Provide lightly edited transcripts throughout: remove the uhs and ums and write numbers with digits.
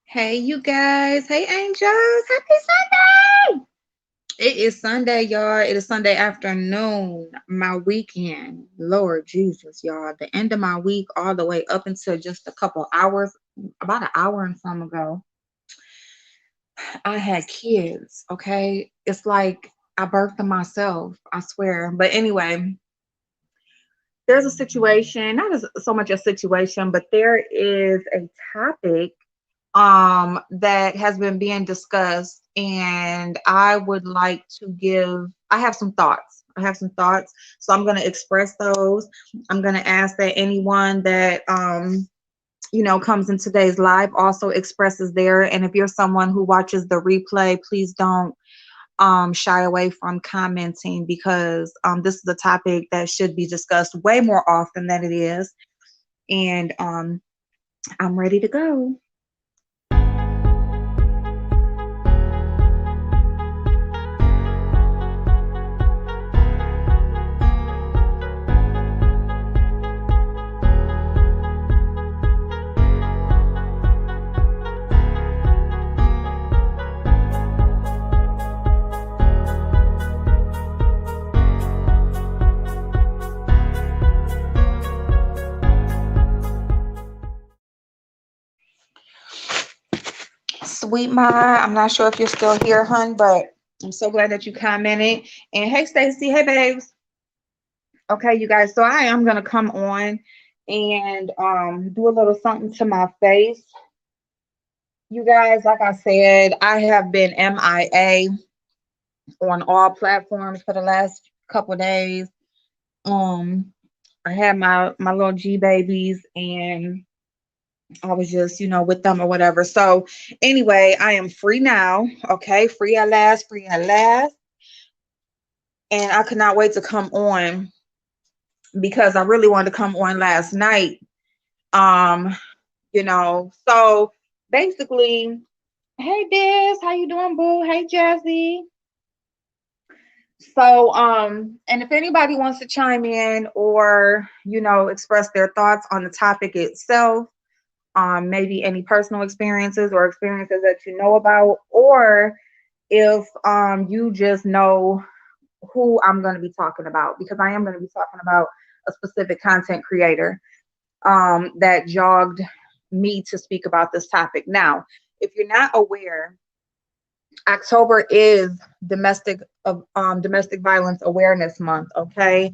Hey, you guys. Hey, angels. Happy Sunday. It is Sunday, y'all. It is Sunday afternoon, my weekend. Lord Jesus, y'all. The end of my week, all the way up until just a couple hours, about an hour and some ago, I had kids. Okay. It's like I birthed them myself, I swear. But anyway, there's a situation, not as so much a situation, but there is a topic that has been being discussed, and I would like to give I have some thoughts. So I'm going to express those. I'm going to ask that anyone that comes in today's live also expresses there. And if you're someone who watches the replay, please don't shy away from commenting, because this is a topic that should be discussed way more often than it is. And I'm ready to go. Sweet Ma, I'm not sure if you're still here, hun, but I'm so glad that you commented. And hey, Stacy, hey, babes. Okay, you guys. So I am gonna come on and do a little something to my face. You guys, like I said, I have been MIA on all platforms for the last couple of days. Um, I had my little G babies, and I was just, with them or whatever. So anyway, I am free now. Okay, free at last, free at last. And I could not wait to come on, because I really wanted to come on last night. Um, so basically, hey Biz, how you doing, boo? Hey Jazzy. So, and if anybody wants to chime in or, express their thoughts on the topic itself, maybe any personal experiences or experiences that you know about, or if you just know who I'm going to be talking about, because I am going to be talking about a specific content creator that jogged me to speak about this topic. Now, if you're not aware, October is domestic violence awareness month. Okay,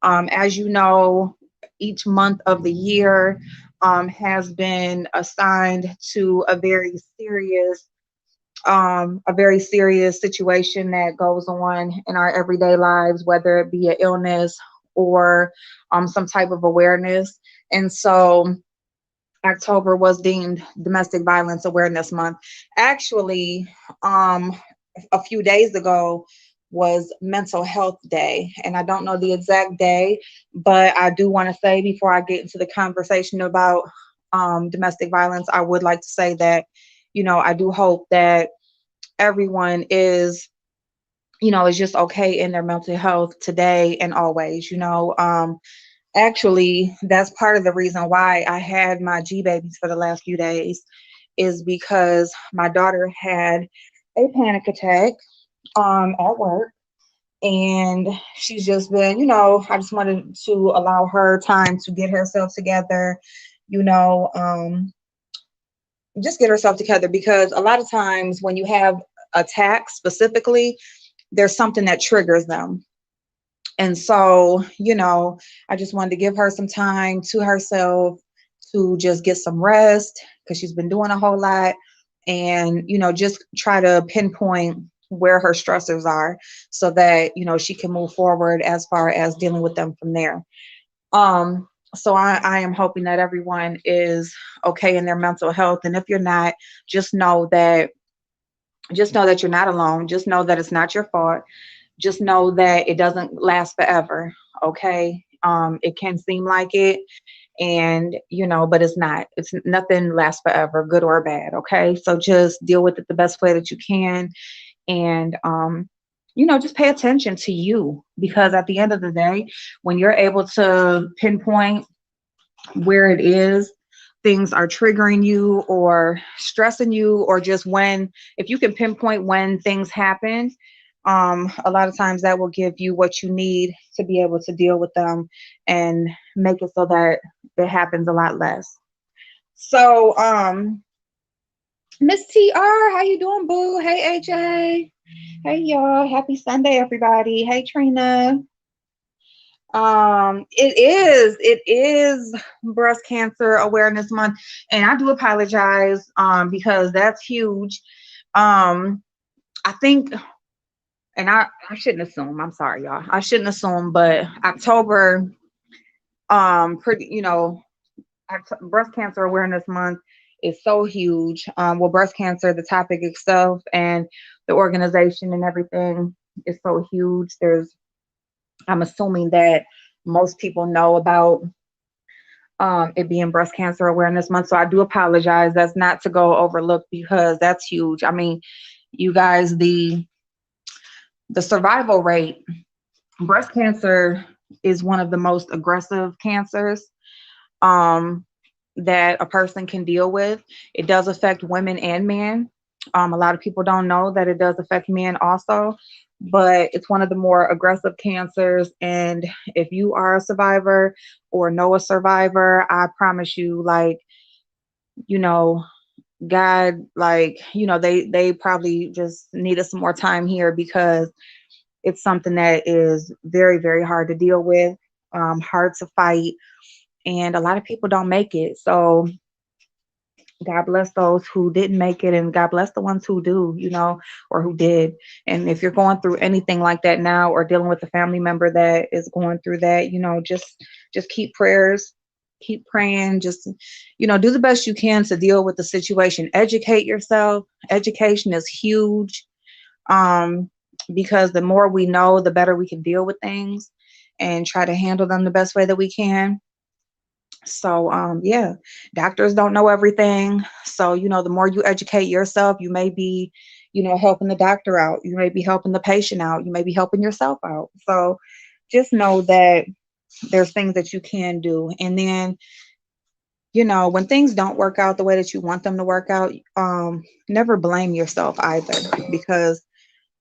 as you know, each month of the year has been assigned to a very serious situation that goes on in our everyday lives, whether it be an illness or some type of awareness. And so October was deemed Domestic Violence Awareness Month. Actually, a few days ago was Mental Health Day, and I don't know the exact day, but I do want to say, before I get into the conversation about domestic violence, I would like to say that, I do hope that everyone is just okay in their mental health today and always. Actually, that's part of the reason why I had my G babies for the last few days, is because my daughter had a panic attack at work, and she's just been, I just wanted to allow her time to get herself together, you know, um, just get herself together, because a lot of times when you have attacks specifically, there's something that triggers them. And so, I just wanted to give her some time to herself to just get some rest, because she's been doing a whole lot, and, just try to pinpoint where her stressors are, so that, she can move forward as far as dealing with them from there. So I am hoping that everyone is okay in their mental health. And if you're not, just know that you're not alone. Just know that it's not your fault. Just know that it doesn't last forever. Okay. It can seem like it, and but it's not. It's nothing lasts forever, good or bad. Okay. So just deal with it the best way that you can. And just pay attention to you, because at the end of the day, when you're able to pinpoint where it is, things are triggering you or stressing you, or just when, if you can pinpoint when things happen, a lot of times that will give you what you need to be able to deal with them and make it so that it happens a lot less. So, Miss TR, how you doing, boo? Hey, AJ. Hey, y'all. Happy Sunday, everybody. Hey, Trina. It is Breast Cancer Awareness Month, and I do apologize because that's huge. Um, I think, and I shouldn't assume. I'm sorry, y'all. I shouldn't assume, but October, pretty, Breast Cancer Awareness Month is so huge. Well, breast cancer, the topic itself, and the organization and everything is so huge. I'm assuming that most people know about it being Breast Cancer Awareness Month. So I do apologize. That's not to go overlooked because that's huge. I mean, you guys, the survival rate, breast cancer is one of the most aggressive cancers that a person can deal with. It does affect women and men. A lot of people don't know that it does affect men also, but it's one of the more aggressive cancers. And if you are a survivor or know a survivor, I promise you, like, you know, God, like, they probably just needed some more time here because it's something that is very, very hard to deal with, hard to fight, and a lot of people don't make it. So God bless those who didn't make it, and God bless the ones who do, or who did. And if you're going through anything like that now, or dealing with a family member that is going through that, just keep prayers, keep praying, just, do the best you can to deal with the situation. Educate yourself. Education is huge. Because the more we know, the better we can deal with things and try to handle them the best way that we can. So, yeah, doctors don't know everything. So, the more you educate yourself, you may be, helping the doctor out. You may be helping the patient out. You may be helping yourself out. So just know that there's things that you can do. And then, when things don't work out the way that you want them to work out, never blame yourself either, because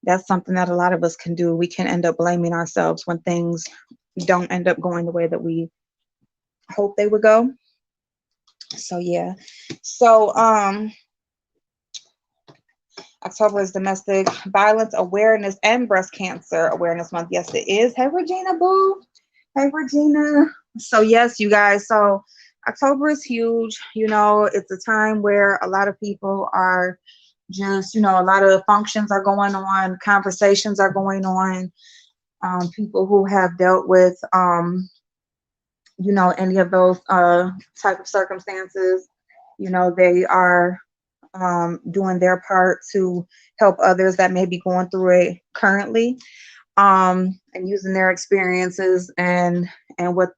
that's something that a lot of us can do. We can end up blaming ourselves when things don't end up going the way that we hope they would go. So yeah. So October is Domestic Violence Awareness and Breast Cancer Awareness Month. Yes, it is. Hey, Regina Boo. Hey, Regina. So yes, you guys. So October is huge. It's a time where a lot of people are just, a lot of functions are going on, conversations are going on. People who have dealt with, any of those type of circumstances, they are doing their part to help others that may be going through it currently, and using their experiences and what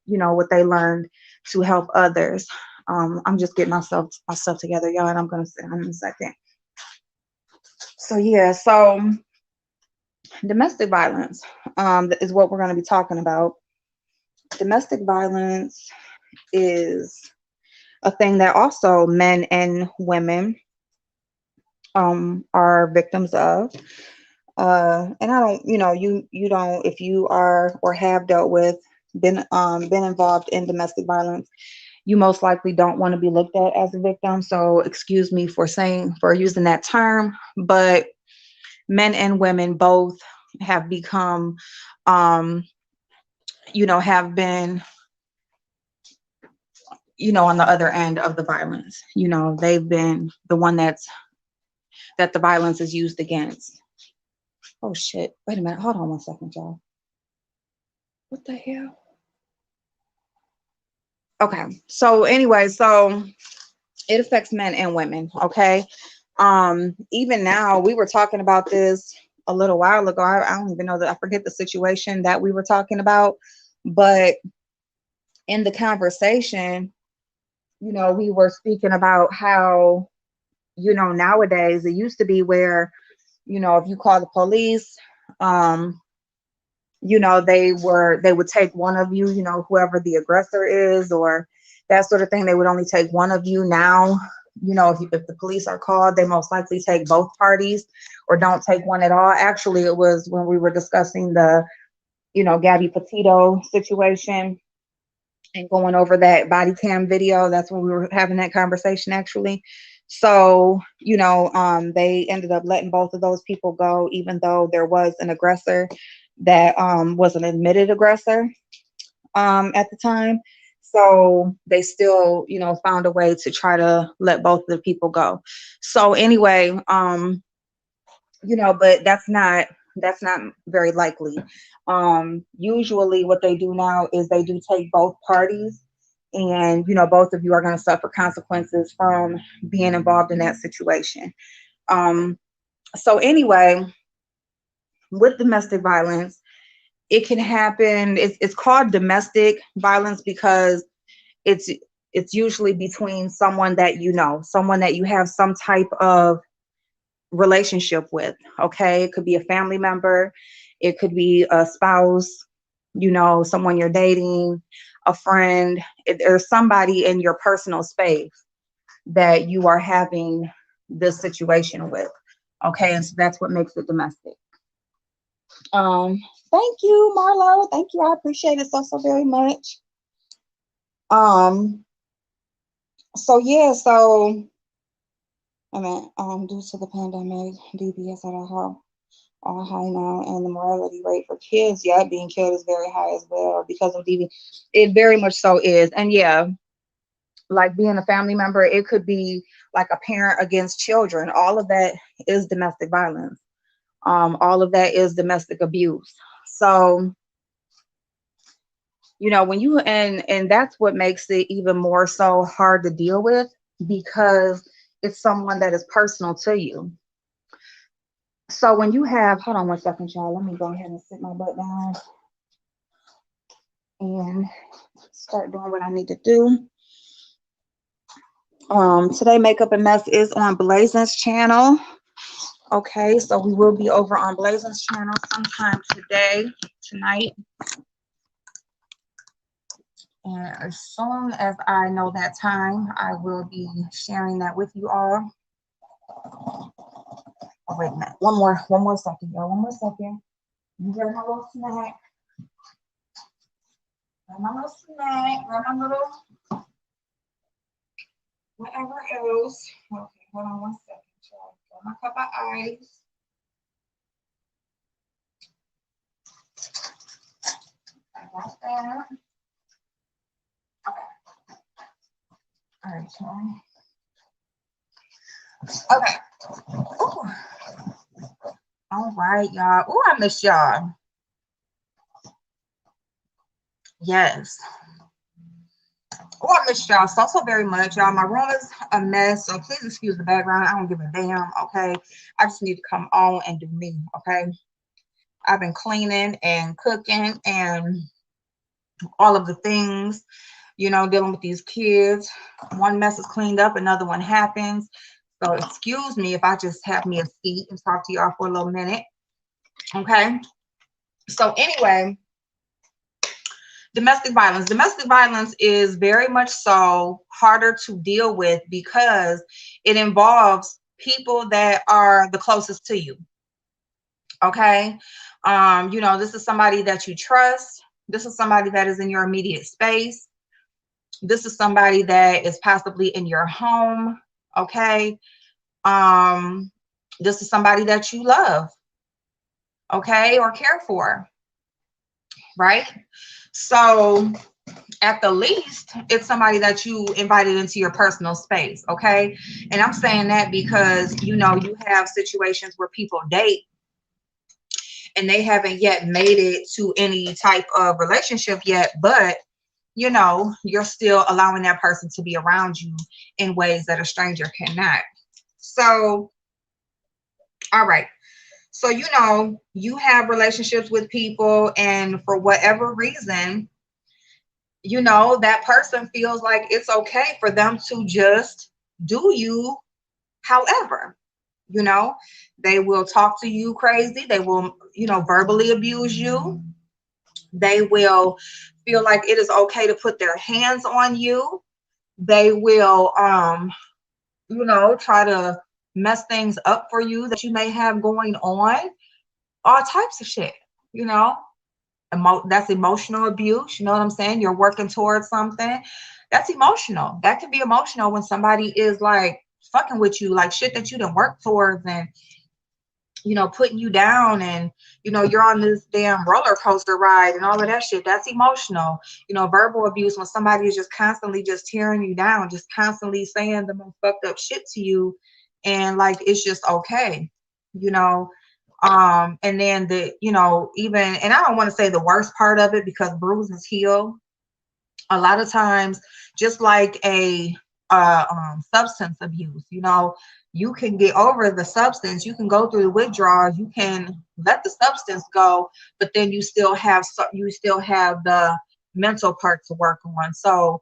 they learned to help others. I'm just getting myself together, y'all, and I'm gonna say in a second. So yeah, so domestic violence is what we're going to be talking about. Domestic violence is a thing that also men and women are victims of. And I don't, you don't, if you are or have dealt with, been involved in domestic violence, you most likely don't want to be looked at as a victim. So excuse me for using that term, but men and women both have become, have been, on the other end of the violence. They've been the one that the violence is used against. Oh shit. Wait a minute. Hold on 1 second, y'all. What the hell? Okay. So anyway, so it affects men and women. Okay. Even now, we were talking about this a little while ago. I don't even know that, I forget the situation that we were talking about, but in the conversation, we were speaking about how, nowadays it used to be where, if you call the police, they would take one of you, whoever the aggressor is, or that sort of thing. They would only take one of you. Now, if the police are called, they most likely take both parties or don't take one at all. Actually, it was when we were discussing the, Gabby Petito situation and going over that body cam video. That's when we were having that conversation, actually. So, they ended up letting both of those people go, even though there was an aggressor that was an admitted aggressor at the time. So they still, found a way to try to let both of the people go. So anyway, but that's not very likely. Usually what they do now is they do take both parties, and both of you are going to suffer consequences from being involved in that situation. So anyway, with domestic violence, it can happen. It's called domestic violence because it's it's usually between someone that someone that you have some type of relationship with. Okay, it could be a family member, it could be a spouse, someone you're dating, a friend. There's somebody in your personal space that you are having this situation with. Okay, and so that's what makes it domestic. um Thank you, Marlo. Thank you, I appreciate it so very much. um so yeah, so I mean, due to the pandemic, DBS at are high now, and the mortality rate for kids, yeah, being killed is very high as well because of DV. It very much so is, and yeah, like being a family member, it could be like a parent against children. All of that is domestic violence. All of that is domestic abuse. So when you and that's what makes it even more so hard to deal with, because it's someone that is personal to you. So when you have, hold on one second, y'all. Let me go ahead and sit my butt down and start doing what I need to do. Today, Makeup and Mess is on Blazing's channel. Okay, so we will be over on Blazing's channel sometime tonight. And as soon as I know that time, I will be sharing that with you all. Oh, wait a minute. One more second, y'all. One more second. You get my little snack. Grab my little snack. Grab my little whatever else. Okay, hold on one second, y'all. Grab my cup of ice. I got that. Okay. All right, y'all. Okay. Ooh. All right, y'all. Oh, I miss y'all. Yes. Oh, I miss y'all so very much, y'all. My room is a mess, so please excuse the background. I don't give a damn, okay? I just need to come on and do me, okay? I've been cleaning and cooking and all of the things, dealing with these kids. One mess is cleaned up, another one happens. So excuse me if I just have me a seat and talk to y'all for a little minute, okay? So anyway, domestic violence. Domestic violence is very much so harder to deal with because it involves people that are the closest to you. Okay. This is somebody that you trust. This is somebody that is in your immediate space. This is somebody that is possibly in your home. Okay. This is somebody that you love. Okay. Or care for. Right. So at the least, it's somebody that you invited into your personal space. Okay. And I'm saying that because, you have situations where people date and they haven't yet made it to any type of relationship yet, but you're still allowing that person to be around you in ways that a stranger cannot. So, all right. So, you have relationships with people, and for whatever reason, that person feels like it's okay for them to just do you. However, they will talk to you crazy. They will, verbally abuse you. They will feel like it is okay to put their hands on you. They will, try to mess things up for you that you may have going on, all types of shit, you know. That's emotional abuse. You know what I'm saying? You're working towards something. That's emotional. That can be emotional when somebody is like fucking with you, like shit that you didn't work towards, and putting you down, and you're on this damn roller coaster ride and all of that shit. That's emotional. Verbal abuse, when somebody is just constantly just tearing you down, just constantly saying the most fucked up shit to you, and like it's just okay, you know. And then even, and I don't want to say the worst part of it, because bruises heal a lot of times, just like a substance abuse. You can get over the substance, you can go through the withdrawals, you can let the substance go, but then you still have the mental part to work on. So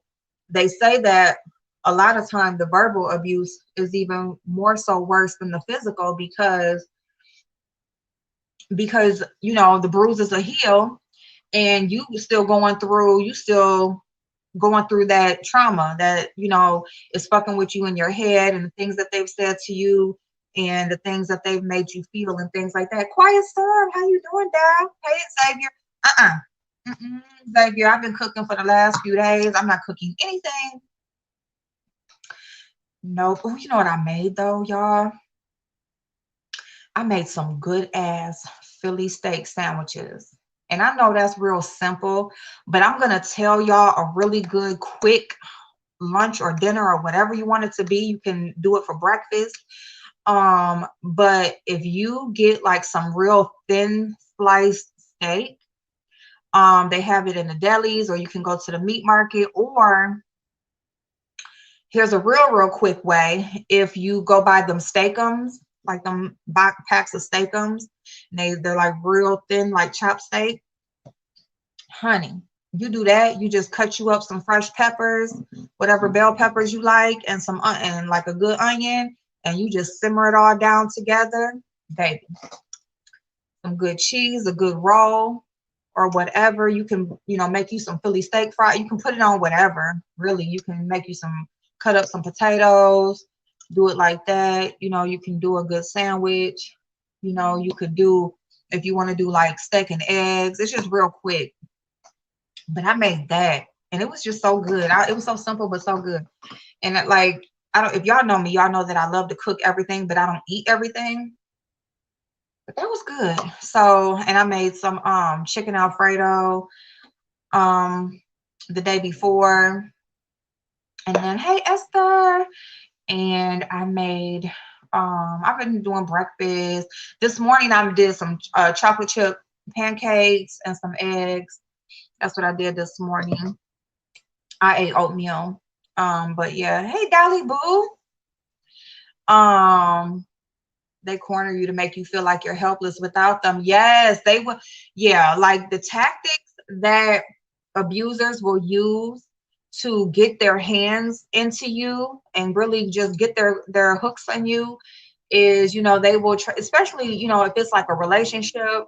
they say that a lot of time the verbal abuse is even more so worse than the physical, because the bruises will heal, and you still going through that trauma that is fucking with you in your head, and the things that they've said to you, and the things that they've made you feel, and things like that. Quiet Storm, how you doing, Dad? Hey, Xavier. Xavier, I've been cooking for the last few days. I'm not cooking anything. Nope. Oh, you know what I made though, y'all? I made some good ass Philly steak sandwiches. And I know that's real simple, but I'm going to tell y'all a really good, quick lunch or dinner or whatever you want it to be. You can do it for breakfast. But if you get like some real thin sliced steak, they have it in the delis, or you can go to the meat market, or here's a real quick way. If you go buy them steakums, like them packs of steakums, they're like real thin, like chopped steak. Honey, you do that. You just cut you up some fresh peppers, whatever bell peppers you like, and and like a good onion, and you just simmer it all down together, baby. Some good cheese, a good roll, or whatever. You can, make you some Philly steak fry. You can put it on whatever. Really, you can make you cut up some potatoes, do it like that. You can do a good sandwich. You could do, if you want to do like steak and eggs. It's just real quick. But I made that, and it was just so good. It was so simple but so good. And like, I don't, if y'all know me, y'all know that I love to cook everything, but I don't eat everything. But that was good. So, and I made some chicken Alfredo the day before. And then, hey Esther, and I made I've been doing breakfast. This morning I did some chocolate chip pancakes and some eggs. That's what I did this morning. I ate oatmeal. But yeah, hey Dolly Boo. They corner you to make you feel like you're helpless without them. Yes, they will. Yeah, like the tactics that abusers will use to get their hands into you and really just get their hooks on you is, they will try, especially, if it's like a relationship,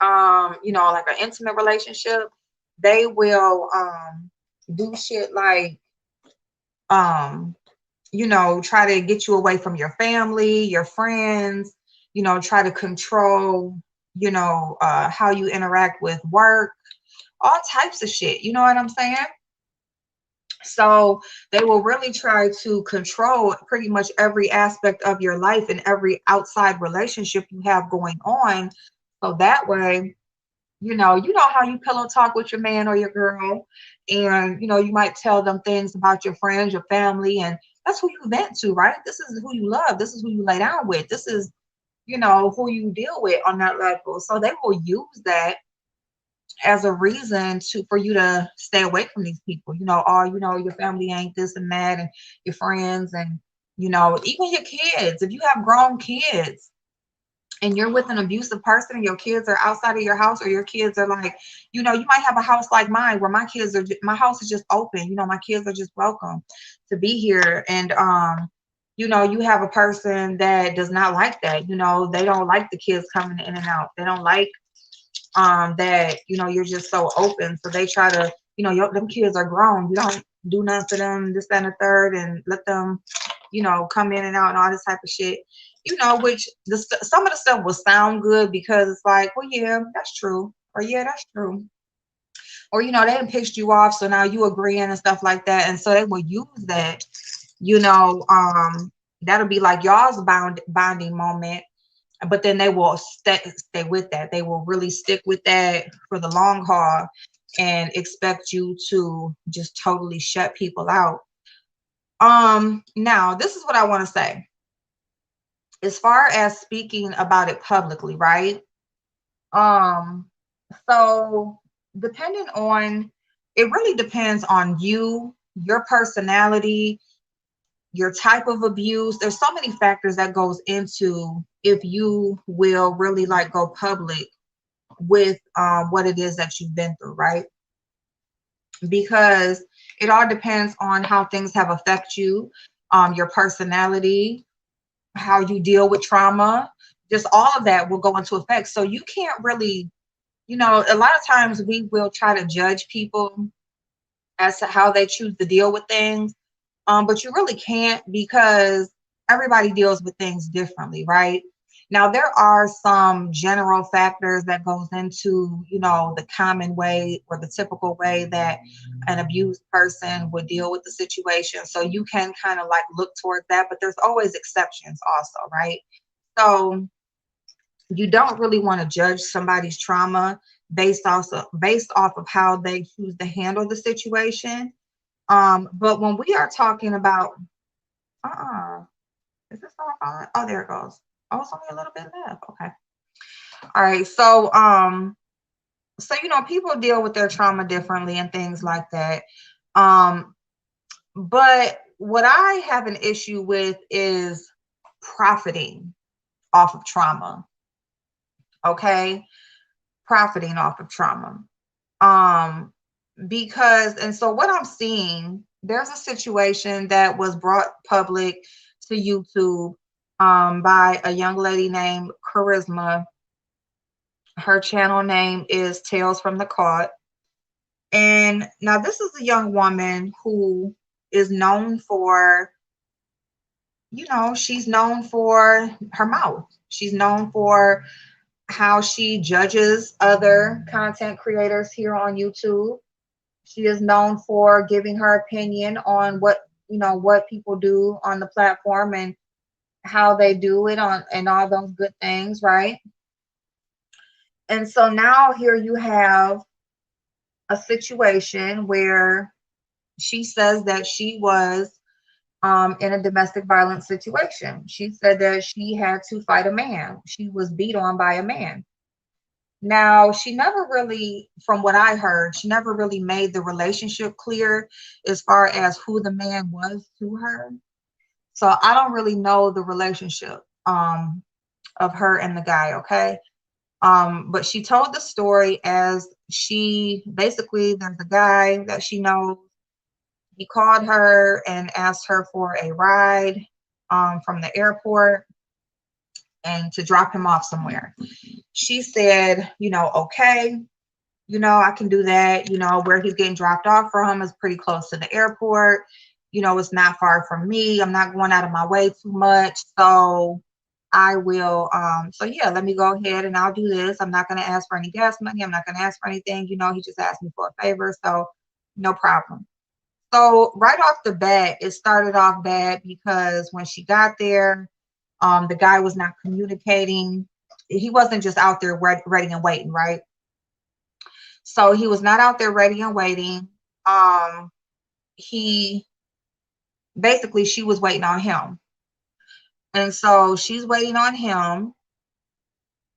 like an intimate relationship, they will do shit like try to get you away from your family, your friends, try to control, how you interact with work, all types of shit. You know what I'm saying? So they will really try to control pretty much every aspect of your life and every outside relationship you have going on. So that way, how you pillow talk with your man or your girl, and you might tell them things about your friends, your family, and that's who you vent to, right? This is who you love. This is who you lay down with. This is, who you deal with on that level. So they will use that as a reason for you to stay away from these people. Your family ain't this and that, and your friends, and even your kids. If you have grown kids and you're with an abusive person and your kids are outside of your house, or your kids are like, you might have a house like mine where my house is just open. My kids are just welcome to be here. And, you have a person that does not like that. They don't like the kids coming in and out. They don't like that, you're just so open. So they try to, them kids are grown. do nothing for them, this, that, and the third, and let them, come in and out and all this type of shit. Which some of the stuff will sound good because it's like, well, yeah, that's true, or yeah, that's true, or they done pissed you off, so now you agreeing and stuff like that, and so they will use that, you know, um, that'll be like y'all's bonding moment, but then they will stay with that. They will really stick with that for the long haul and expect you to just totally shut people out. Now this is what I want to say. As far as speaking about it publicly, right? Um, so depending on it really depends on you, your personality, your type of abuse. There's so many factors that goes into if you will really like go public with what it is that you've been through, right? Because it all depends on how things have affected you, your personality, how you deal with trauma, just all of that will go into effect. So you can't really, a lot of times we will try to judge people as to how they choose to deal with things. But you really can't because everybody deals with things differently, right? Now there are some general factors that goes into, the common way or the typical way that an abused person would deal with the situation. So you can kind of like look towards that, but there's always exceptions also, right? So you don't really want to judge somebody's trauma based off of how they choose to handle the situation. But when we are talking about, uh-uh, is this all on? Oh, there it goes. Oh, it's only a little bit left. Okay. All right. So people deal with their trauma differently and things like that. Um, but what I have an issue with is profiting off of trauma. Okay. Profiting off of trauma. Um, because, and so what I'm seeing, there's a situation that was brought public to YouTube by a young lady named Charisma. Her channel name is Tales from the Caught. And now this is a young woman who is known for, she's known for her mouth. She's known for how she judges other content creators here on YouTube. She is known for giving her opinion on what people do on the platform and how they do it on and all those good things, right? And so now here you have a situation where she says that she was in a domestic violence situation. She said that she had to fight a man. She was beat on by a man. Now, she never really, from what I heard, she never really made the relationship clear as far as who the man was to her. So I don't really know the relationship of her and the guy, okay? But she told the story as there's a guy that she knows. He called her and asked her for a ride from the airport and to drop him off somewhere. She said, okay, I can do that. Where he's getting dropped off from is pretty close to the airport. It's not far from me. I'm not going out of my way too much. So I will, so yeah, let me go ahead and I'll do this. I'm not going to ask for any gas money. I'm not going to ask for anything. He just asked me for a favor. So no problem. So right off the bat, it started off bad because when she got there, the guy was not communicating. He wasn't just out there ready and waiting, right? So he was not out there ready and waiting. He basically, she was waiting on him. And so she's waiting on him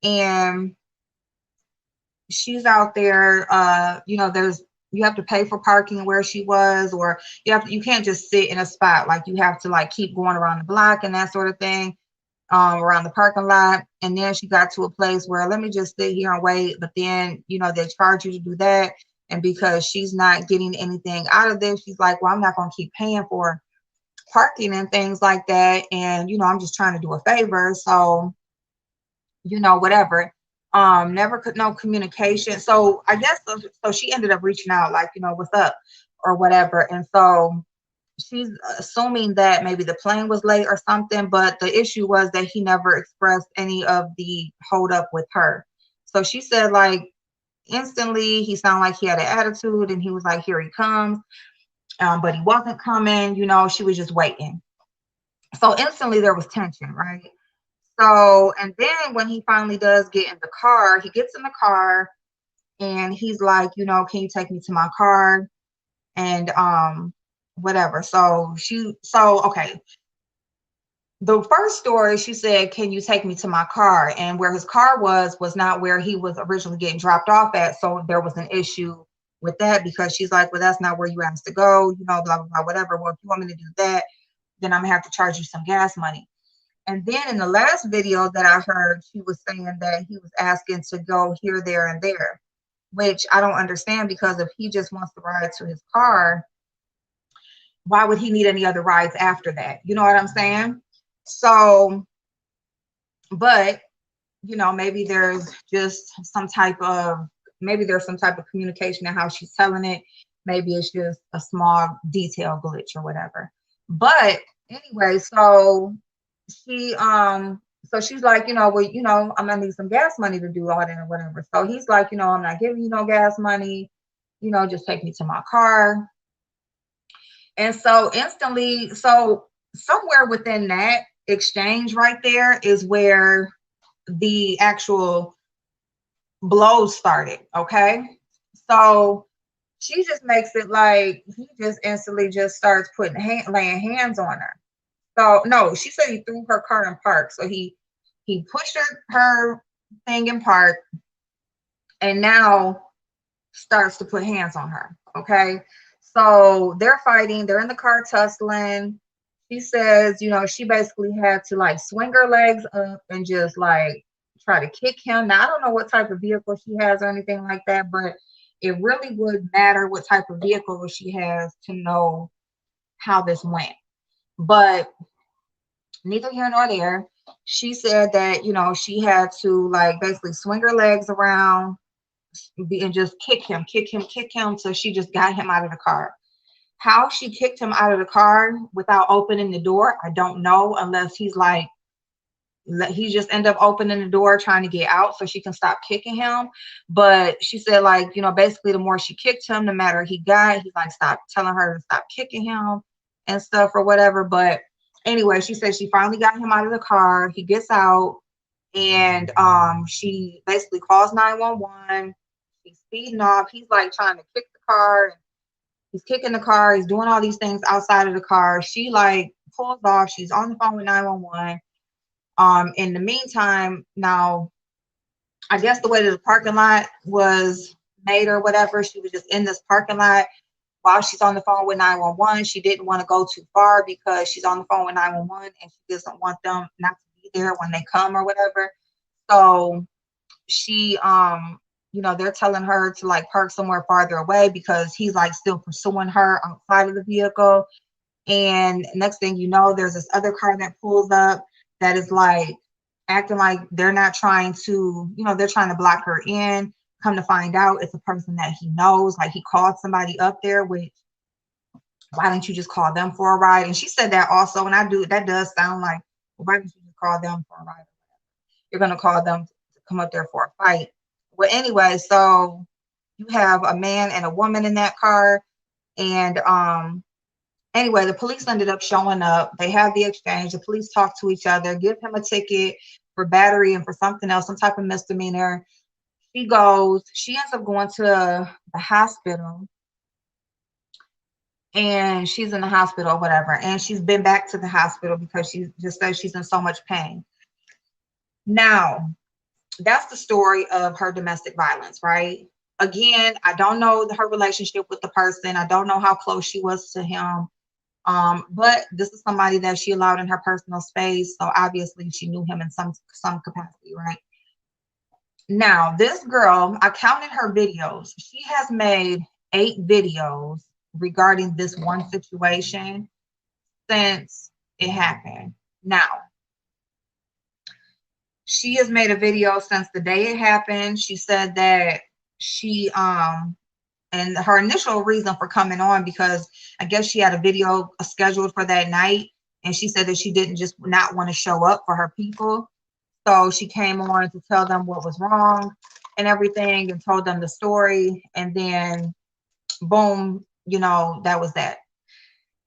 and she's out there, you have to pay for parking where she was, or you can't just sit in a spot. Like you have to like keep going around the block and that sort of thing, around the parking lot. And then she got to a place where let me just sit here and wait. But then, they charge you to do that. And because she's not getting anything out of this, she's like, well, I'm not going to keep paying for parking and things like that. And, I'm just trying to do a favor. So, whatever. Never could no communication. So I guess so she ended up reaching out like, what's up? or whatever. And so she's assuming that maybe the plane was late or something, but the issue was that he never expressed any of the hold up with her. So she said, like, instantly he sounded like he had an attitude, and he was like, here he comes. But he wasn't coming, she was just waiting. So instantly there was tension, right? So, and then when he finally does get in the car, he gets in the car and he's like, can you take me to my car? And whatever. Okay. The first story, she said, can you take me to my car? And where his car was not where he was originally getting dropped off at. So there was an issue with that, because she's like, well, that's not where you asked to go, blah, blah, blah, whatever. Well, if you want me to do that, then I'm gonna have to charge you some gas money. And then in the last video that I heard, she was saying that he was asking to go here, there, and there, which I don't understand, because if he just wants to ride to his car, why would he need any other rides after that? You know what I'm saying? So, but, maybe there's just maybe there's some type of communication in how she's telling it. Maybe it's just a small detail glitch or whatever. But anyway, so she's like, well, I'm gonna need some gas money to do all that or whatever. So he's like, I'm not giving you no gas money, just take me to my car. And so instantly, so somewhere within that exchange right there is where the actual blows started. Okay. So she just makes it like he just instantly just starts laying hands on her. So no, she said he threw her car in park. So he pushed her thing in park, and now starts to put hands on her. Okay. So they're fighting, they're in the car tussling. She says, she basically had to like swing her legs up and just like try to kick him. Now I don't know what type of vehicle she has or anything like that, but it really would matter what type of vehicle she has to know how this went. But neither here nor there. She said that, she had to like basically swing her legs around and just kick him. So she just got him out of the car. How she kicked him out of the car without opening the door, I don't know, unless he just ended up opening the door trying to get out so she can stop kicking him. But she said, like, basically the more she kicked him, the madder he got. He's like, stop telling her to stop kicking him and stuff or whatever. But anyway, she said she finally got him out of the car. He gets out, and she basically calls 911. He's speeding off. He's like trying to kick the car. He's kicking the car. He's doing all these things outside of the car. She like pulls off. She's on the phone with 911. In the meantime, now, I guess the way that the parking lot was made or whatever, she was just in this parking lot while she's on the phone with 911. She didn't want to go too far because she's on the phone with 911 and she doesn't want them not to be there when they come or whatever. So she, they're telling her to like park somewhere farther away because he's like still pursuing her outside of the vehicle. And next thing you know, there's this other car that pulls up that is like acting like they're not trying to, they're trying to block her in. Come to find out, it's a person that he knows. Like he called somebody up there, which why didn't you just call them for a ride? And she said that also, and that does sound like, well, why didn't you just call them for a ride? You're gonna call them to come up there for a fight. Well, anyway, so you have a man and a woman in that car, and anyway, the police ended up showing up. They have the exchange. The police talk to each other, give him a ticket for battery and for something else, some type of misdemeanor. She ends up going to the hospital, and she's in the hospital or whatever. And she's been back to the hospital because she just says she's in so much pain. Now, that's the story of her domestic violence, right? Again, I don't know her relationship with the person. I don't know how close she was to him. But this is somebody that she allowed in her personal space. So obviously she knew him in some capacity, right? Now, this girl, I counted her videos. She has made 8 videos regarding this one situation since it happened. Now, she has made a video since the day it happened. She said that she And her initial reason for coming on, because I guess she had a video scheduled for that night, and she said that she didn't just not want to show up for her people. So she came on to tell them what was wrong and everything, and told them the story. And then boom, that was that.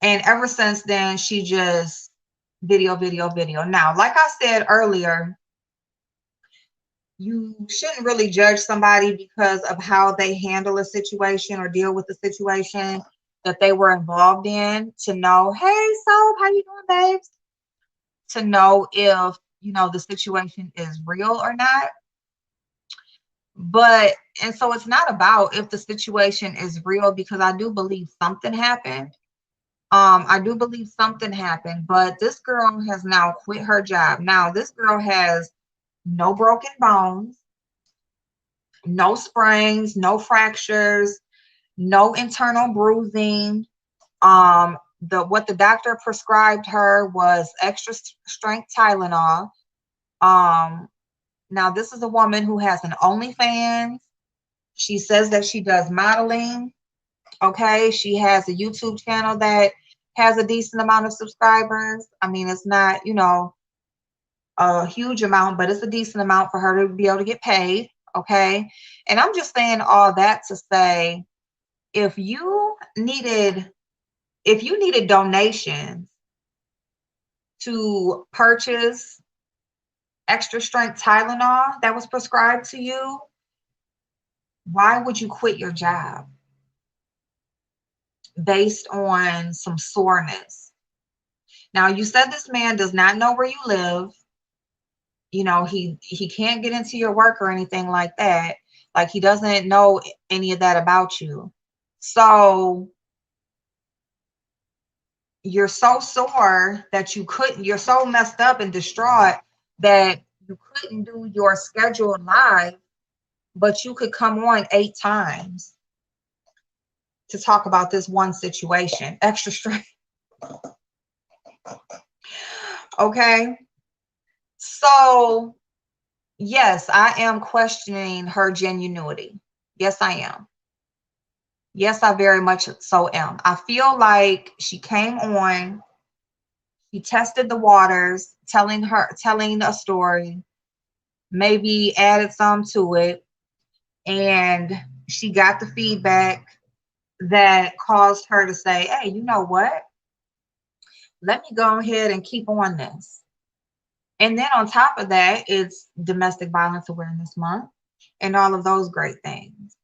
And ever since then, she just video, video, video. Now, like I said earlier, you shouldn't really judge somebody because of how they handle a situation or deal with the situation that they were involved in, to know, hey, so how you doing, babes? To know if, the situation is real or not. But, and so it's not about if the situation is real, because I do believe something happened. I do believe something happened, but this girl has now quit her job. Now, this girl has no broken bones, no sprains, no fractures, no internal bruising. What the doctor prescribed her was extra strength Tylenol. Now this is a woman who has an OnlyFans. She says that she does modeling. Okay, she has a YouTube channel that has a decent amount of subscribers. I mean, it's not, a huge amount, but it's a decent amount for her to be able to get paid. Okay, and I'm just saying all that to say, if you needed donations to purchase extra strength Tylenol that was prescribed to you, why would you quit your job based on some soreness? Now, you said this man does not know where you live. He can't get into your work or anything like that. Like, he doesn't know any of that about you. So you're so sore that you're so messed up and distraught that you couldn't do your scheduled live, but you could come on 8 times to talk about this one situation. Extra strength. Okay. So, yes, I am questioning her genuinity. Yes, I am. Yes, I very much so am. I feel like she came on, she tested the waters, telling a story, maybe added some to it, and she got the feedback that caused her to say, hey, you know what? Let me go ahead and keep on this. And then on top of that, it's Domestic Violence Awareness Month and all of those great things.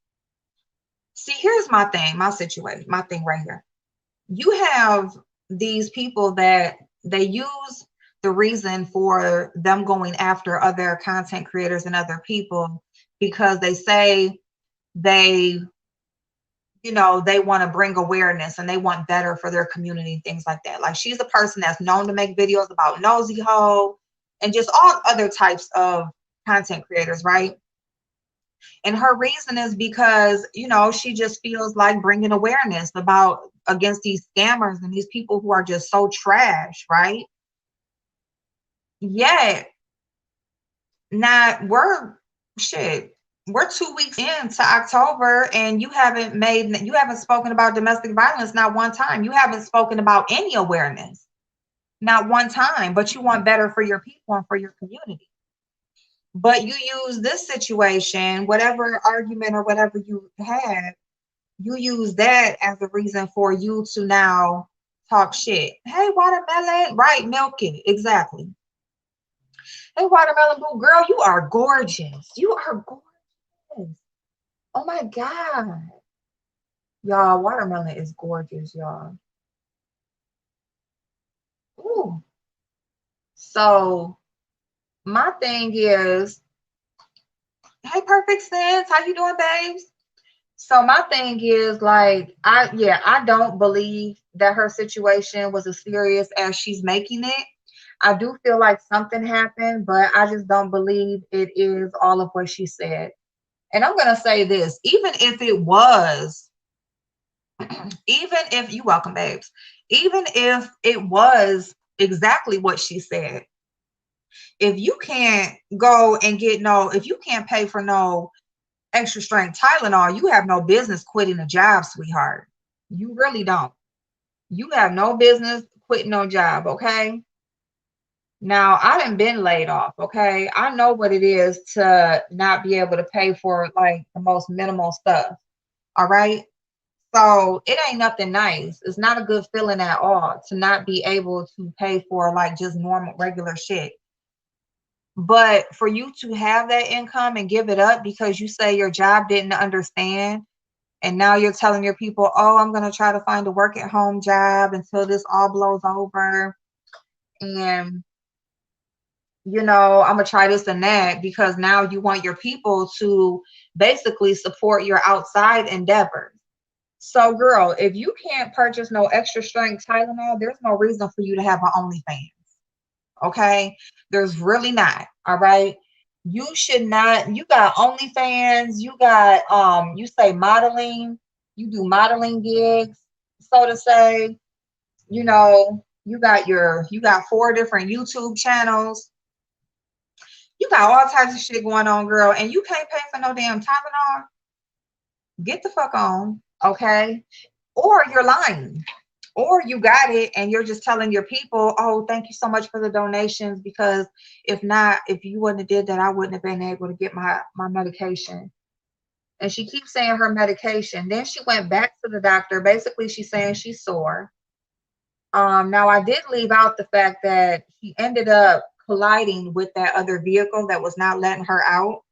See, here's my thing, my situation, my thing right here. You have these people that they use the reason for them going after other content creators and other people because they say they want to bring awareness and they want better for their community, things like that. Like, she's a person that's known to make videos about nosy hoe and just all other types of content creators, right? And her reason is because, she just feels like bringing awareness against these scammers and these people who are just so trash, right? Yet, we're 2 weeks into October and you haven't spoken about domestic violence not one time. You haven't spoken about any awareness, not one time, but you want better for your people and for your community. But you use this situation, whatever argument or whatever you had, you use that as a reason for you to now talk shit. Hey, watermelon, right? Milk it. Exactly. Hey, watermelon boo, girl, you are gorgeous. You are gorgeous. Oh my God. Y'all, watermelon is gorgeous, y'all. Ooh. So my thing is, hey, Perfect Sense, how you doing, babes? So my thing is, like, I don't believe that her situation was as serious as she's making it. I do feel like something happened, but I just don't believe it is all of what she said. And I'm going to say this, even if it was, even if you welcome, babes, even if it was exactly what she said, if you can't go and if you can't pay for no extra strength Tylenol, you have no business quitting a job, sweetheart. You really don't. You have no business quitting no job, okay? Now, I done been laid off, okay? I know what it is to not be able to pay for like the most minimal stuff, all right? So it ain't nothing nice. It's not a good feeling at all to not be able to pay for like just normal, regular shit. But for you to have that income and give it up because you say your job didn't understand, and now you're telling your people, oh, I'm going to try to find a work at home job until this all blows over. And, I'm going to try this and that because now you want your people to basically support your outside endeavors. So, girl, if you can't purchase no extra strength Tylenol, there's no reason for you to have an OnlyFans. Okay, there's really not. All right, you should not. You got OnlyFans, you got you say modeling, you do modeling gigs, so to say. You got 4 different YouTube channels. You got all types of shit going on, girl, and you can't pay for no damn Tylenol. Get the fuck on, okay? Or you're lying. Or you got it and you're just telling your people, oh, thank you so much for the donations, because if not, if you wouldn't have did that, I wouldn't have been able to get my medication. And she keeps saying her medication. Then she went back to the doctor. Basically, she's saying she's sore. Now I did leave out the fact that she ended up colliding with that other vehicle that was not letting her out.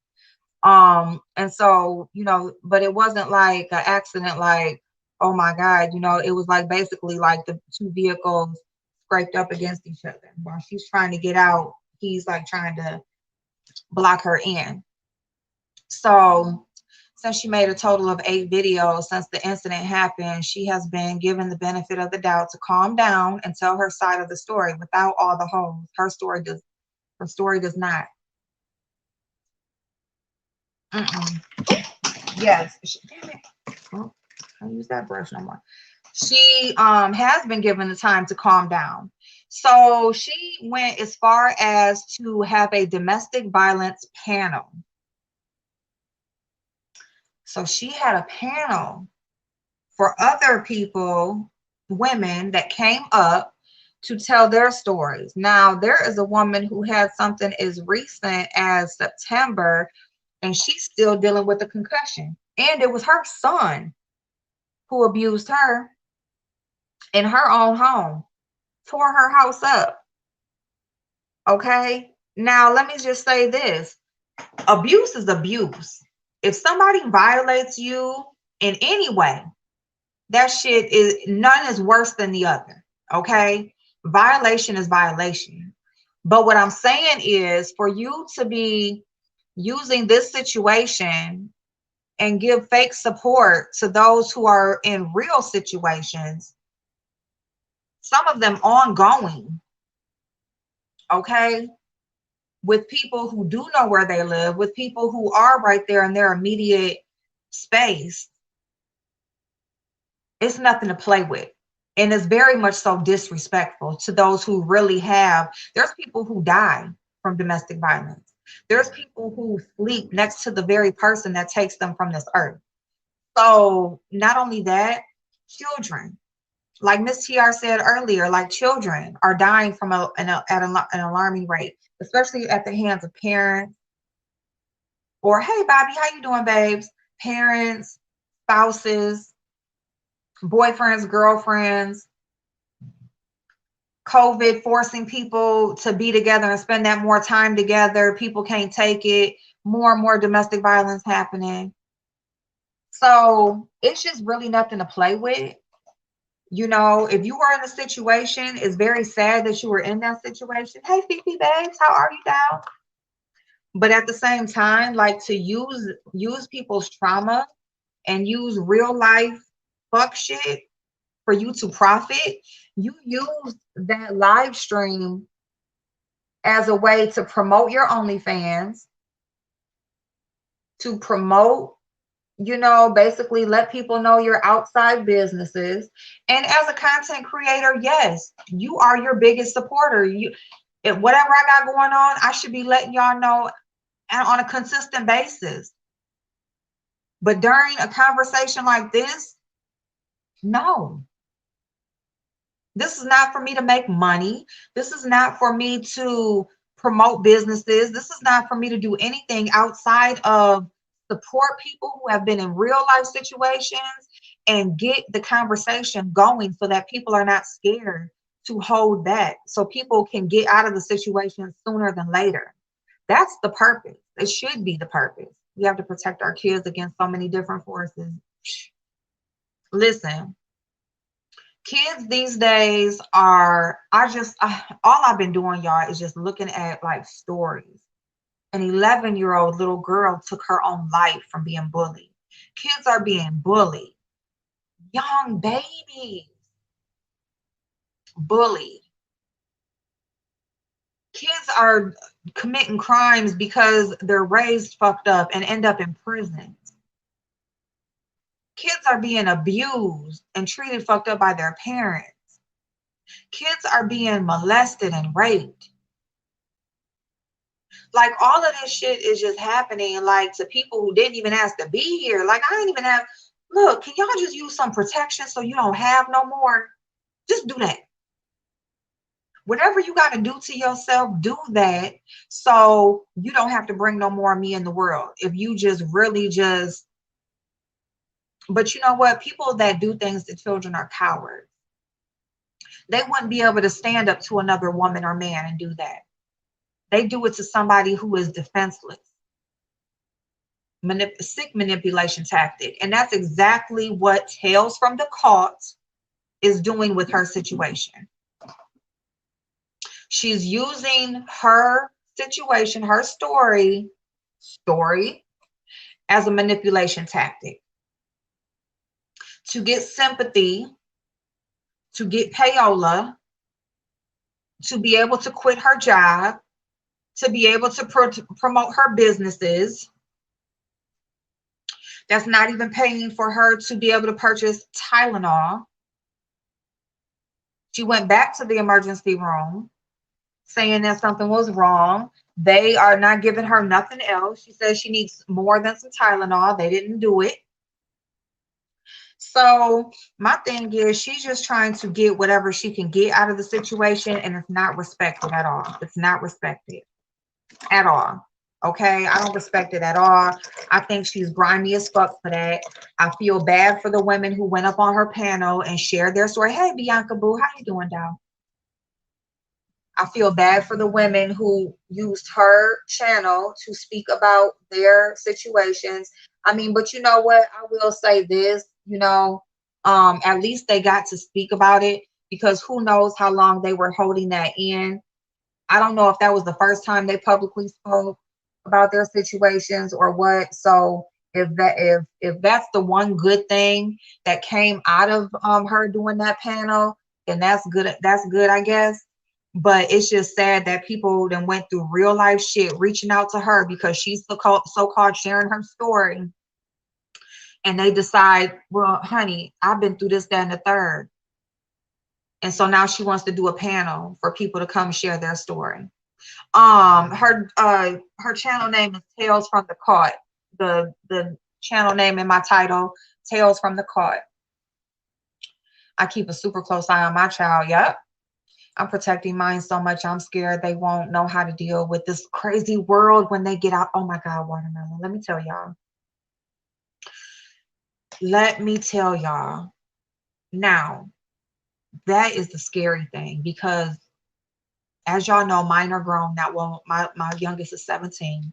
And so, but it wasn't like an accident, like, oh my God, it was like basically like the 2 vehicles scraped up against each other. While she's trying to get out, he's like trying to block her in. So since she made a total of 8 videos since the incident happened, she has been given the benefit of the doubt to calm down and tell her side of the story without all the holes. Her story does not. Mm-mm. Yes. Damn it. Oh, I don't use that brush no more. She has been given the time to calm down. So she went as far as to have a domestic violence panel. So she had a panel for other people, women that came up to tell their stories. Now, there is a woman who had something as recent as September, and she's still dealing with a concussion. And it was her son who abused her in her own home, tore her house up. Okay. Now, let me just say this: abuse is abuse. If somebody violates you in any way, that shit is, none is worse than the other. Okay. Violation is violation. But what I'm saying is, for you to be using this situation and give fake support to those who are in real situations, some of them ongoing, okay, with people who do know where they live, with people who are right there in their immediate space, it's nothing to play with. And it's very much so disrespectful to those who really have. There's people who die from domestic violence. There's people who sleep next to the very person that takes them from this earth. So not only that, children, like Miss TR said earlier, like children are dying from at an alarming rate, especially at the hands of parents. Or, hey, Bobby, how you doing, babes? Parents, spouses, boyfriends, girlfriends. COVID forcing people to be together and spend that more time together. People can't take it. More and more domestic violence happening. So it's just really nothing to play with. If you were in a situation, it's very sad that you were in that situation. Hey, Fifi babes, how are you now? But at the same time, like, to use people's trauma and use real life fuck shit for you to profit, you use that live stream as a way to promote your OnlyFans, to promote, basically let people know your outside businesses. And as a content creator, yes, you are your biggest supporter. Whatever I got going on, I should be letting y'all know on a consistent basis. But during a conversation like this, no. This is not for me to make money. This is not for me to promote businesses. This is not for me to do anything outside of support people who have been in real life situations and get the conversation going so that people are not scared to hold back, so people can get out of the situation sooner than later. That's the purpose. It should be the purpose. We have to protect our kids against so many different forces. Listen, kids these days are, all I've been doing, y'all, is just looking at like stories. An 11-year-old little girl took her own life from being bullied. Kids are being bullied. Young babies bullied. Kids are committing crimes because they're raised fucked up and end up in prison. Kids are being abused and treated fucked up by their parents. Kids are being molested and raped. Like, all of this shit is just happening, like, to people who didn't even ask to be here. Like, I didn't even have, look, can y'all just use some protection so you don't have no more? Just do that. Whatever you got to do to yourself, do that, so you don't have to bring no more of me in the world. If you just really just, but you know what? People that do things to children are cowards. They wouldn't be able to stand up to another woman or man and do that. They do it to somebody who is defenseless. Sick manipulation tactic. And that's exactly what Tales from the Cult is doing with her situation. She's using her situation, her story as a manipulation tactic to get sympathy, to get payola, to be able to quit her job, to be able to promote her businesses. That's not even paying for her to be able to purchase Tylenol. She went back to the emergency room saying that something was wrong. They are not giving her nothing else. She says she needs more than some Tylenol. They didn't do it. So my thing is, she's just trying to get whatever she can get out of the situation, and it's not respected at all. It's not respected at all. Okay, I don't respect it at all. I think she's grimy as fuck for that. I feel bad for the women who went up on her panel and shared their story. Hey, Bianca Boo, how you doing, doll? I feel bad for the women who used her channel to speak about their situations. I mean, but you know what? I will say this, at least they got to speak about it, because who knows how long they were holding that in. I don't know if that was the first time they publicly spoke about their situations or what. So if that's the one good thing that came out of her doing that panel, then that's good. That's good, I guess. But it's just sad that people then went through real life shit reaching out to her because she's so-called sharing her story. And they decide, well, honey, I've been through this, that, and the third. And so now she wants to do a panel for people to come share their story. Her channel name is Tales from the Cult. The channel name in my title, Tales from the Cult. I keep a super close eye on my child. Yep. I'm protecting mine so much. I'm scared they won't know how to deal with this crazy world when they get out. Oh my God, watermelon. Let me tell y'all. Now, that is the scary thing, because as y'all know, mine are grown now. Well, my youngest is 17,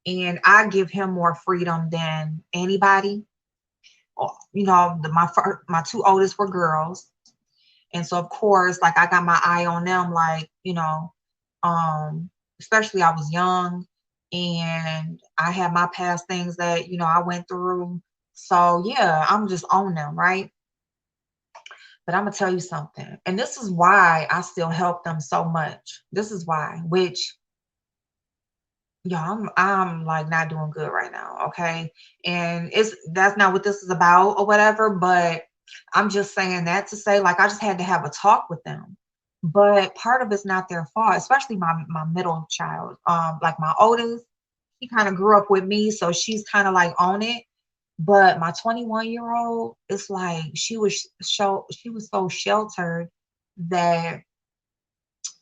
and I give him more freedom than anybody. My two oldest were girls. And so, of course, like, I got my eye on them, like, especially I was young and I had my past things that, I went through. So, yeah, I'm just on them, right? But I'm going to tell you something. And this is why I still help them so much. This is why, which, I'm like not doing good right now. Okay. And that's not what this is about or whatever, but I'm just saying that to say, like, I just had to have a talk with them. But part of it's not their fault, especially my middle child. Like my oldest, she kind of grew up with me, so she's kind of like on it. But my 21-year-old, it's like she was so sheltered that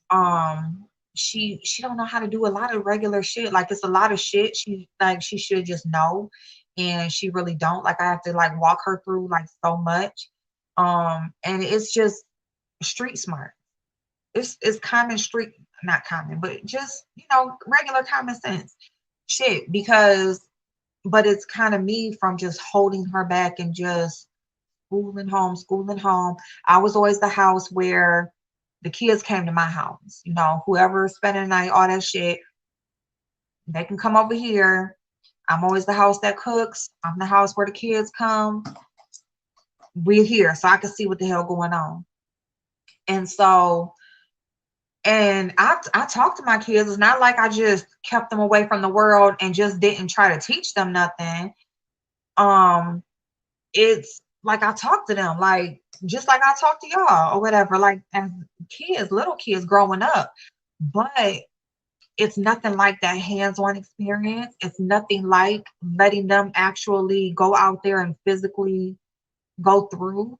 um she don't know how to do a lot of regular shit. Like it's a lot of shit she should just know, and she really don't. Like I have to like walk her through like so much. And it's just street smart. It's common street, not common, but just regular common sense shit. Because but it's kind of me from just holding her back and just schooling home, schooling home. I was always the house where the kids came to my house. Whoever spending the night, all that shit, they can come over here. I'm always the house that cooks. I'm the house where the kids come. We're here so I can see what the hell going on. And so, and I talk to my kids. It's not like I just kept them away from the world and just didn't try to teach them nothing. Um, it's like I talk to them like just like I talk to y'all or whatever, like as kids, little kids growing up. But it's nothing like that hands-on experience. It's nothing like letting them actually go out there and physically go through,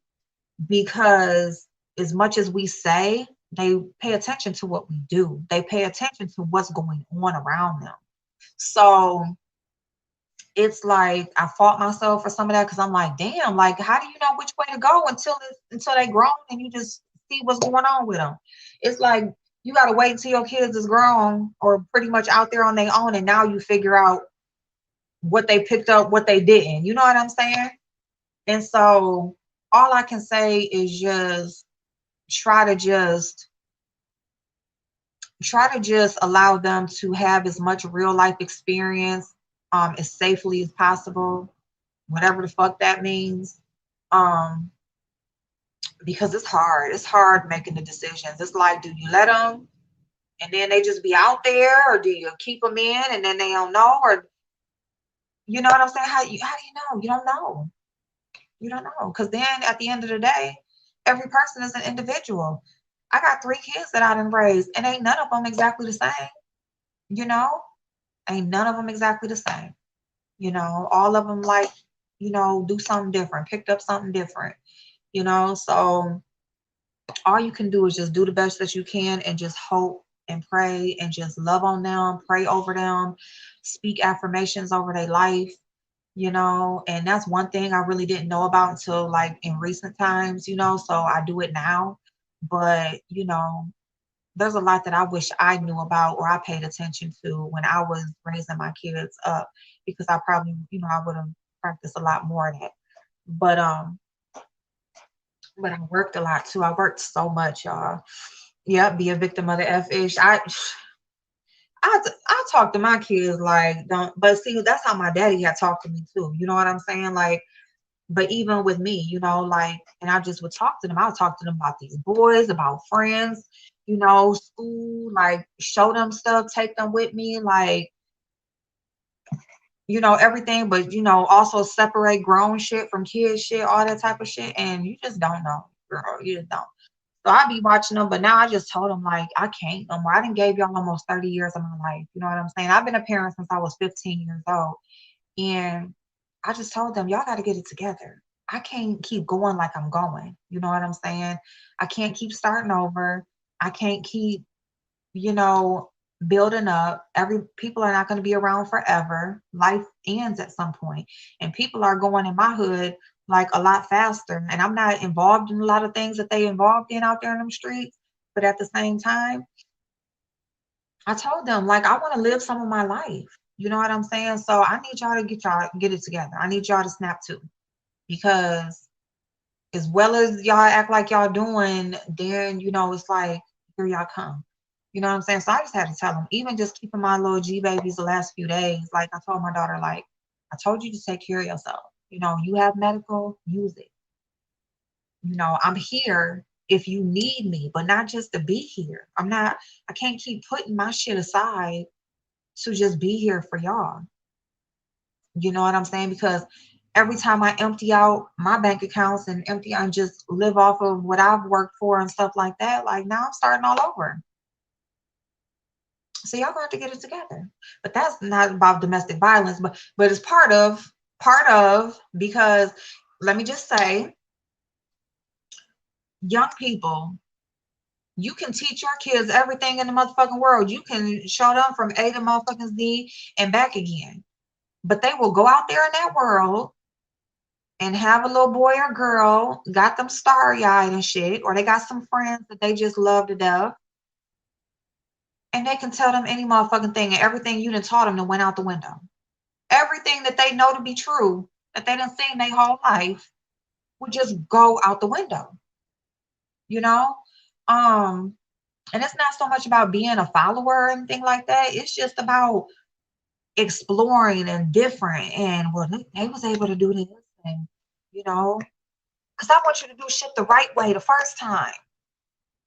because as much as we say, they pay attention to what we do. They pay attention to what's going on around them. So it's like I fought myself for some of that because I'm like, damn, like how do you know which way to go until they grown and you just see what's going on with them? It's like you gotta wait until your kids is grown or pretty much out there on their own, and now you figure out what they picked up, what they didn't. You know what I'm saying? And so all I can say is just try to just try to just allow them to have as much real life experience as safely as possible, whatever the fuck that means. Um, because it's hard. It's hard making the decisions. It's like, do you let them and then they just be out there, or do you keep them in and then they don't know, or you know what I'm saying? How do you know? You don't know. You don't know, because then at the end of the day, every person is an individual. I got 3 kids that I didn't raise, and ain't none of them exactly the same. You know, ain't none of them exactly the same. All of them like do something different, picked up something different. So all you can do is just do the best that you can and just hope and pray and just love on them, pray over them, speak affirmations over their life, and that's one thing I really didn't know about until like in recent times, so I do it now. But, there's a lot that I wish I knew about or I paid attention to when I was raising my kids up, because I probably, I would have practiced a lot more of that. But I worked a lot too. I worked so much, y'all. Yep, be a victim of the F-ish. I talk to my kids like don't, but see, that's how my daddy had talked to me too. You know what I'm saying? Like, but even with me, like, and I just would talk to them. I would talk to them about these boys, about friends, school, like show them stuff, take them with me, like, everything, but also separate grown shit from kid shit, all that type of shit. And you just don't know, girl. You just don't. So I be watching them, but now I just told them like I can't no more. I done gave y'all almost 30 years of my life. You know what I'm saying? I've been a parent since I was 15 years old. And I just told them, y'all got to get it together. I can't keep going like I'm going. You know what I'm saying? I can't keep starting over. I can't keep, you know, building up. Every people are not going to be around forever. Life ends at some point, and people are going in my hood like a lot faster. And I'm not involved in a lot of things that they involved in out there in them streets. But at the same time, I told them like I want to live some of my life. You know what I'm saying? So I need y'all to get it together. I need y'all to snap too, because as well as y'all act like y'all doing, then it's like here y'all come. You know what I'm saying? So I just had to tell them, even just keeping my little G babies the last few days. Like I told my daughter, like I told you to take care of yourself. You have medical, use it. I'm here if you need me, but not just to be here. I can't keep putting my shit aside to just be here for y'all. You know what I'm saying? Because every time I empty out my bank accounts and empty and just live off of what I've worked for and stuff like that, like now I'm starting all over. So y'all gonna have to get it together. But that's not about domestic violence, but it's part of part of, because let me just say, young people, you can teach your kids everything in the motherfucking world. You can show them from A to motherfucking Z and back again. But they will go out there in that world and have a little boy or girl, got them starry-eyed and shit, or they got some friends that they just love to death, and they can tell them any motherfucking thing, and everything you done taught them that went out the window. Everything that they know to be true, that they done seen their whole life, would just go out the window. You know? And it's not so much about being a follower or anything like that. It's just about exploring and different. And well, they was able to do this, and you know, because I want you to do shit the right way the first time.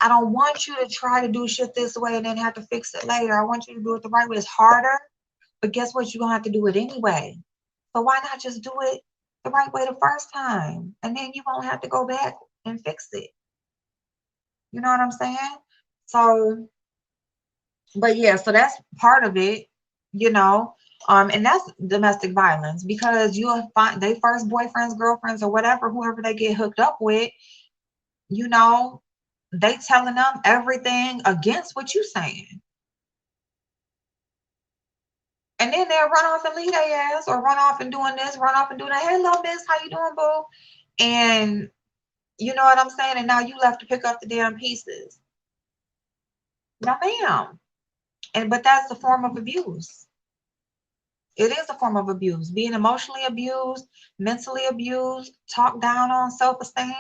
I don't want you to try to do shit this way and then have to fix it later. I want you to do it the right way. It's harder, but guess what? You're gonna have to do it anyway. So why not just do it the right way the first time? And then you won't have to go back and fix it. You know what I'm saying? So, but yeah, so that's part of it, you know. And that's domestic violence, because you'll find they first boyfriends, girlfriends, or whatever, whoever they get hooked up with, you know, they telling them everything against what you saying. And then they'll run off and leave their ass, or run off and doing this, run off and doing that. Hey, little miss, how you doing, boo? And you know what I'm saying? And now you left to pick up the damn pieces. No, ma'am. But that's a form of abuse. It is a form of abuse. Being emotionally abused, mentally abused, talked down on, self-esteem.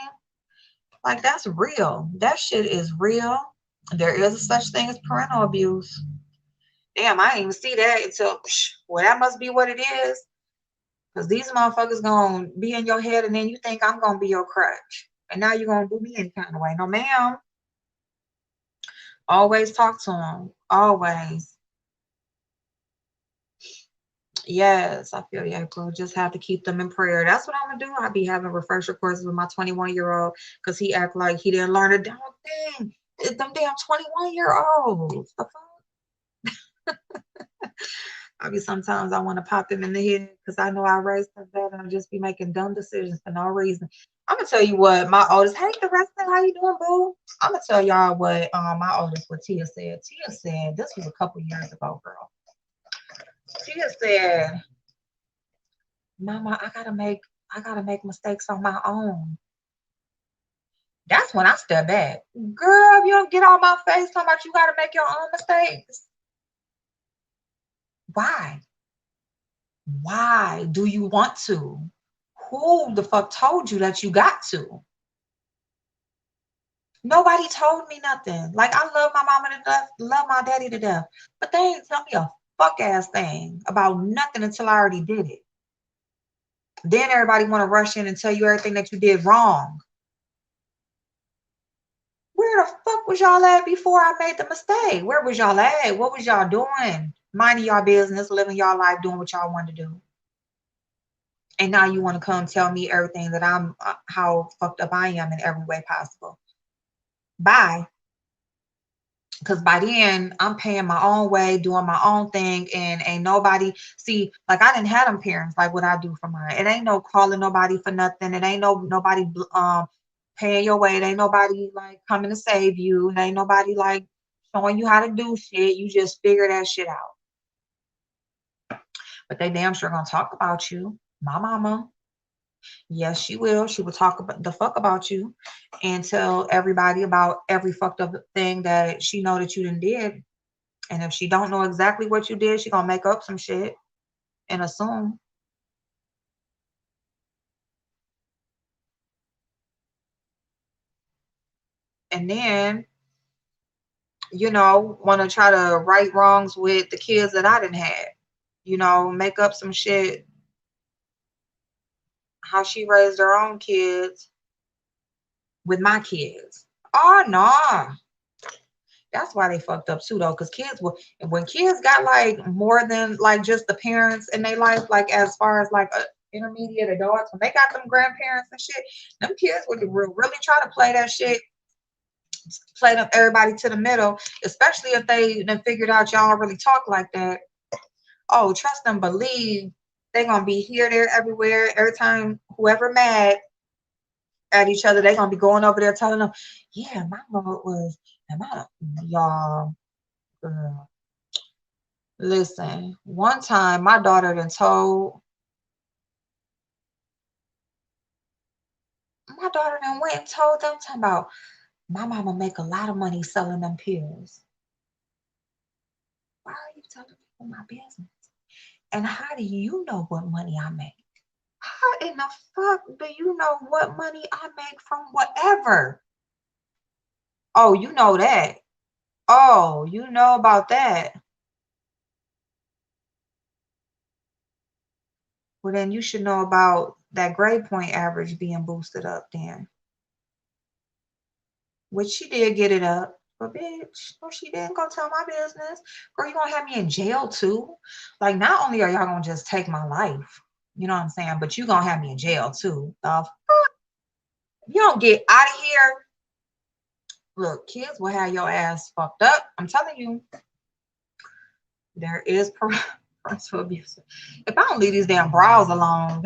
Like, that's real. That shit is real. There is a such thing as parental abuse. Damn, I didn't even see that until, well, that must be what it is. Because these motherfuckers gonna be in your head, and then you think I'm gonna be your crutch. And now you're gonna do me any kind of way. No, ma'am. Always talk to them. Always. Yes, I feel you, April. Just have to keep them in prayer. That's what I'm gonna do. I'll be having refresher courses with my 21-year-old, because he act like he didn't learn a damn thing. It's them damn 21-year-olds. The fuck? I mean, sometimes I want to pop him in the head, because I know I raised him better, and I just be making dumb decisions for no reason. I'm gonna tell you what my oldest. Hey, the rest of how you doing, boo? I'm gonna tell y'all what my oldest, what Tia said. Tia said this was a couple years ago, girl. Tia said, "Mama, I gotta make mistakes on my own." That's when I step back. Girl, if you don't get on my face talking about you gotta make your own mistakes. Why? Why do you want to? Who the fuck told you that you got to? Nobody told me nothing. Like, I love my mama to death, love my daddy to death, but they ain't tell me a fuck ass thing about nothing until I already did it. Then everybody want to rush in and tell you everything that you did wrong. Where the fuck was y'all at before I made the mistake? Where was y'all at? What was y'all doing? Minding y'all business, living y'all life, doing what y'all wanted to do. And now you want to come tell me everything that I'm, how fucked up I am in every way possible. Bye. Because by then I'm paying my own way, doing my own thing, and ain't nobody see, like, I didn't have them parents like what I do for mine. It ain't no calling nobody for nothing. It ain't nobody paying your way. It ain't nobody like coming to save you. It ain't nobody like showing you how to do shit. You just figure that shit out. But they damn sure gonna talk about you. My mama. Yes, she will. She will talk about the fuck about you and tell everybody about every fucked up thing that she know that you done did. And if she don't know exactly what you did, she gonna make up some shit and assume. And then, want to try to right wrongs with the kids that I didn't have. Make up some shit, how she raised her own kids with my kids. Oh no. That's why they fucked up too, though, because when kids got like more than like just the parents in their life, like as far as like intermediate adults, when they got them grandparents and shit, them kids would really try to play that shit, play them everybody to the middle, especially if they then figured out y'all don't really talk like that. Oh, trust and believe They're gonna be here, there, everywhere. Every time whoever mad at each other, they're gonna be going over there telling them, yeah, my mom was, and my y'all, girl. Listen, one time my daughter done told my daughter done went and told them talking about my mama make a lot of money selling them pills. Why are you telling people my business? And how do you know what money I make? How in the fuck do you know what money I make from whatever? Oh, you know that. Oh, you know about that. Well, then you should know about that grade point average being boosted up then. Which she did get it up. But bitch, no, she didn't go tell my business. Girl, you gonna have me in jail too? Like, not only are y'all gonna just take my life, you know what I'm saying? But you gonna have me in jail too. You don't get out of here. Look, kids will have your ass fucked up. I'm telling you, there is parental abuse. If I don't leave these damn brows alone,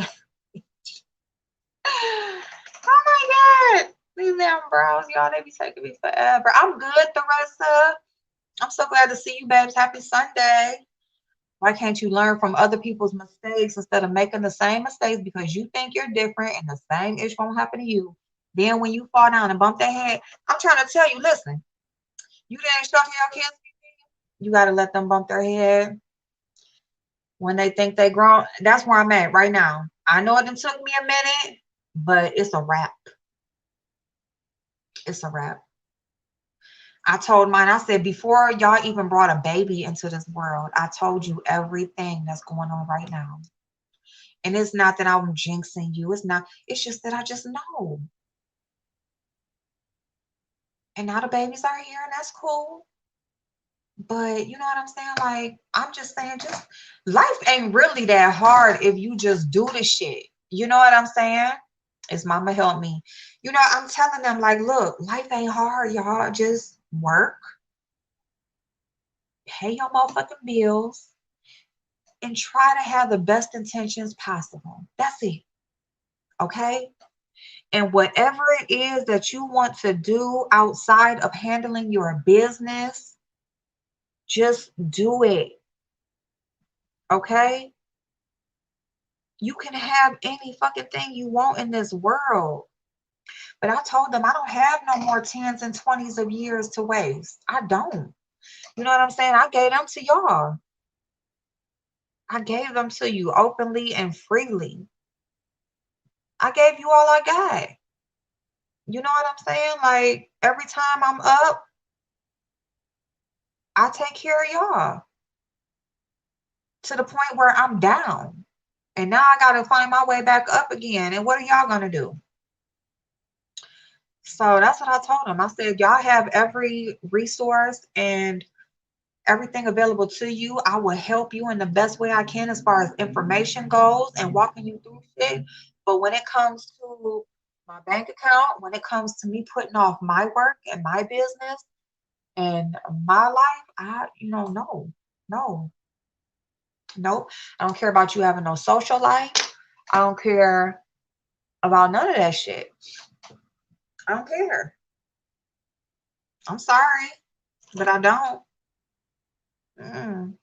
oh my God. These damn brows, y'all, they be taking me forever. I'm good, Theresa. I'm so glad to see you, babes. Happy Sunday. Why can't you learn from other people's mistakes instead of making the same mistakes because you think you're different and the same issue won't happen to you? Then when you fall down and bump their head, I'm trying to tell you, listen, you didn't instruct your kids. You got to let them bump their head when they think they grown. That's where I'm at right now. I know it took me a minute, but it's a wrap. It's a wrap. I told mine, I said, before y'all even brought a baby into this world, I told you everything that's going on right now. And it's not that I'm jinxing you. It's not. It's just that I just know. And now the babies are here, and that's cool. But you know what I'm saying? Like, I'm just saying, just life ain't really that hard if you just do the shit. You know what I'm saying? It's mama help me. You know, I'm telling them, like, look, life ain't hard, y'all. Just work, pay your motherfucking bills, and try to have the best intentions possible. That's it. Okay? And whatever it is that you want to do outside of handling your business, just do it. Okay? You can have any fucking thing you want in this world. But I told them I don't have no more 10s and 20s of years to waste. I don't. You know what I'm saying? I gave them to y'all. I gave them to you openly and freely. I gave you all I got. You know what I'm saying? Like, every time I'm up, I take care of y'all to the point where I'm down. And now I got to find my way back up again. And what are y'all going to do? So that's what I told them. I said, y'all have every resource and everything available to you. I will help you in the best way I can as far as information goes and walking you through shit. But when it comes to my bank account, when it comes to me putting off my work and my business and my life, no, no, nope. I don't care about you having no social life. I don't care about none of that shit. I don't care. I'm sorry, but I don't. Mm.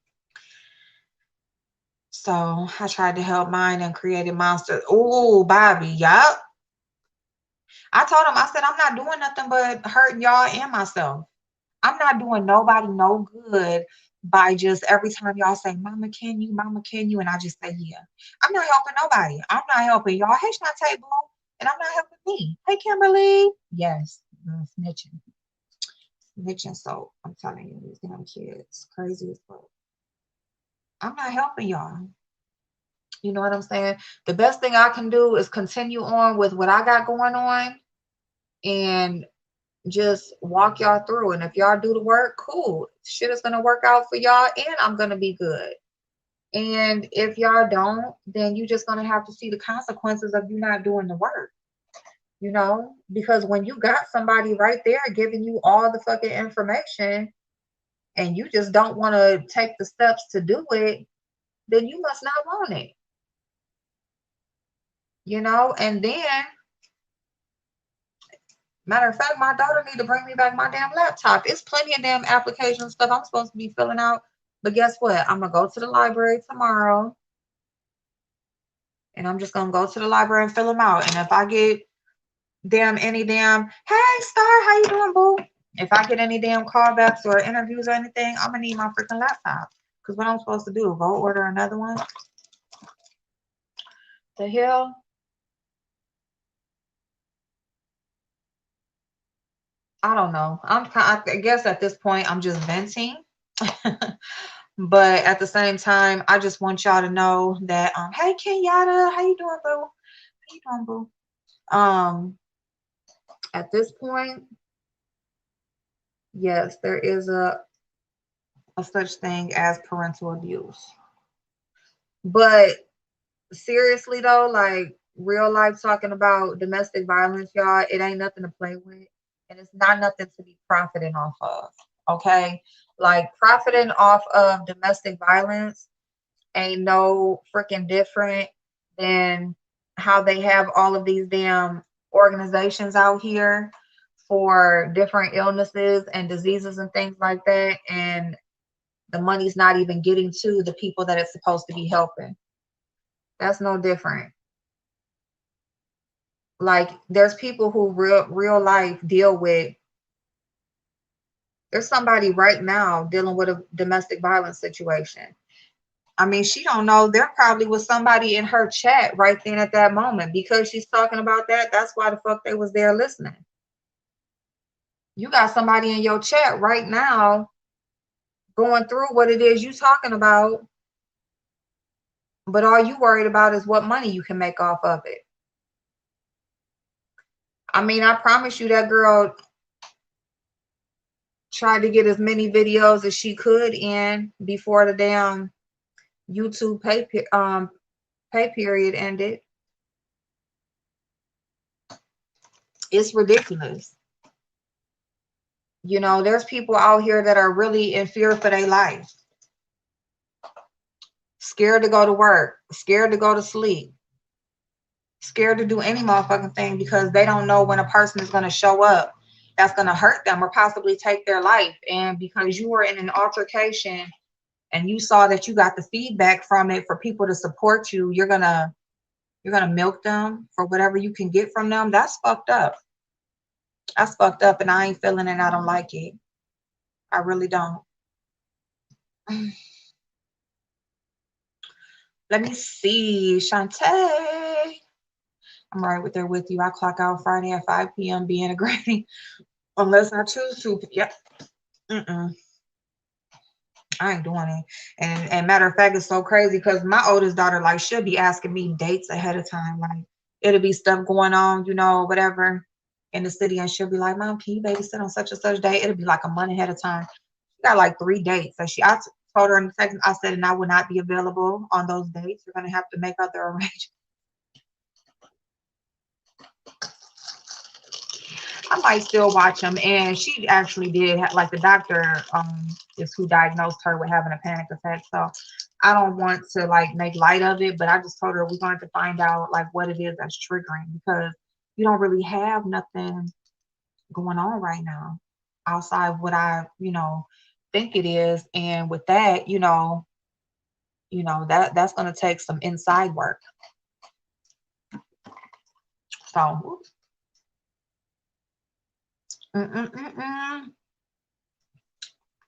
So I tried to help mine and created monsters. Oh, Bobby, yup. I told him, I said, I'm not doing nothing but hurting y'all and myself. I'm not doing nobody no good by just every time y'all say, Mama, can you? And I just say, yeah. I'm not helping nobody. I'm not helping y'all. Hey, Shantae, boo. And I'm not helping me. Hey, Kimberly. Yes, snitching. Snitching. So I'm telling you, these damn kids, crazy as fuck. I'm not helping y'all. You know what I'm saying? The best thing I can do is continue on with what I got going on and just walk y'all through. And if y'all do the work, cool. Shit is gonna work out for y'all and I'm gonna be good. And if y'all don't, then you just gonna have to see the consequences of you not doing the work. You know? Because when you got somebody right there giving you all the fucking information and you just don't want to take the steps to do it, then you must not want it. you know. And then, matter of fact, my daughter need to bring me back my damn laptop. It's plenty of damn application stuff I'm supposed to be filling out. But guess what? I'm gonna go to the library tomorrow, and I'm just gonna go to the library and fill them out. And if I get any damn, hey Star, how you doing, boo? If I get any damn callbacks or interviews or anything, I'm gonna need my freaking laptop. Cause what I'm supposed to do? Go order another one? The hell? I don't know. I guess at this point I'm just venting. But at the same time, I just want y'all to know that hey Kenyatta, how you doing, boo? How you doing, boo? At this point, yes, there is a such thing as parental abuse. But seriously though, like real life talking about domestic violence, y'all, it ain't nothing to play with. And it's not nothing to be profiting off of. Okay? Like profiting off of domestic violence ain't no freaking different than how they have all of these damn organizations out here for different illnesses and diseases and things like that. And the money's not even getting to the people that it's supposed to be helping. That's no different. Like there's people who real life deal with, there's somebody right now dealing with a domestic violence situation. I mean, she don't know. There probably was somebody in her chat right then at that moment. Because she's talking about that, that's why the fuck they was there listening. You got somebody in your chat right now going through what it is you talking about, but all you worried about is what money you can make off of it. I mean, I promise you that girl tried to get as many videos as she could in before the damn YouTube pay period ended. It's ridiculous. You know, there's people out here that are really in fear for their life. Scared to go to work, scared to go to sleep, scared to do any motherfucking thing because they don't know when a person is going to show up that's going to hurt them or possibly take their life. And because you were in an altercation and you saw that you got the feedback from it for people to support you, you're gonna milk them for whatever you can get from them. That's fucked up. That's fucked up, and I ain't feeling it. I don't like it. I really don't. Let me see, Shantae. I'm right with there with you. I clock out Friday at 5 p.m. being a granny, unless I choose to. Yep. I ain't doing it. And matter of fact, it's so crazy because my oldest daughter, like, she'll be asking me dates ahead of time. Like, it'll be stuff going on, you know, whatever in the city, and she'll be like, Mom, can you babysit on such and such day? It'll be like a month ahead of time. She got like 3 dates. So I told her in the text, I said, and I will not be available on those dates. You're gonna have to make other arrangements. I might still watch them. And she actually did have, like, the doctor is who diagnosed her with having a panic attack. So I don't want to like make light of it, but I just told her we're going to find out like what it is that's triggering, because you don't really have nothing going on right now outside what I, think it is. And with that, that's going to take some inside work. So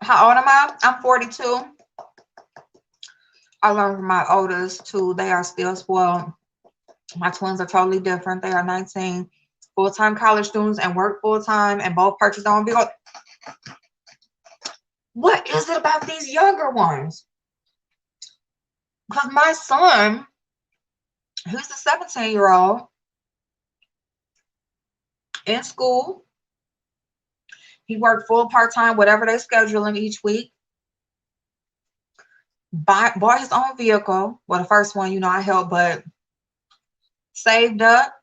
how old am I? I'm 42. I learned from my oldest too. They are still spoiled. My twins are totally different. They are 19, full-time college students and work full-time, and both purchase their own vehicle. What is it about these younger ones? Because my son, who's the 17-year-old in school, he worked full part-time, whatever they schedule him each week. Bought his own vehicle. Well, the first one, I helped, but saved up,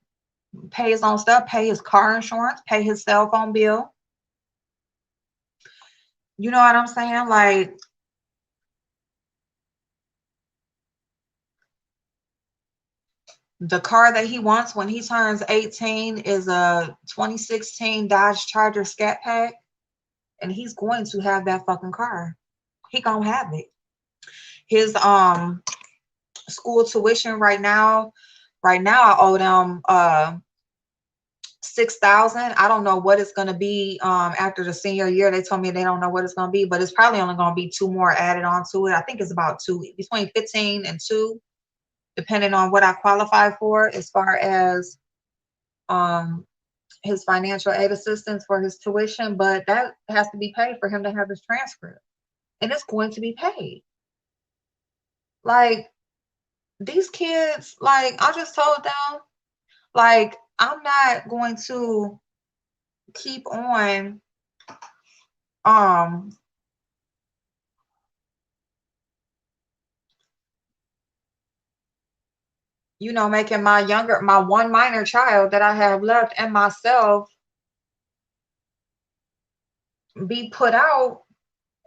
pay his own stuff, pay his car insurance, pay his cell phone bill. You know what I'm saying? Like, The car that he wants when he turns 18 is a 2016 Dodge Charger Scat Pack, and he's going to have that fucking car. He gonna have it. His school tuition right now I owe them 6,000. I don't know what it's gonna be after the senior year. They told me they don't know what it's gonna be, but it's probably only gonna be two more added on to it. I think it's about two, between 15 and 2, depending on what I qualify for as far as um his financial aid assistance for his tuition, but that has to be paid for him to have his transcript. And it's going to be paid. Like these kids, like I just told them, like I'm not going to keep on um making my one minor child that I have left and myself be put out.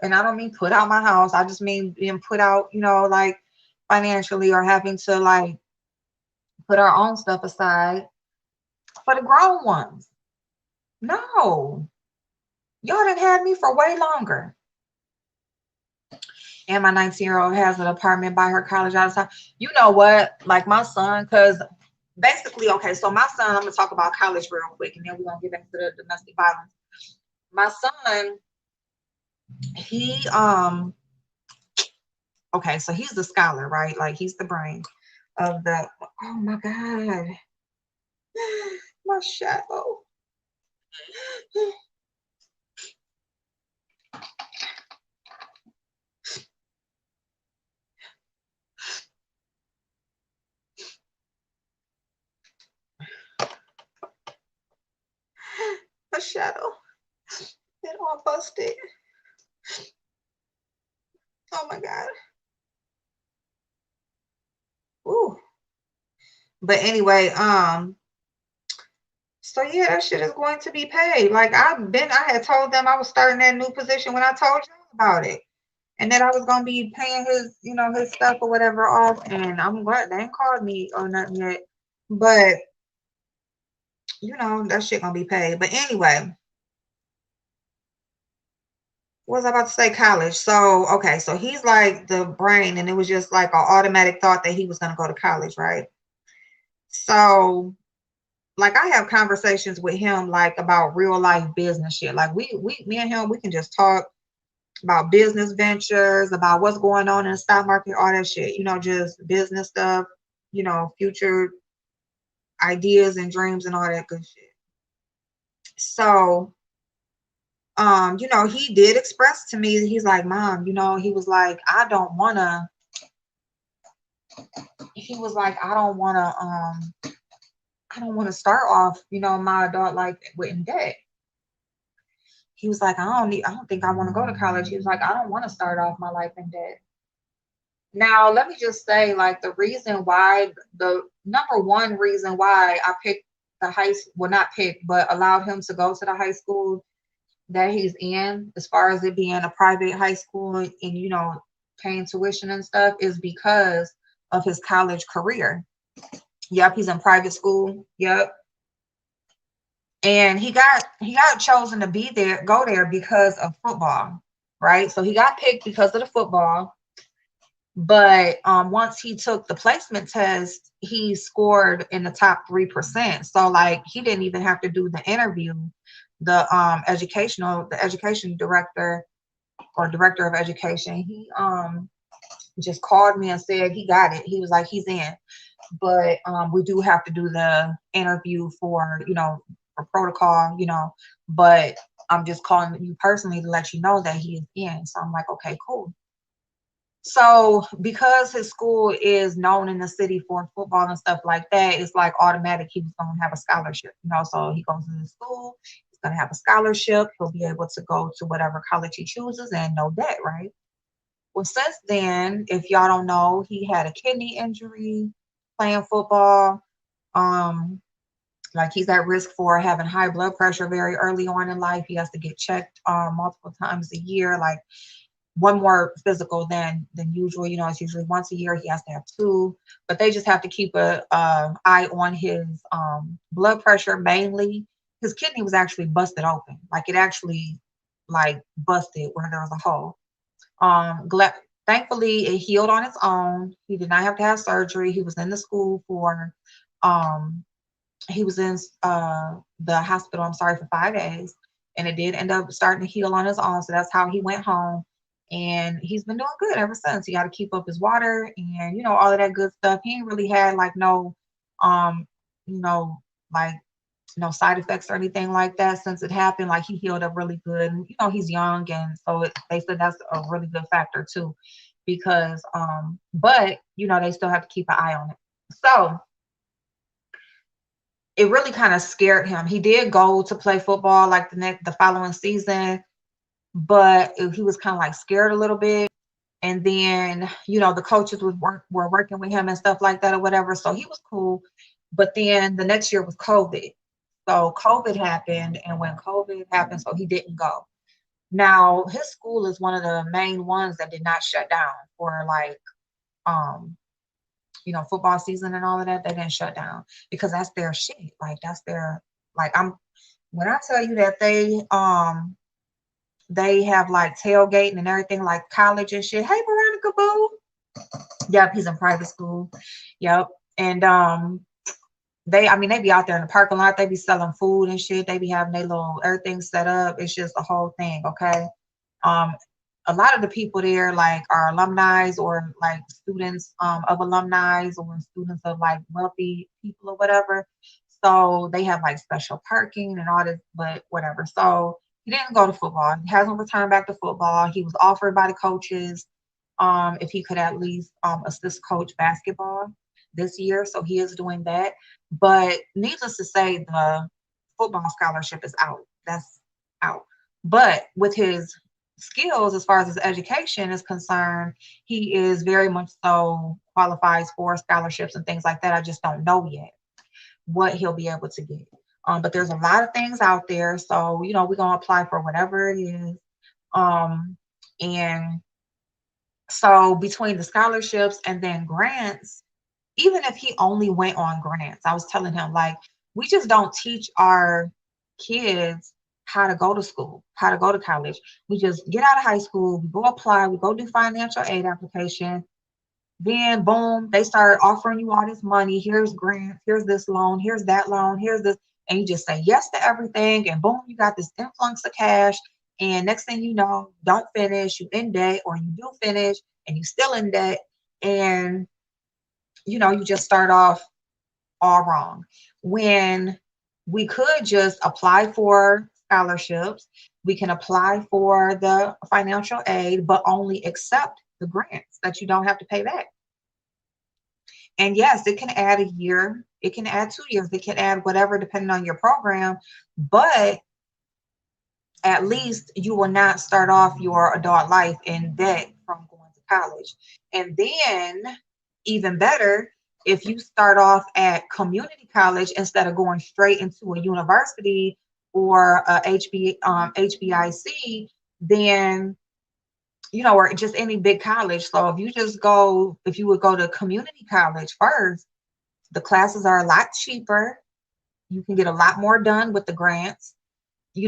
And I don't mean put out my house. I just mean being put out, like financially, or having to like put our own stuff aside for the grown ones. No, y'all done had me for way longer. And my 19-year-old has an apartment by her college all the time. You know what? Like my son, because basically, okay, so my son, I'm gonna talk about college real quick, and then we're gonna get back to the domestic violence. My son, he okay, so he's the scholar, right? Like he's the brain of the, oh my God, my shadow. My shadow. It all busted. Oh my God. Ooh. But anyway, so yeah, that shit is going to be paid. Like I had told them I was starting that new position when I told you about it. And that I was gonna be paying his, his stuff or whatever off. And I'm glad they ain't called me or nothing yet. But that shit gonna be paid. But anyway, what was I about to say? College. So okay, so he's like the brain, and it was just like an automatic thought that he was gonna go to college, right? So like I have conversations with him like about real life business shit. Like me and him, we can just talk about business ventures, about what's going on in the stock market, all that shit, just business stuff, future ideas and dreams and all that good shit. So, he did express to me, he's like, Mom, he was like, I don't wanna start off, my adult life in debt. He was like, I don't think I want to go to college. He was like, I don't want to start off my life in debt. Now, let me just say, like, the number one reason why I picked the well, not picked, but allowed him to go to the high school that he's in, as far as it being a private high school and, paying tuition and stuff, is because of his college career. Yep, he's in private school. Yep. And he got chosen to go there because of football, right? So he got picked because of the football. But once he took the placement test, he scored in the top 3%. So like he didn't even have to do the interview. The education director or director of education, he just called me and said he got it. He was like, he's in. But we do have to do the interview for protocol, but I'm just calling you personally to let you know that he is in. So I'm like, okay, cool. So because his school is known in the city for football and stuff like that, it's like automatic he was going to have a scholarship, so he goes to the school, he's going to have a scholarship, he'll be able to go to whatever college he chooses and no debt, right? Well, since then, if y'all don't know, he had a kidney injury playing football. Like he's at risk for having high blood pressure very early on in life. He has to get checked multiple times a year. Like one more physical than usual. It's usually once a year. He has to have two, but they just have to keep a eye on his blood pressure mainly. His kidney was actually busted open, like it actually like busted where there was a hole. Gla Thankfully, it healed on its own. He did not have to have surgery. He was in the school for um he was in the hospital, I'm sorry, for 5 days, and it did end up starting to heal on his own. So that's how he went home, and he's been doing good ever since. He got to keep up his water and all of that good stuff. He ain't really had like no, um, you know, like no side effects or anything like that since it happened. Like he healed up really good. And, he's young, and so they said that's a really good factor too, because but they still have to keep an eye on it. So it really kind of scared him. He did go to play football like the following season, but he was kind of like scared a little bit. And then, the coaches were working with him and stuff like that or whatever. So he was cool. But then the next year was COVID. So COVID happened, and when COVID happened, so he didn't go. Now his school is one of the main ones that did not shut down for like um football season and all of that. They didn't shut down because that's their shit. Like that's their like I'm when I tell you that they have like tailgating and everything like college and shit. Hey Veronica Boo. Yep, he's in private school. Yep. And they be out there in the parking lot, they be selling food and shit. They be having their little everything set up. It's just a whole thing, okay? Um, a lot of the people there like are alumni or like students of alumni or students of like wealthy people or whatever. So they have like special parking and all this, but whatever. So he didn't go to football. He hasn't returned back to football. He was offered by the coaches if he could at least assist coach basketball this year. So he is doing that. But needless to say, the football scholarship is out. That's out. But with his skills, as far as his education is concerned, he is very much so qualifies for scholarships and things like that. I just don't know yet what he'll be able to get. But there's a lot of things out there. So, we're going to apply for whatever it is. And so between the scholarships and then grants, even if he only went on grants, I was telling him, like, we just don't teach our kids how to go to school, how to go to college. We just get out of high school, we go apply, we go do financial aid application. Then boom, they start offering you all this money. Here's grants, here's this loan, here's this. And you just say yes to everything. And boom, you got this influx of cash. And next thing you know, don't finish, you in debt, or you do finish and you still in debt. And you just start off all wrong. When we could just apply for scholarships, we can apply for the financial aid, but only accept the grants that you don't have to pay back. And yes, it can add a year, it can add 2 years, it can add whatever depending on your program, but at least you will not start off your adult life in debt from going to college. And then, even better, if you start off at community college instead of going straight into a university or a HBIC, then or just any big college. So if you would go to community college first, the classes are a lot cheaper. You can get a lot more done with the grants,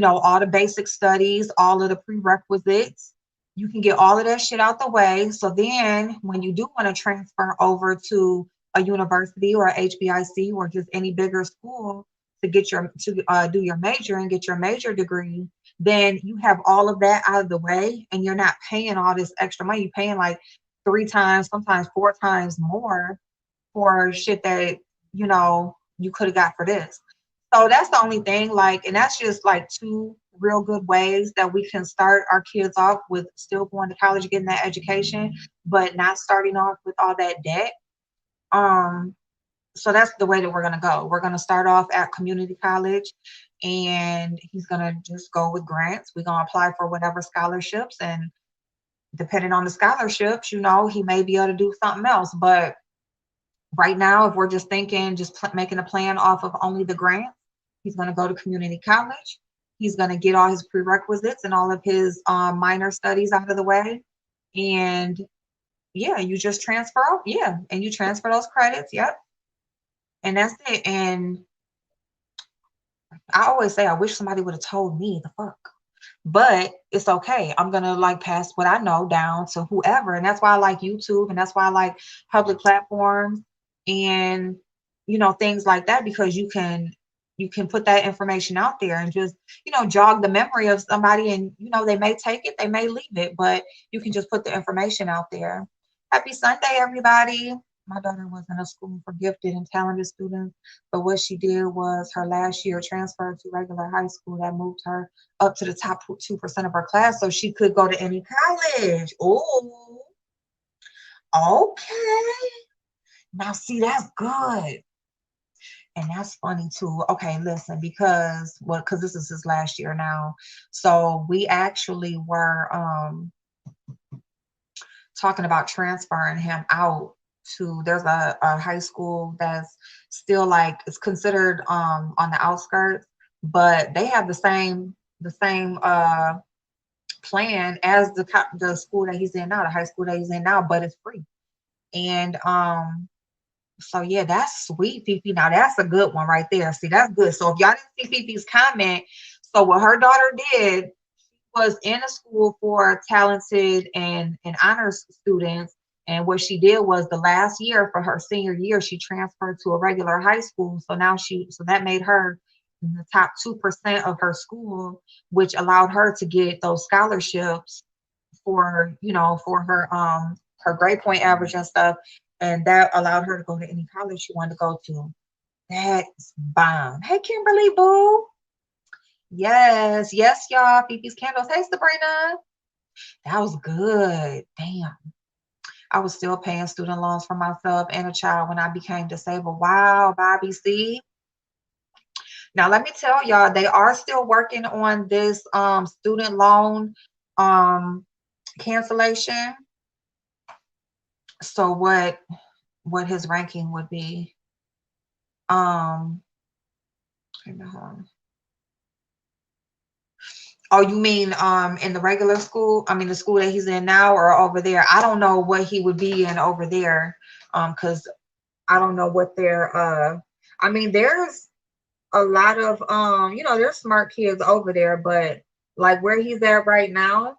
all the basic studies, all of the prerequisites. You can get all of that shit out the way. So then when you do want to transfer over to a university or a HBIC or just any bigger school to do your major and get your major degree, then you have all of that out of the way and you're not paying all this extra money. You're paying like 3 times, sometimes 4 times more for shit that, you could have got for this. So that's the only thing, like, and that's just like two real good ways that we can start our kids off with still going to college, getting that education, but not starting off with all that debt. So that's the way that we're gonna go. We're gonna start off at community college, and he's gonna just go with grants. We're gonna apply for whatever scholarships, and depending on the scholarships, he may be able to do something else. But right now, if we're just thinking, making a plan off of only the grants, he's going to go to community college. He's going to get all his prerequisites and all of his minor studies out of the way. And yeah, you just transfer out. Yeah, and you transfer those credits. Yep, and that's it. And I always say, I wish somebody would have told me the fuck. But it's okay. I'm gonna like pass what I know down to whoever, and that's why I like YouTube, and that's why I like public platforms, and things like that, because you can put that information out there and just jog the memory of somebody, and they may take it, they may leave it, but you can just put the information out there. Happy Sunday, everybody. My daughter was in a school for gifted and talented students, but what she did was her last year transferred to regular high school that moved her up to the top 2% of her class so she could go to any college. Oh, okay. Now, see, that's good. And that's funny too. Okay, listen, because this is his last year now. So we actually were talking about transferring him out to there's a high school that's still like it's considered on the outskirts, but they have the same plan as the school that he's in now, the high school that he's in now, but it's free. And so yeah, that's sweet, Fifi. Now that's a good one right there. See, that's good. So if y'all didn't see Fifi's comment, so what her daughter did was in a school for talented and honors students. And what she did was the last year for her senior year, she transferred to a regular high school. So that made her in the top 2% of her school, which allowed her to get those scholarships for her grade point average and stuff. And that allowed her to go to any college she wanted to go to. That's bomb. Hey, Kimberly Boo. Yes, yes, y'all. Fifi's candles. Hey, Sabrina. That was good. Damn. I was still paying student loans for myself and a child when I became disabled. Wow, Bobby. See? Now let me tell y'all, they are still working on this student loan um cancellation. So what his ranking would be. Um Oh, you mean in the regular school? I mean the school that he's in now or over there? I don't know what he would be in over there. Because I don't know what their I mean there's a lot of there's smart kids over there, but like where he's at right now,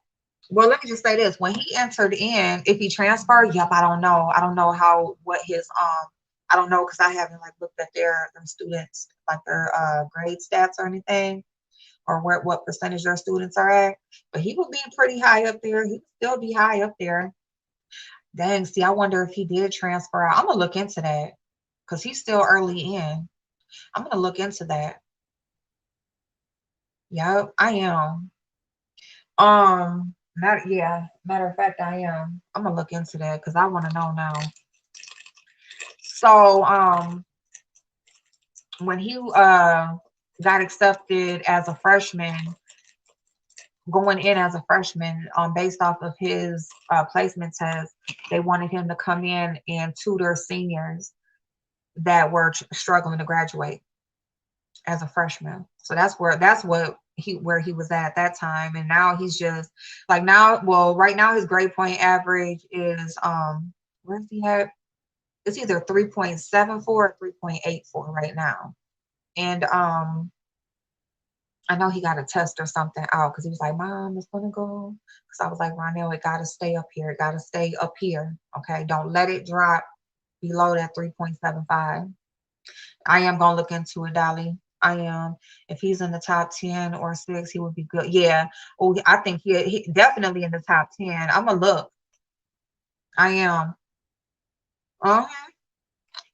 well, let me just say this. When he entered in, if he transferred, yep, I don't know. I don't know what his I don't know because I haven't like looked at their students like their grade stats or anything or what percentage their students are at. But he would be pretty high up there. He would still be high up there. Dang, see, I wonder if he did transfer out. I'm gonna look into that because he's still early in. I'm gonna look into that. Yep, I am. Matter of fact, I am. I'm gonna look into that because I want to know now. So, when he got accepted as a freshman, going in as a freshman, based off of his placement test, they wanted him to come in and tutor seniors that were struggling to graduate as a freshman. So where he was at that time. And now he's just like right now his grade point average is where's he at? It's either 3.74 or 3.84 right now. And I know he got a test or something out because he was like, Mom, it's gonna go. Because I was like, Ronell, it gotta stay up here. It gotta stay up here. Okay. Don't let it drop below that 3.75. I am gonna look into it, Dolly. I am. If he's in the top 10 or 6, he would be good. Yeah. Oh, I think he definitely in the top 10. I'm gonna look. I am. Uh-huh.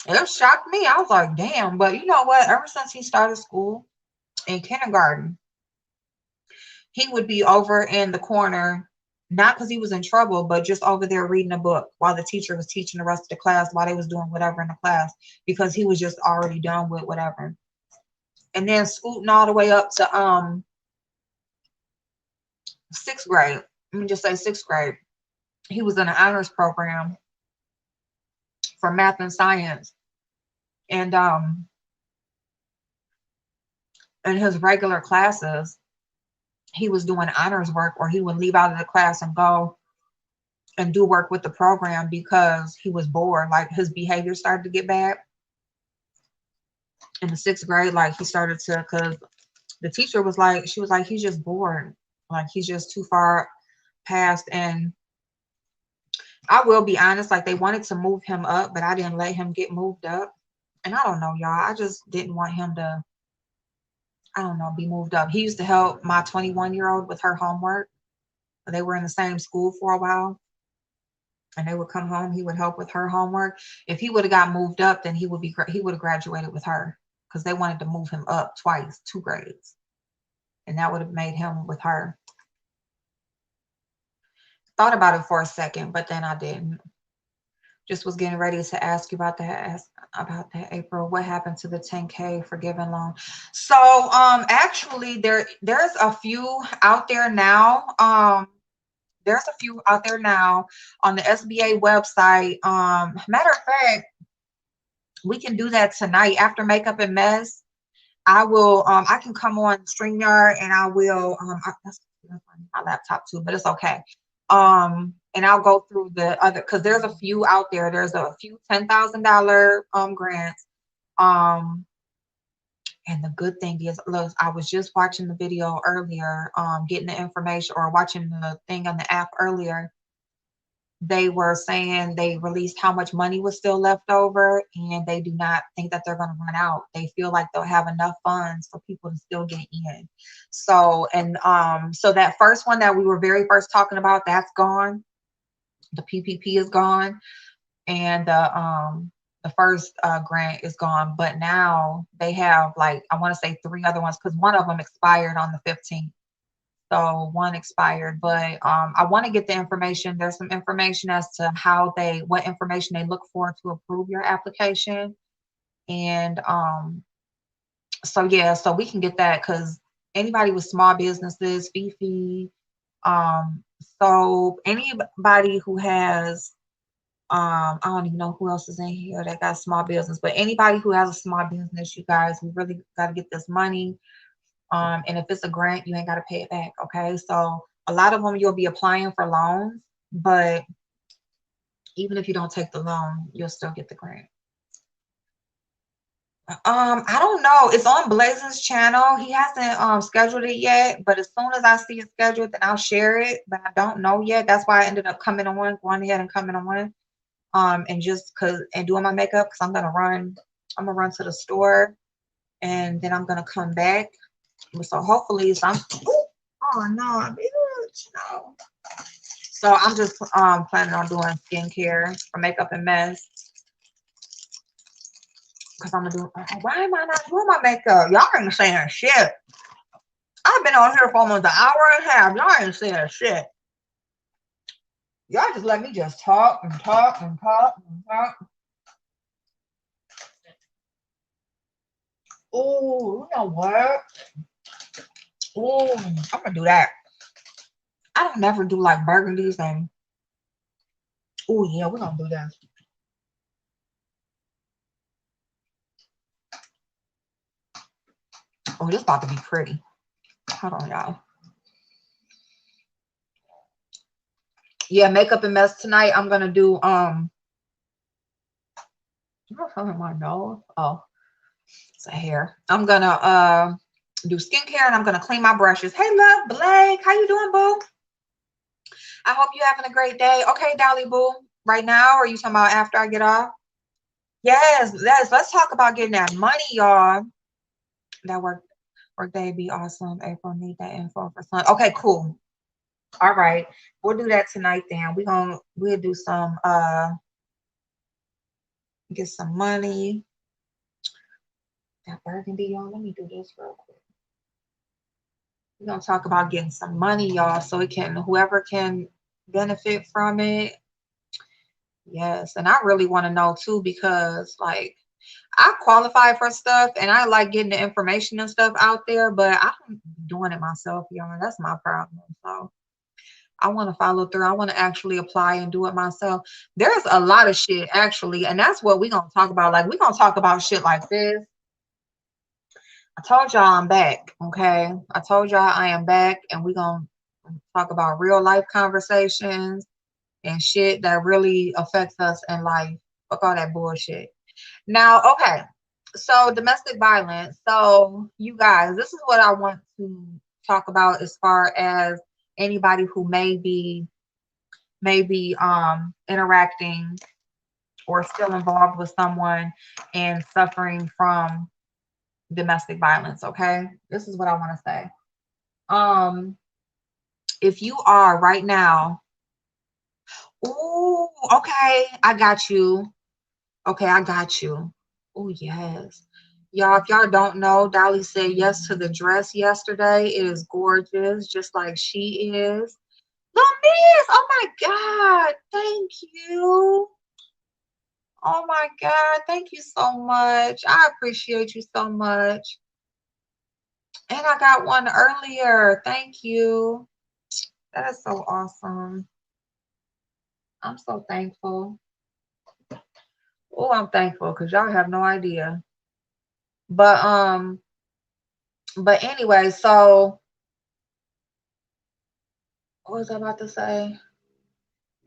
It shocked me. I was like, damn. But you know what? Ever since he started school in kindergarten, he would be over in the corner, not because he was in trouble, but just over there reading a book while the teacher was teaching the rest of the class, while they was doing whatever in the class, because he was just already done with whatever. And then scooting all the way up to sixth grade. Let me just say sixth grade. He was in an honors program for math and science. And in his regular classes, he was doing honors work, or he would leave out of the class and go and do work with the program because he was bored. Like his behavior started to get bad in the 6th grade. Like he started to, because the teacher was like, she was like, he's just bored. Like he's just too far past. And I will be honest, like they wanted to move him up, but I didn't let him get moved up. And I don't know, y'all. I just didn't want him to, I don't know, be moved up. He used to help my 21-year-old with her homework. They were in the same school for a while. And they would come home, he would help with her homework. If he would have got moved up, then he would have graduated with her, because they wanted to move him up twice, 2 grades. And that would have made him with her. Thought about it for a second, but then I didn't. Just was getting ready to ask you about that, April. What happened to the 10K forgiven loan? So actually there's a few out there now. There's a few out there now on the SBA website. Matter of fact, we can do that tonight after Makeup and Mess. I will I can come on StreamYard and I will that's my laptop too, but it's okay. And I'll go through the other, because there's a few out there. There's a few $10,000 grants. And the good thing is, look, I was just watching the video earlier, getting the information, or watching the thing on the app earlier. They were saying they released how much money was still left over, and they do not think that they're going to run out. They feel like they'll have enough funds for people to still get in. So, and so that first one that we were very first talking about, that's gone. The PPP is gone, and the first grant is gone. But now they have, like, I want to say 3 other ones, because one of them expired on the 15th. So one expired, but I want to get the information. There's some information as to what information they look for to approve your application. And so yeah, so we can get that, because anybody with small businesses, Fifi, so anybody who has, I don't even know who else is in here that got small business, but anybody who has a small business, you guys, we really got to get this money. And if it's a grant, you ain't got to pay it back. Okay. So a lot of them, you'll be applying for loans, but even if you don't take the loan, you'll still get the grant. I don't know. It's on Blazing's channel. He hasn't scheduled it yet, but as soon as I see it scheduled, then I'll share it. But I don't know yet. That's why I ended up going ahead and coming on. And just doing my makeup, because I'm gonna run to the store, and then I'm gonna come back. So hopefully oh no, bitch, no. So I'm just planning on doing skincare for Makeup and Mess, because I'm gonna do. Why am I not doing my makeup? Y'all ain't saying shit. I've been on here for almost an hour and a half. Y'all ain't saying shit. Y'all just let me just talk and talk and talk and talk. Oh, you know what? Oh, I'm gonna do that. I don't never do like burgundies and. Oh yeah, we're gonna do that. Oh, this about to be pretty. Hold on, y'all. Yeah, Makeup and Mess tonight. I'm gonna do my nose. Oh, it's a hair. I'm gonna do skincare, and I'm gonna clean my brushes. Hey, love, Blake, how you doing, boo? I hope you're having a great day. Okay, Dolly boo. Right now, or are you talking about after I get off? Yes. Let's talk about getting that money, y'all. That work day be awesome. April, need that info for son. Okay, cool. All right, we'll do that tonight. Then we'll do some get some money. That burgundy, y'all. Let me do this real quick. We're gonna talk about getting some money, y'all, so whoever can benefit from it. Yes, and I really want to know too, because like I qualify for stuff and I like getting the information and stuff out there, but I'm doing it myself, y'all. That's my problem. So I want to follow through. I want to actually apply and do it myself. There's a lot of shit actually, and that's what we're gonna talk about. Like we're gonna talk about shit like this. I told y'all I'm back, okay? I told y'all I am back, and we're gonna talk about real life conversations and shit that really affects us in life. Fuck all that bullshit. Now, okay. So domestic violence. So you guys, this is what I want to talk about as far as anybody who may be interacting or still involved with someone and suffering from domestic violence. Okay. This is what I want to say. Um, if you are right now, oh, okay, I got you. Okay, I got you. Oh, yes. Y'all, if y'all don't know, Dolly said yes to the dress yesterday. It is gorgeous, just like she is. Little Miss, oh my God, thank you. Oh my God, thank you so much. I appreciate you so much. And I got one earlier. Thank you. That is so awesome. I'm so thankful. Oh, I'm thankful because y'all have no idea. But anyway, so what was I about to say?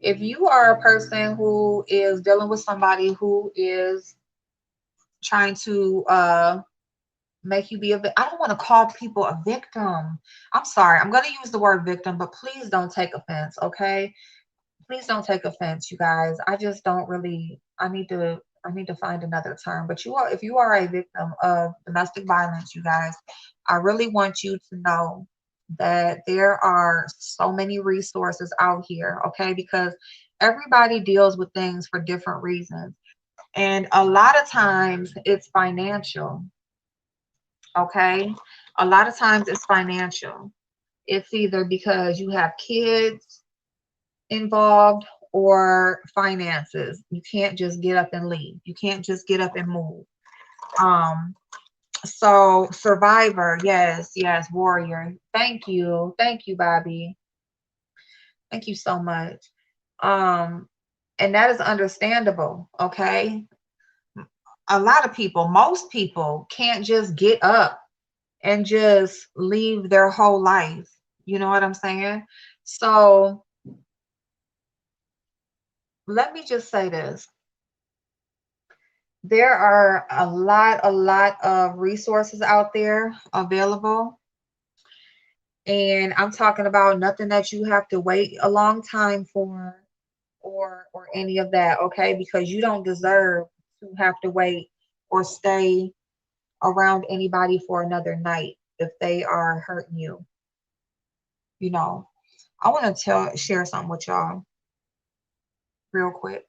If you are a person who is dealing with somebody who is trying to make you be I don't want to call people a victim. I'm sorry. I'm going to use the word victim, but please don't take offense, okay? Please don't take offense, you guys. I just don't really I need to find another term. But if you are a victim of domestic violence, you guys, I really want you to know that there are so many resources out here, okay? Because everybody deals with things for different reasons. And a lot of times it's financial, okay? A lot of times it's financial. It's either because you have kids involved or finances. You can't just get up and leave. You can't just get up and move. Um, so survivor, yes, yes, warrior. Thank you, Bobby. Thank you so much. Um, and that is understandable, okay? A lot of people, most people can't just get up and just leave their whole life. You know what I'm saying? So let me just say this. There are a lot of resources out there available. And I'm talking about nothing that you have to wait a long time for or any of that, okay? Because you don't deserve to have to wait or stay around anybody for another night if they are hurting you. You know, I want to share something with y'all real quick.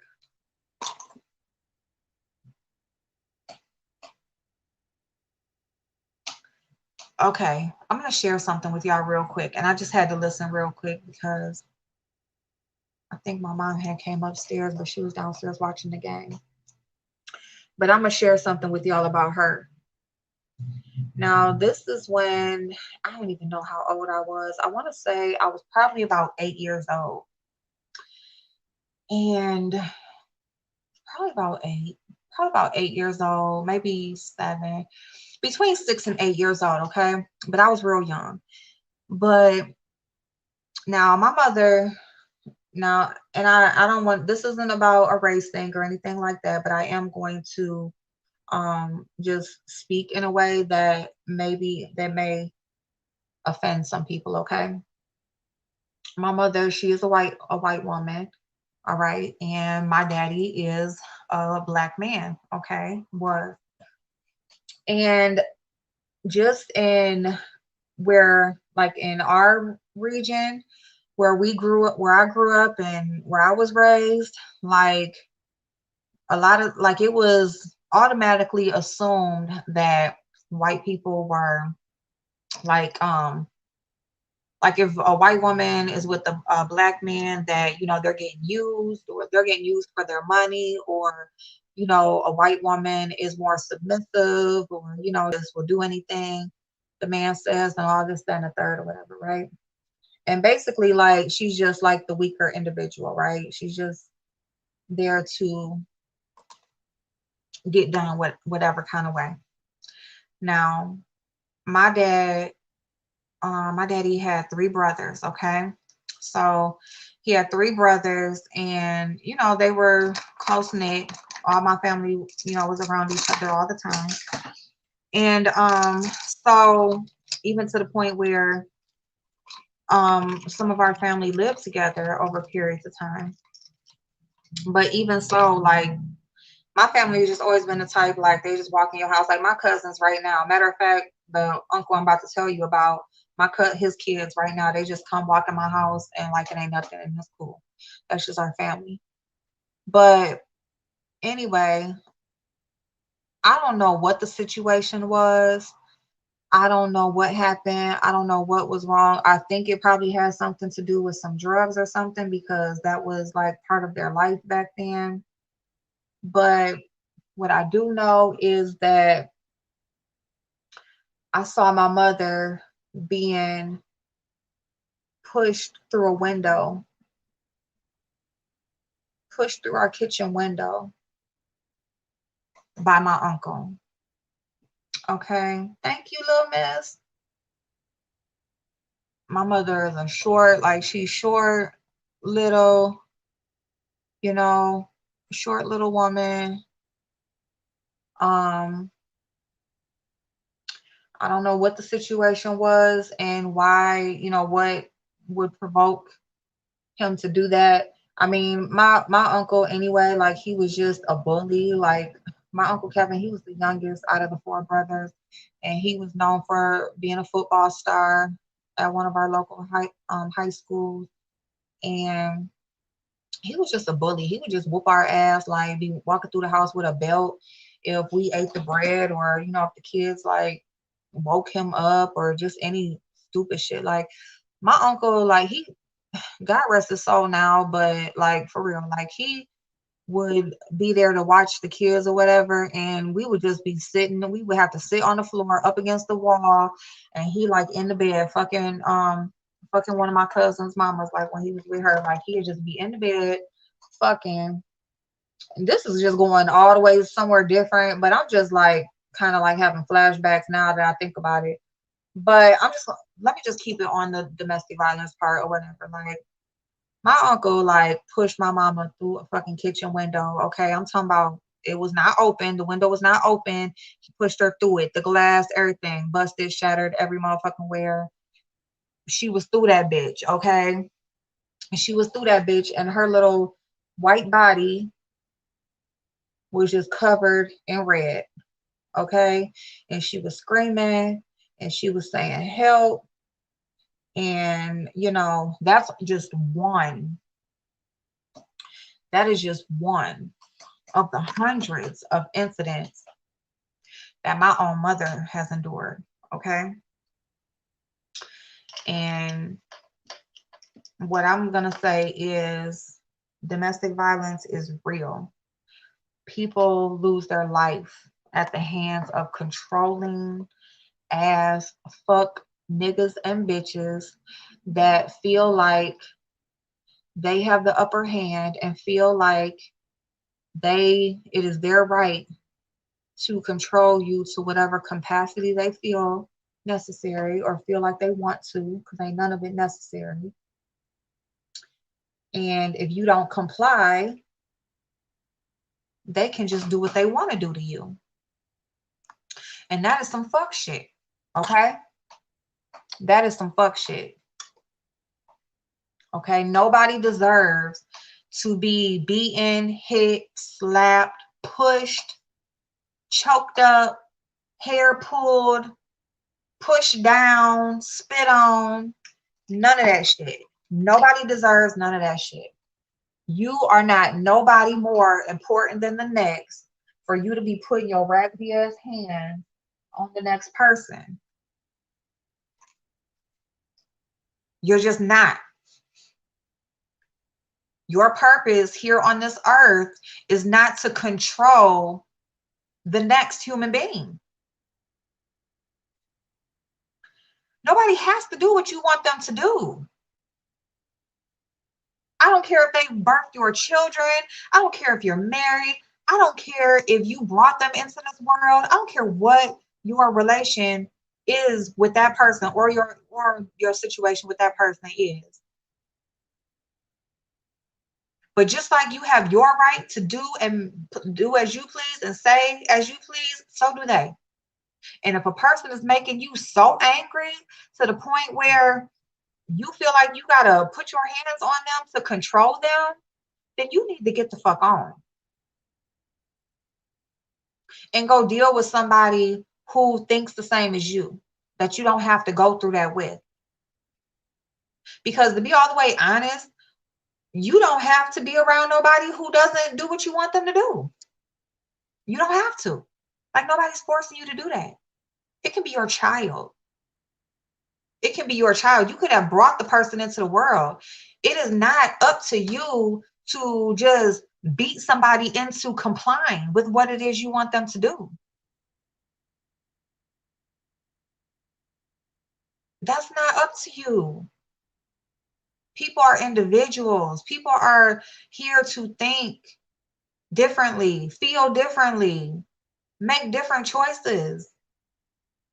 Okay, I'm going to share something with y'all real quick. And I just had to listen real quick because I think my mom had came upstairs, but she was downstairs watching the game. But I'm going to share something with y'all about her. Now, this is when I don't even know how old I was. I want to say I was probably about 8 years old. And probably about 8 years old, maybe 7, between 6 and 8 years old, okay? But I was real young. But now my mother, now, and I don't want, this isn't about a race thing or anything like that, but I am going to just speak in a way that may offend some people, okay? My mother, she is a white woman, all right, and my daddy is a black man, okay, was. And just in where, like in our region, where we grew up, where I grew up and where I was raised, like a lot of, like, it was automatically assumed that white people were like if a white woman is with a black man, that they're getting used, or they're getting used for their money, or a white woman is more submissive, or just will do anything the man says, and all this, that, and the third, or whatever, right? And basically, like, she's just like the weaker individual, right? She's just there to get done with whatever kind of way. Now, my dad, my daddy had 3 brothers, okay? So He had three brothers, and they were close knit. All my family, was around each other all the time. And so even to the point where some of our family lived together over periods of time. But even so, like, my family has just always been the type, like, they just walk in your house. Like my cousins right now. Matter of fact, the uncle I'm about to tell you about, his kids right now, they just come walk in my house and like it ain't nothing, and it's cool. That's just our family. But anyway, I don't know what the situation was. I don't know what happened. I don't know what was wrong. I think it probably has something to do with some drugs or something, because that was like part of their life back then. But what I do know is that I saw my mother being pushed through a window, pushed through our kitchen window by my uncle. Okay. Thank you, little miss. My mother is a short, like, she's short, little, you know, short little woman. Um, I don't know what the situation was and why, what would provoke him to do that. I mean, my uncle anyway, like, he was just a bully. Like, my uncle Kevin, he was the youngest out of the four brothers, and he was known for being a football star at one of our local high schools. And he was just a bully. He would just whoop our ass, like be walking through the house with a belt if we ate the bread, or if the kids like woke him up, or just any stupid shit. Like, my uncle, like, he, God rest his soul now, but like, for real, like, he would be there to watch the kids or whatever, and we would just be sitting, we would have to sit on the floor up against the wall, and he like in the bed fucking one of my cousin's mamas, like when he was with her, like he'd just be in the bed fucking. And this is just going all the way somewhere different, but I'm just like kind of like having flashbacks now that I think about it. But let me just keep it on the domestic violence part or whatever. Like, my uncle like pushed my mama through a fucking kitchen window. Okay, I'm talking about, it was not open. The window was not open. He pushed her through it. The glass, everything, busted, shattered, every motherfucking where. She was through that bitch. Okay, and she was through that bitch, and her little white body was just covered in red. Okay, and she was screaming, and she was saying help. And that's just one. That is just one of the hundreds of incidents that my own mother has endured. Okay. And what I'm going to say is, domestic violence is real. People lose their life at the hands of controlling ass fuck niggas and bitches that feel like they have the upper hand and feel like it is their right to control you to whatever capacity they feel necessary, or feel like they want to, because ain't none of it necessary. And if you don't comply, they can just do what they want to do to you. And that is some fuck shit. Okay? That is some fuck shit. Okay? Nobody deserves to be beaten, hit, slapped, pushed, choked up, hair pulled, pushed down, spit on. None of that shit. Nobody deserves none of that shit. You are not nobody more important than the next for you to be putting your raggedy ass hand on the next person. You're just not. Your purpose here on this earth is not to control the next human being. Nobody has to do what you want them to do. I don't care if they birthed your children. I don't care if you're married. I don't care if you brought them into this world. I don't care what your relation is with that person, or your situation with that person is. But just like you have your right to do as you please and say as you please, so do they. And if a person is making you so angry to the point where you feel like you gotta put your hands on them to control them, then you need to get the fuck on and go deal with somebody who thinks the same as you, that you don't have to go through that with. Because to be all the way honest, you don't have to be around nobody who doesn't do what you want them to do. You don't have to. Like, nobody's forcing you to do that. It can be your child. It can be your child. You could have brought the person into the world. It is not up to you to just beat somebody into complying with what it is you want them to do. That's not up to you. People are individuals. People are here to think differently, feel differently, make different choices.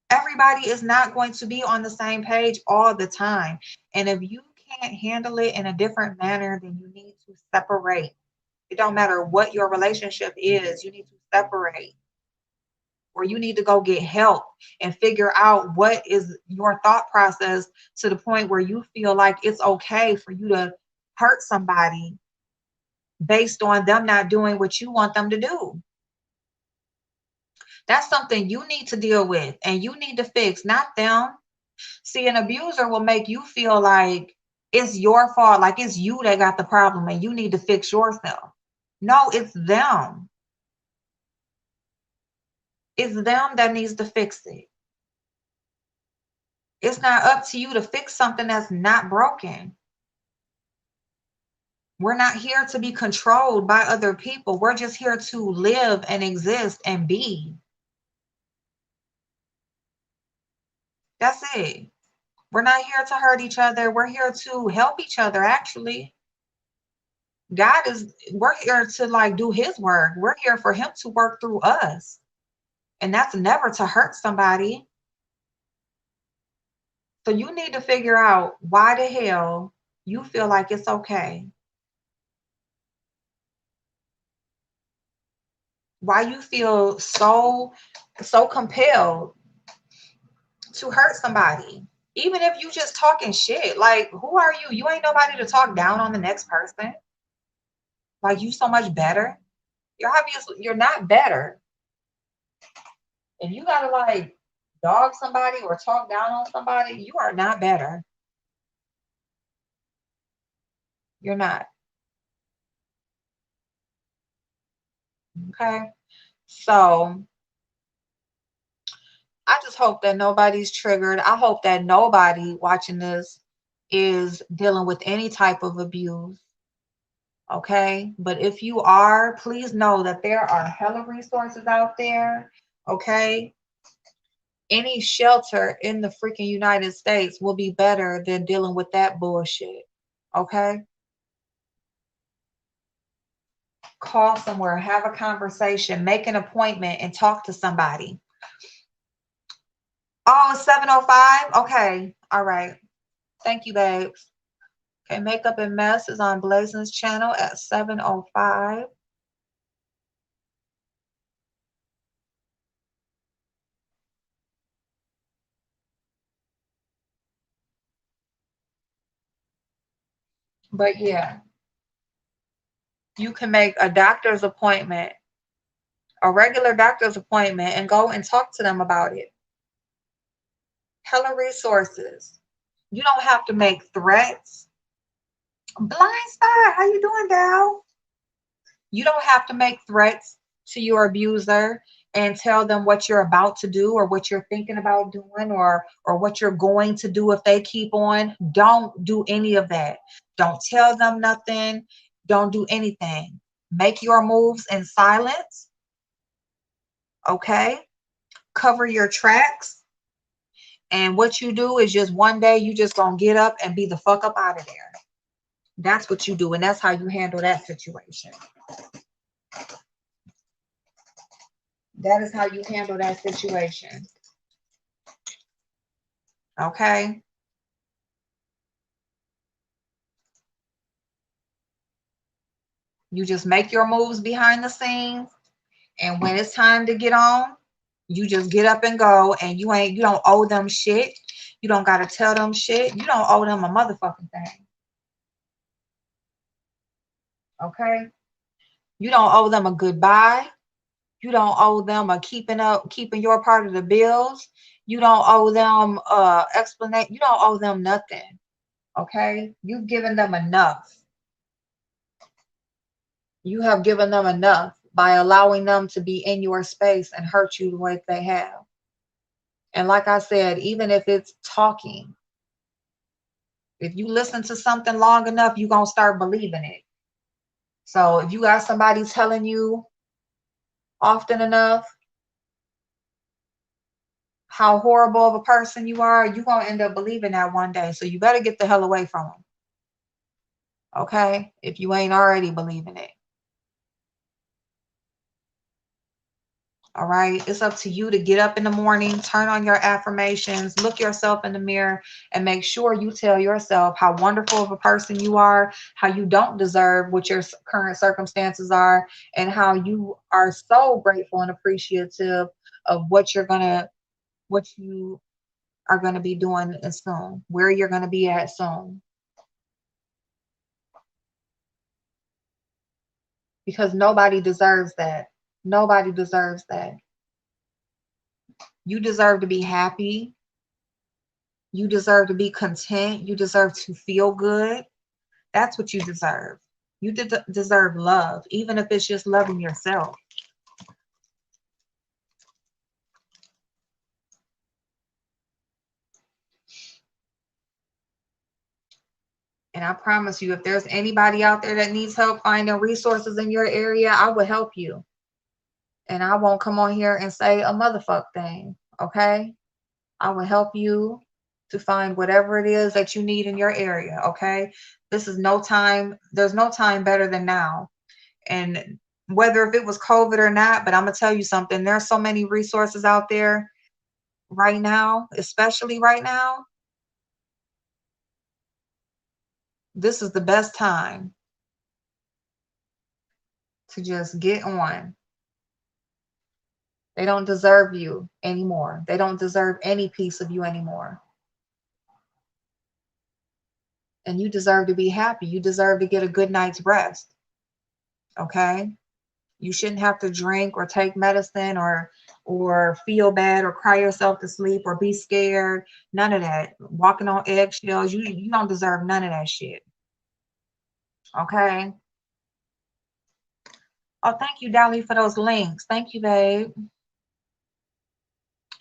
Everybody is not going to be on the same page all the time. And if you can't handle it in a different manner, then you need to separate. It don't matter what your relationship is, you need to separate. Or you need to go get help and figure out what is your thought process to the point where you feel like it's okay for you to hurt somebody based on them not doing what you want them to do. That's something you need to deal with and you need to fix, not them. See, an abuser will make you feel like it's your fault, like it's you that got the problem and you need to fix yourself. No, it's them. It's them that needs to fix it. It's not up to you to fix something that's not broken. We're not here to be controlled by other people. We're just here to live and exist and be. That's it. We're not here to hurt each other. We're here to help each other, actually. We're here to like do his work. We're here for him to work through us. And that's never to hurt somebody. So you need to figure out why the hell you feel like it's okay. Why you feel so compelled to hurt somebody. Even if you just talking shit. Like, who are you? You ain't nobody to talk down on the next person. Like, you so much better. You're not better. If you gotta like dog somebody or talk down on somebody, you are not better. You're not. Okay. So I just hope that nobody's triggered. I hope that nobody watching this is dealing with any type of abuse. Okay. But if you are, please know that there are hella resources out there. Okay. Any shelter in the freaking United States will be better than dealing with that bullshit. Okay. Call somewhere, have a conversation, make an appointment, and talk to somebody. Oh, it's 7:05? Okay. All right. Thank you, babes. Okay, Makeup and Mess is on Blazing's channel at 7:05. But yeah, you can make a doctor's appointment, a regular doctor's appointment, and go and talk to them about it. Hella resources. You don't have to make threats. Blind Spot, how you doing, gal? You don't have to make threats to your abuser and tell them what you're about to do or what you're thinking about doing or what you're going to do if they keep on. Don't do any of that. Don't tell them nothing. Don't do anything. Make your moves in silence. Okay? Cover your tracks. And what you do is just one day you just gonna get up and be the fuck up out of there. That's what you do, and that's how you handle that situation. That is how you handle that situation. Okay? You just make your moves behind the scenes, and when it's time to get on, you just get up and go, and you don't owe them shit. You don't gotta tell them shit. You don't owe them a motherfucking thing. Okay? You don't owe them a goodbye. You don't owe them a keeping your part of the bills. You don't owe them explanation. You don't owe them nothing. Okay? You've given them enough. You have given them enough by allowing them to be in your space and hurt you the way they have. And like I said, even if it's talking, if you listen to something long enough, you're going to start believing it. So if you got somebody telling you often enough how horrible of a person you are, you're going to end up believing that one day. So you better get the hell away from them. Okay? If you ain't already believing it. All right? It's up to you to get up in the morning, turn on your affirmations, look yourself in the mirror, and make sure you tell yourself how wonderful of a person you are, how you don't deserve what your current circumstances are, and how you are so grateful and appreciative of what you are going to be doing soon, where you're going to be at soon. Because nobody deserves that. Nobody deserves that. You deserve to be happy. You deserve to be content. You deserve to feel good. That's what you deserve. You deserve love, even if it's just loving yourself. And I promise you, if there's anybody out there that needs help finding resources in your area, I will help you. And I won't come on here and say a motherfuck thing, okay? I will help you to find whatever it is that you need in your area, okay? This is no time. There's no time better than now. And whether if it was COVID or not, but I'm going to tell you something. There's so many resources out there right now, especially right now. This is the best time to just get on. They don't deserve you anymore. They don't deserve any piece of you anymore. And you deserve to be happy. You deserve to get a good night's rest. Okay? You shouldn't have to drink or take medicine or feel bad or cry yourself to sleep or be scared. None of that. Walking on eggshells. You don't deserve none of that shit. Okay? Oh, thank you, Dolly, for those links. Thank you, babe.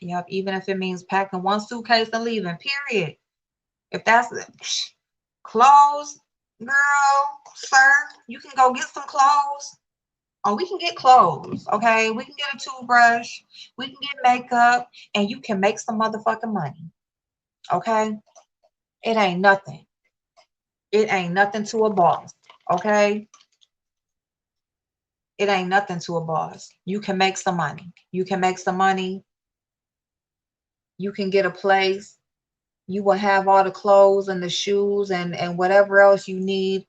Yep, even if it means packing one suitcase and leaving, period. If that's clothes, girl, sir, you can go get some clothes. Oh, we can get clothes, okay? We can get a toothbrush, we can get makeup, and you can make some motherfucking money, okay? It ain't nothing. It ain't nothing to a boss, okay? It ain't nothing to a boss. You can make some money. You can make some money. You can get a place. You will have all the clothes and the shoes and whatever else you need.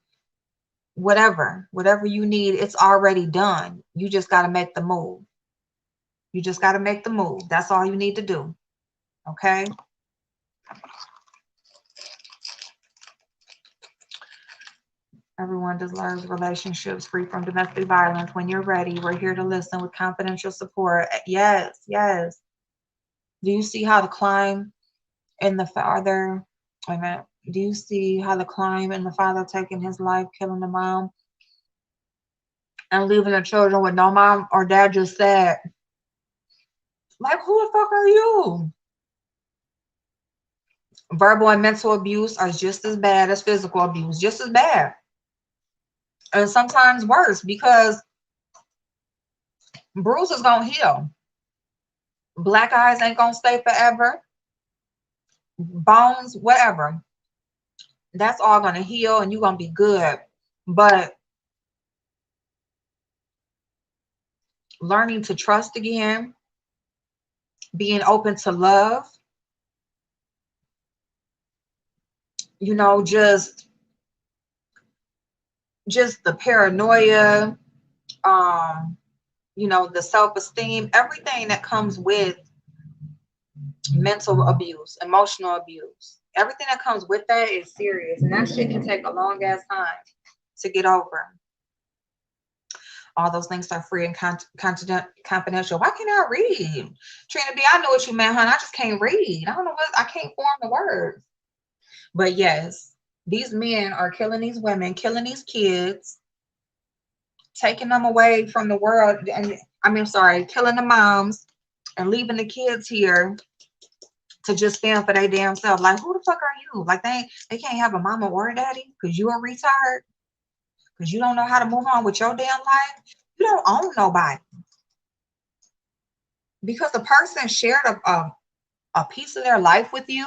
Whatever you need, it's already done. You just got to make the move. You just got to make the move. That's all you need to do. Okay? Everyone deserves relationships free from domestic violence. When you're ready, we're here to listen with confidential support. Yes, yes. Do you see how the climb and the father, wait a minute. Do you see how the climb and the father taking his life, killing the mom, and leaving the children with no mom or dad, just said, like, who the fuck are you? Verbal and mental abuse are just as bad as physical abuse, just as bad. And sometimes worse, because bruises gonna heal. Black eyes ain't gonna stay forever. Bones, whatever. That's all gonna heal and you're gonna be good. But learning to trust again, being open to love, just just the paranoia, you know, the self-esteem, everything that comes with mental abuse, emotional abuse. Everything that comes with that is serious. And that shit can take a long ass time to get over. All those links are free and confidential. Why can't I read? Trina B, I know what you meant, hon. I just can't read. I don't know what, I can't form the words. But yes, these men are killing these women, killing these kids, taking them away from the world. And sorry, killing the moms and leaving the kids here to just stand for their damn self. Like, who the fuck are you? Like, they can't have a mama or a daddy because you a retard, because you don't know how to move on with your damn life. You don't own nobody. Because the person shared a piece of their life with you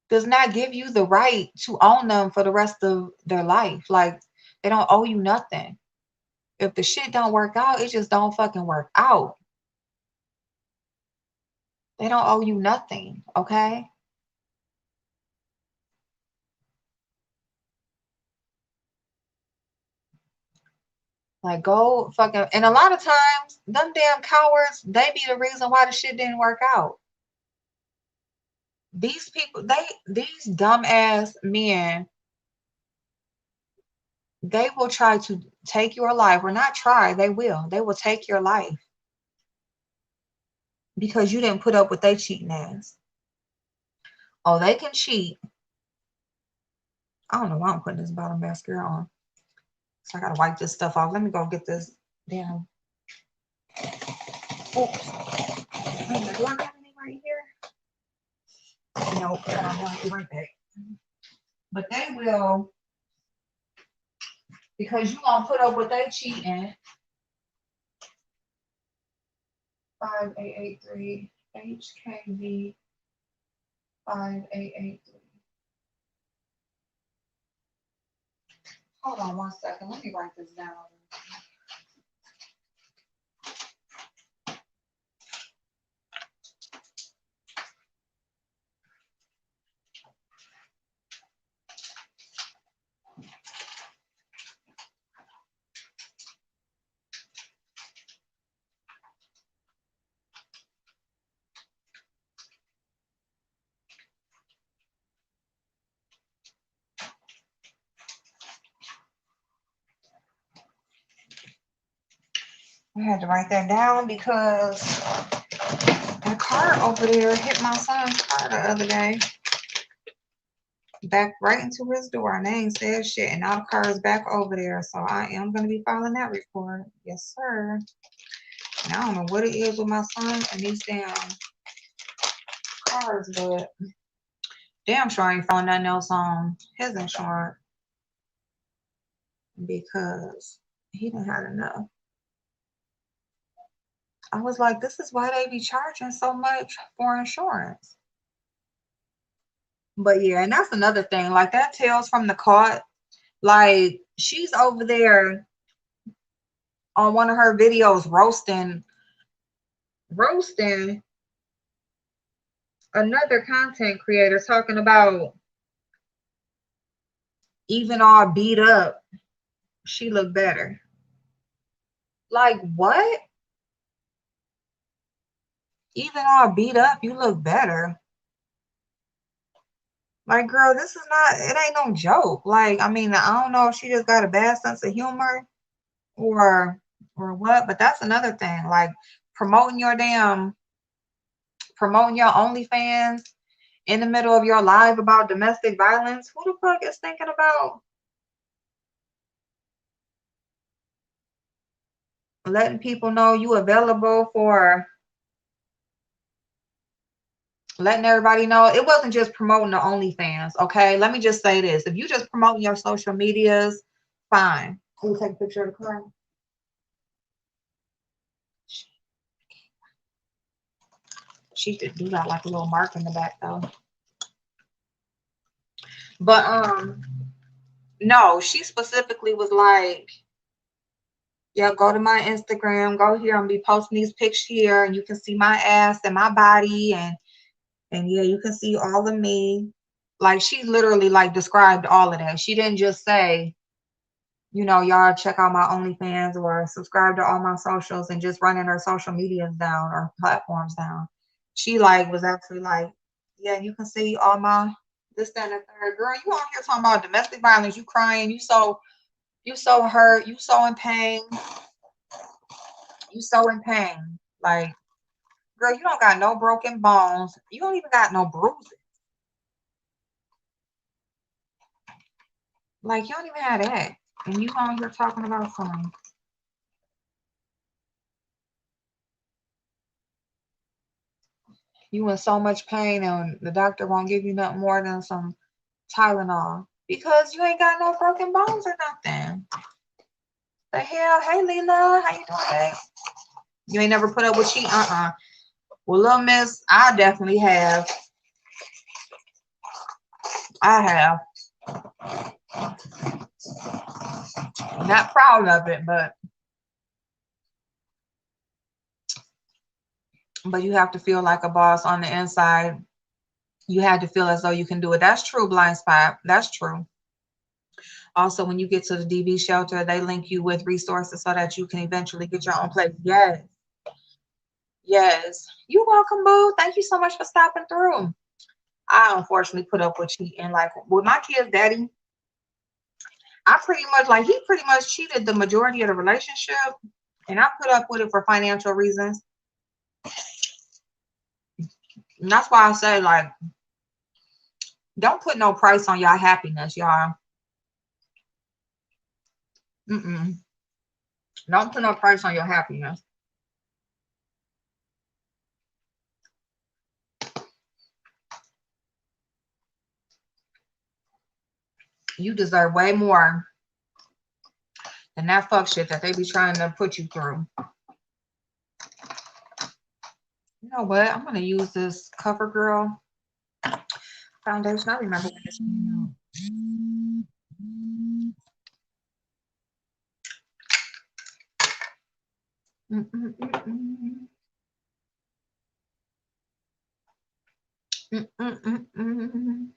does not give you the right to own them for the rest of their life. Like, they don't owe you nothing. If the shit don't work out, it just don't fucking work out. They don't owe you nothing, okay? Like, go fucking, and a lot of times, them damn cowards, they be the reason why the shit didn't work out. These people, these dumbass men, they will try to take your life, or not try, they will take your life because you didn't put up with they cheating ass. Oh, they can cheat. I don't know why I'm putting this bottom mascara on. So I gotta wipe this stuff off. Let me go get this damn. Oops. Do I have any right here? Nope. I'll be right back. But they will, because you gonna put up with they cheating. 5883 HKV 5883. Hold on 1 second. Let me write this down. I had to write that down because that car over there hit my son's car the other day. Back right into his door, and they ain't said shit, and now the car is back over there. So I am going to be filing that report. Yes, sir. And I don't know what it is with my son and these damn cars, but damn sure I ain't found nothing else on his insurance because he done had enough. I was like, this is why they be charging so much for insurance. But yeah, and that's another thing. Like, that Tales from the Cart, like, she's over there on one of her videos roasting another content creator, talking about even all beat up, she looked better. Like, what? Even all beat up, you look better. Like, girl, this is not, it ain't no joke. Like, I mean, I don't know if she just got a bad sense of humor or what, but that's another thing. Like, promoting your OnlyFans in the middle of your live about domestic violence. Who the fuck is thinking about letting people know you available for, letting everybody know? It wasn't just promoting the OnlyFans, okay? Let me just say this. If you just promoting your social medias, fine. Can you take a picture of the car? She do got like a little mark in the back though. But no, she specifically was like, yeah, go to my Instagram, go here, and be posting these pics here, and you can see my ass and my body, and yeah, you can see all of me. Like she literally like described all of that. She didn't just say, you know, y'all check out my OnlyFans or subscribe to all my socials and just running her social medias down or platforms down. She like was actually like, yeah, you can see all my this, that, and the third. Girl, you out here talking about domestic violence, you crying, you so hurt, you so in pain, you so in pain. Like, girl, you don't got no broken bones. You don't even got no bruises. Like, you don't even have that. And you on here talking about some. You in so much pain and the doctor won't give you nothing more than some Tylenol because you ain't got no broken bones or nothing. The hell? Hey, Leela, how you doing, babe? You ain't never put up with cheating? Well, little miss, I definitely have. I have. Not proud of it, but you have to feel like a boss on the inside. You had to feel as though you can do it. That's true, blind spot. That's true. Also, when you get to the DV shelter, they link you with resources so that you can eventually get your own place. Yes. Yes. You're welcome, boo. Thank you so much for stopping through. I unfortunately put up with cheating. Like with my kid's daddy, I pretty much like he pretty much cheated the majority of the relationship. And I put up with it for financial reasons. And that's why I say, like, don't put no price on y'all happiness, y'all. Mm-mm. Don't put no price on your happiness. You deserve way more than that fuck shit that they be trying to put you through. You know what? I'm gonna use this CoverGirl foundation. I remember when this came out. Mm-mm-mm-mm. Mm-mm-mm-mm.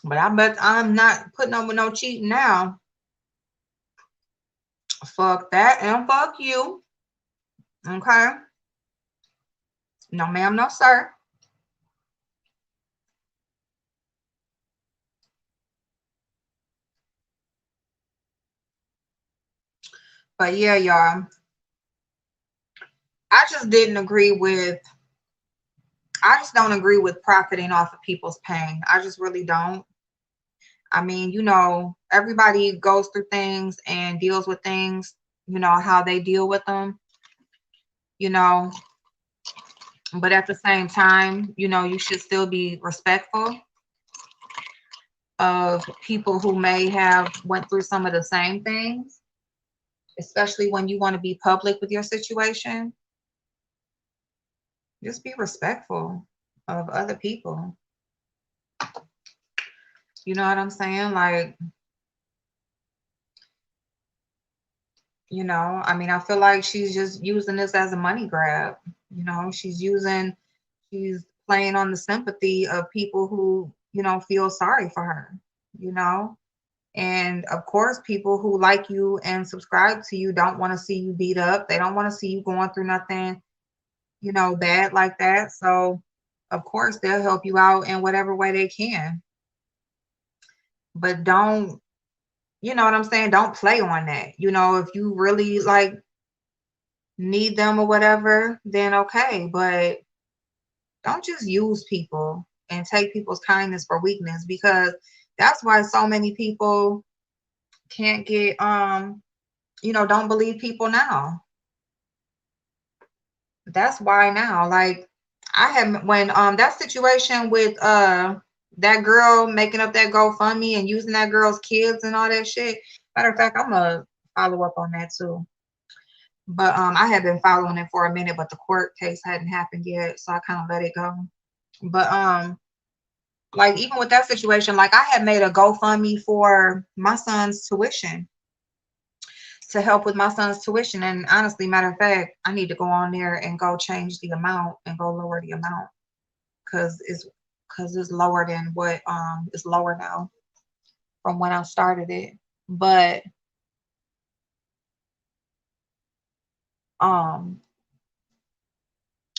But I bet I'm not putting up with no cheating now. Fuck that and fuck you. Okay? No, ma'am, no, sir. But yeah, y'all. I just don't agree with profiting off of people's pain. I just really don't. I mean, you know, everybody goes through things and deals with things, you know, how they deal with them, you know. But at the same time, you know, you should still be respectful of people who may have went through some of the same things, especially when you want to be public with your situation. Just be respectful of other people. You know what I'm saying? Like, you know, I mean, I feel like she's just using this as a money grab. You know, she's playing on the sympathy of people who, you know, feel sorry for her, you know. And of course, people who like you and subscribe to you don't want to see you beat up. They don't want to see you going through nothing, you know, bad like that. So, of course, they'll help you out in whatever way they can. But don't, you know what I'm saying? Don't play on that. You know, if you really like need them or whatever, then okay. But don't just use people and take people's kindness for weakness, because that's why so many people can't get you know, don't believe people now. That's why now. Like I had when that situation with that girl making up that GoFundMe and using that girl's kids and all that shit. Matter of fact, I'm gonna follow up on that too. But I had been following it for a minute, but the court case hadn't happened yet, so I kind of let it go. But like even with that situation, like I had made a GoFundMe for my son's tuition, to help with my son's tuition. And honestly, matter of fact, I need to go on there and go change the amount and go lower the amount because because it's lower than what it's lower now from when I started it. But um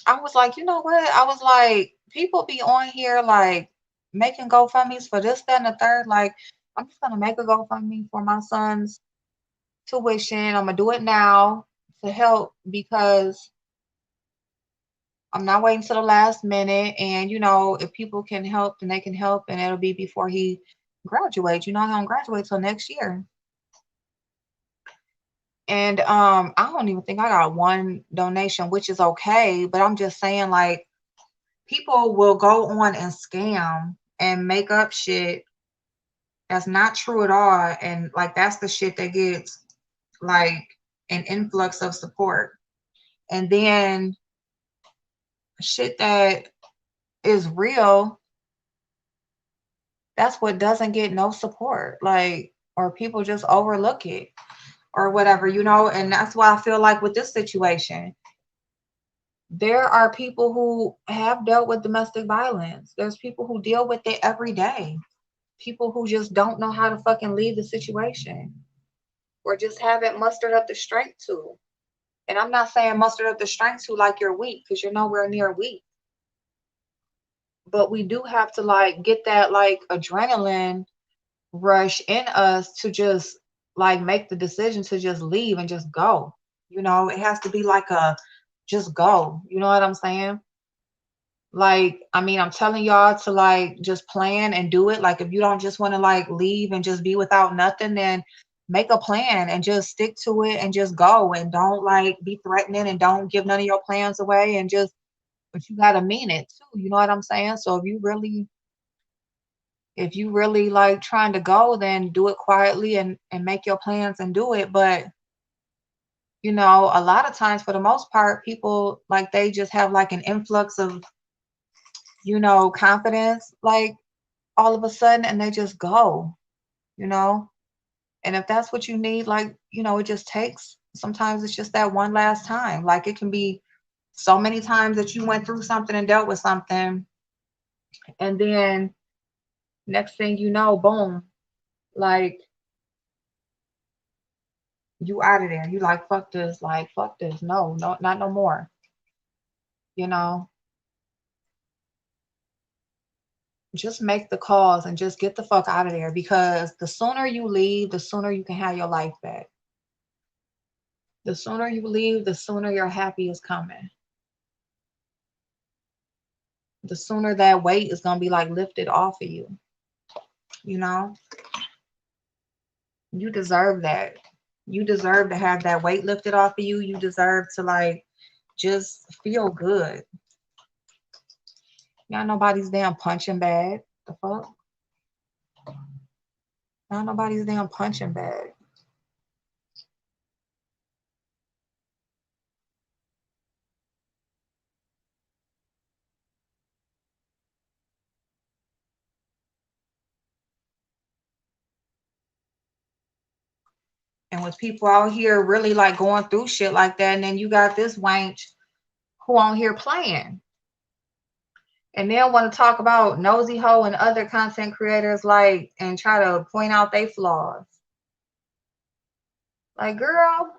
I was like, you know what? I was like, people be on here like making GoFundMe's for this, that, and the third. Like, I'm just gonna make a GoFundMe for my son's tuition. I'm gonna do it now to help because I'm not waiting till the last minute. And if people can help, then they can help, and it'll be before he graduates. He don't graduate till next year. And I don't even think I got one donation, which is okay. But I'm just saying, like, people will go on and scam and make up shit that's not true at all. And like that's the shit that gets like an influx of support. And then shit that is real, that's what doesn't get no support. Like, or people just overlook it or whatever. And that's why I feel like with this situation, there are people who have dealt with domestic violence. There's people who deal with it every day. People who just don't know how to fucking leave the situation or just haven't mustered up the strength to. And I'm not saying mustered up the strength to like you're weak, because you're nowhere near weak. But we do have to like get that like adrenaline rush in us to just like make the decision to just leave and just go. It has to be like a just go. You know what I'm saying? Like, I mean, I'm telling y'all to like just plan and do it. Like, if you don't just want to like leave and just be without nothing, then make a plan and just stick to it and just go and don't like be threatening and don't give none of your plans away and just, but you gotta mean it too. You know what I'm saying? So if you really like trying to go, then do it quietly and make your plans and do it. But a lot of times for the most part, people like they just have like an influx of confidence, like all of a sudden, and they just go, you know? And if that's what you need, like, it just takes, sometimes it's just that one last time. Like, it can be so many times that you went through something and dealt with something. And then next thing you know, boom, like, you out of there. You like, fuck this, like, fuck this. No, no, not no more, you know? Just make the calls and just get the fuck out of there, because the sooner you leave, the sooner you can have your life back. The sooner you leave, the sooner your happy is coming. The sooner that weight is gonna be like lifted off of you. You know, you deserve that. You deserve to have that weight lifted off of you. You deserve to like just feel good. Not nobody's damn punching bag. The fuck? Not nobody's damn punching bag. And with people out here really like going through shit like that, and then you got this wench who on here playing. And they'll want to talk about Nosy Ho and other content creators, like, and try to point out their flaws. Like, girl,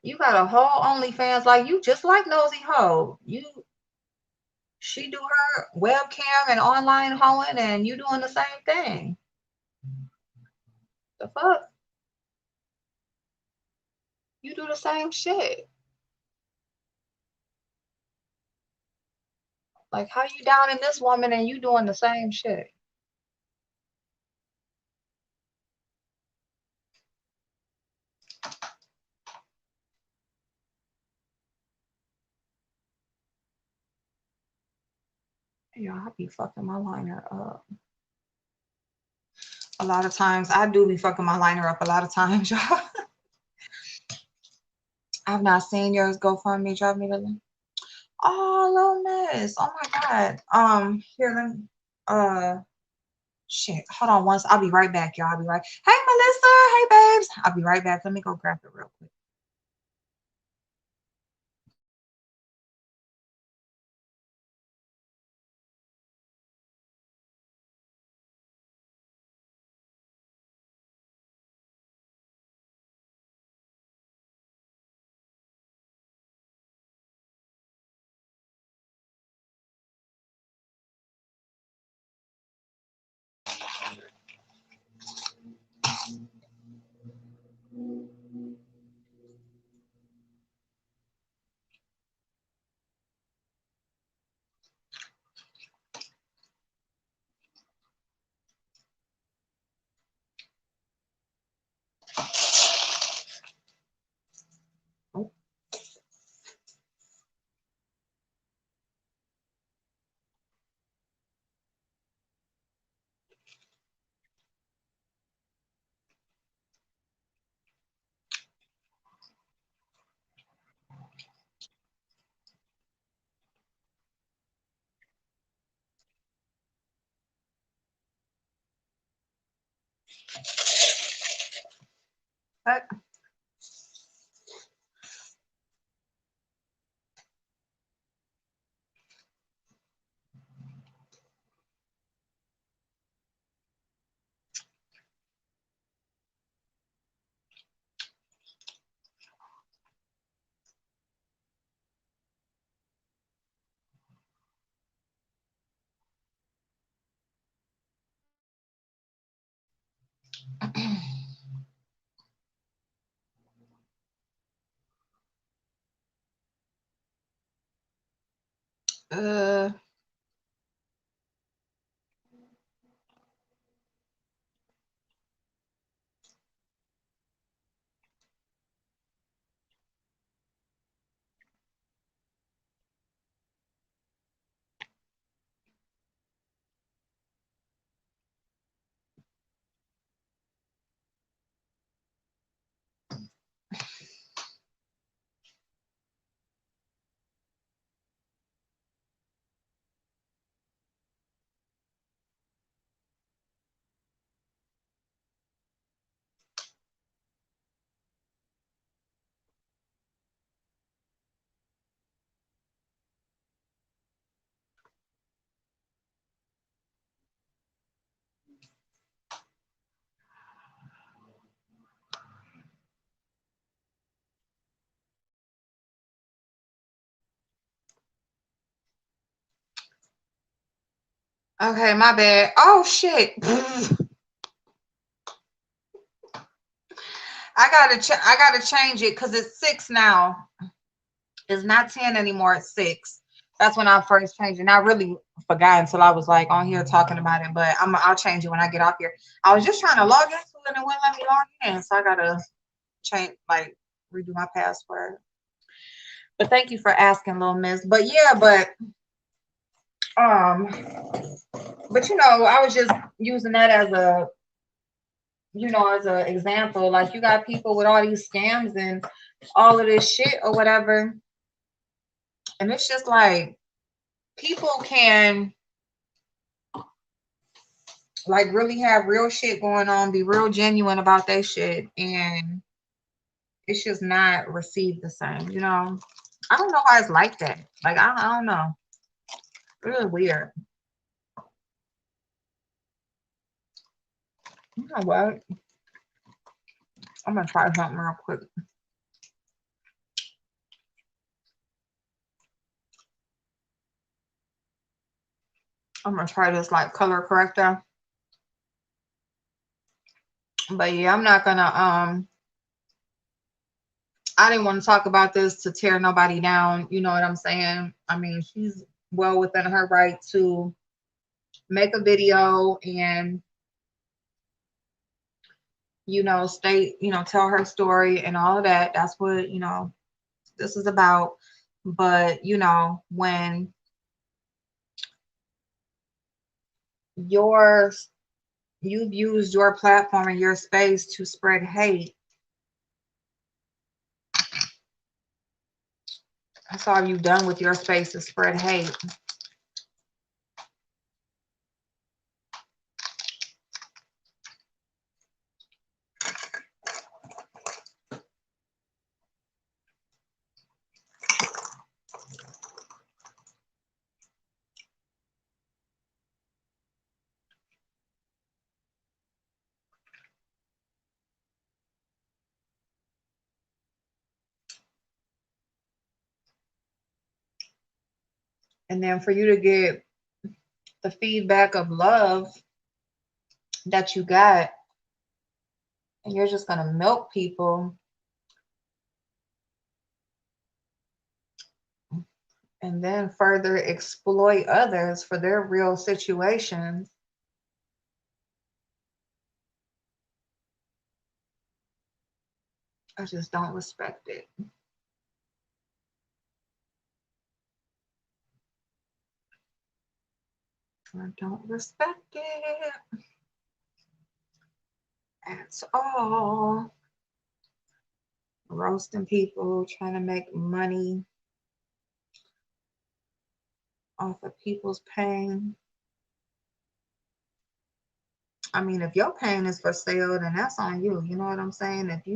you got a whole OnlyFans, like you just like Nosy Ho. She do her webcam and online hoeing, and you doing the same thing. The fuck? You do the same shit. Like, how you down in this woman and you doing the same shit? Yeah, I be fucking my liner up. A lot of times, I do be fucking my liner up a lot of times, y'all. I've not seen yours. GoFundMe, drop me the link. Oh, Little Miss. Oh my God. Here, let me, shit. Hold on once. I'll be right back, y'all. I'll be right. Hey, Melissa. Hey, babes. I'll be right back. Let me go grab it real quick. But uh okay, my bad. Oh shit. I gotta change it because it's 6 now. It's not 10 anymore, it's 6. That's when I first changed it. And I really forgot until I was like on here talking about it, but I'll change it when I get off here. I was just trying to log into it and it wouldn't let me log in. So I gotta change, like, redo my password. But thank you for asking, little miss. But yeah, um but I was just using that as a as an example. Like, you got people with all these scams and all of this shit or whatever. And it's just like, people can like really have real shit going on, be real genuine about their shit, and it's just not received the same. I don't know why it's like that. Like, I don't know. Really weird. You know what? I'm gonna try something real quick. I'm gonna try this like color corrector. But yeah, I'm not gonna I didn't want to talk about this to tear nobody down. You know what I'm saying? I mean, she's well within her right to make a video and, state, tell her story and all of that. That's what, this is about. But, when your you've used your platform and your space to spread hate, that's all you've done with your space is spread hate. And then for you to get the feedback of love that you got, and you're just gonna milk people and then further exploit others for their real situations. I just don't respect it. I don't respect it at all. Roasting people, trying to make money off of people's pain. I mean, if your pain is for sale, then that's on you. You know what I'm saying? If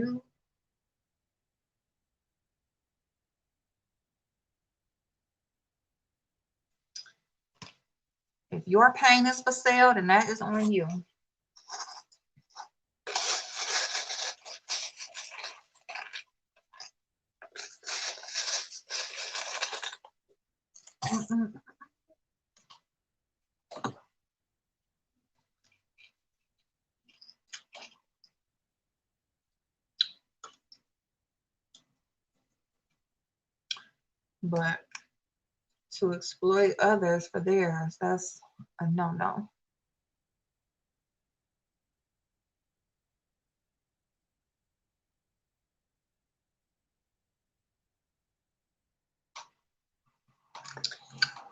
your pain is for sale, then that is on you. But to exploit others for theirs, that's a no-no.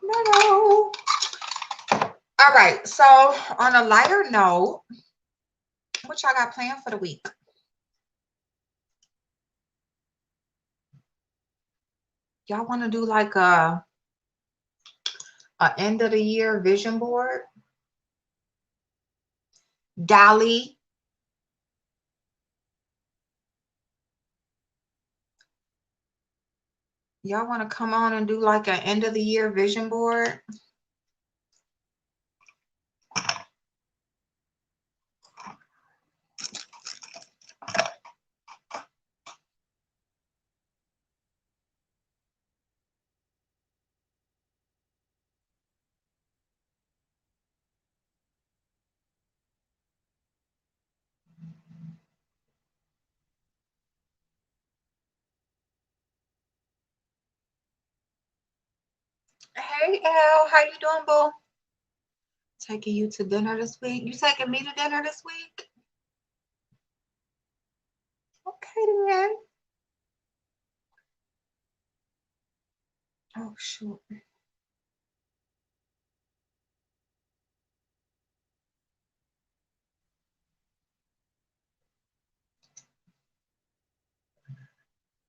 No. All right. So on a lighter note, what y'all got planned for the week? Y'all want to do like a end of the year vision board? Dali. Y'all want to come on and do like an end of the year vision board? Hey Elle, how you doing, boo? Taking you to dinner this week? You taking me to dinner this week? Okay then. Oh shoot.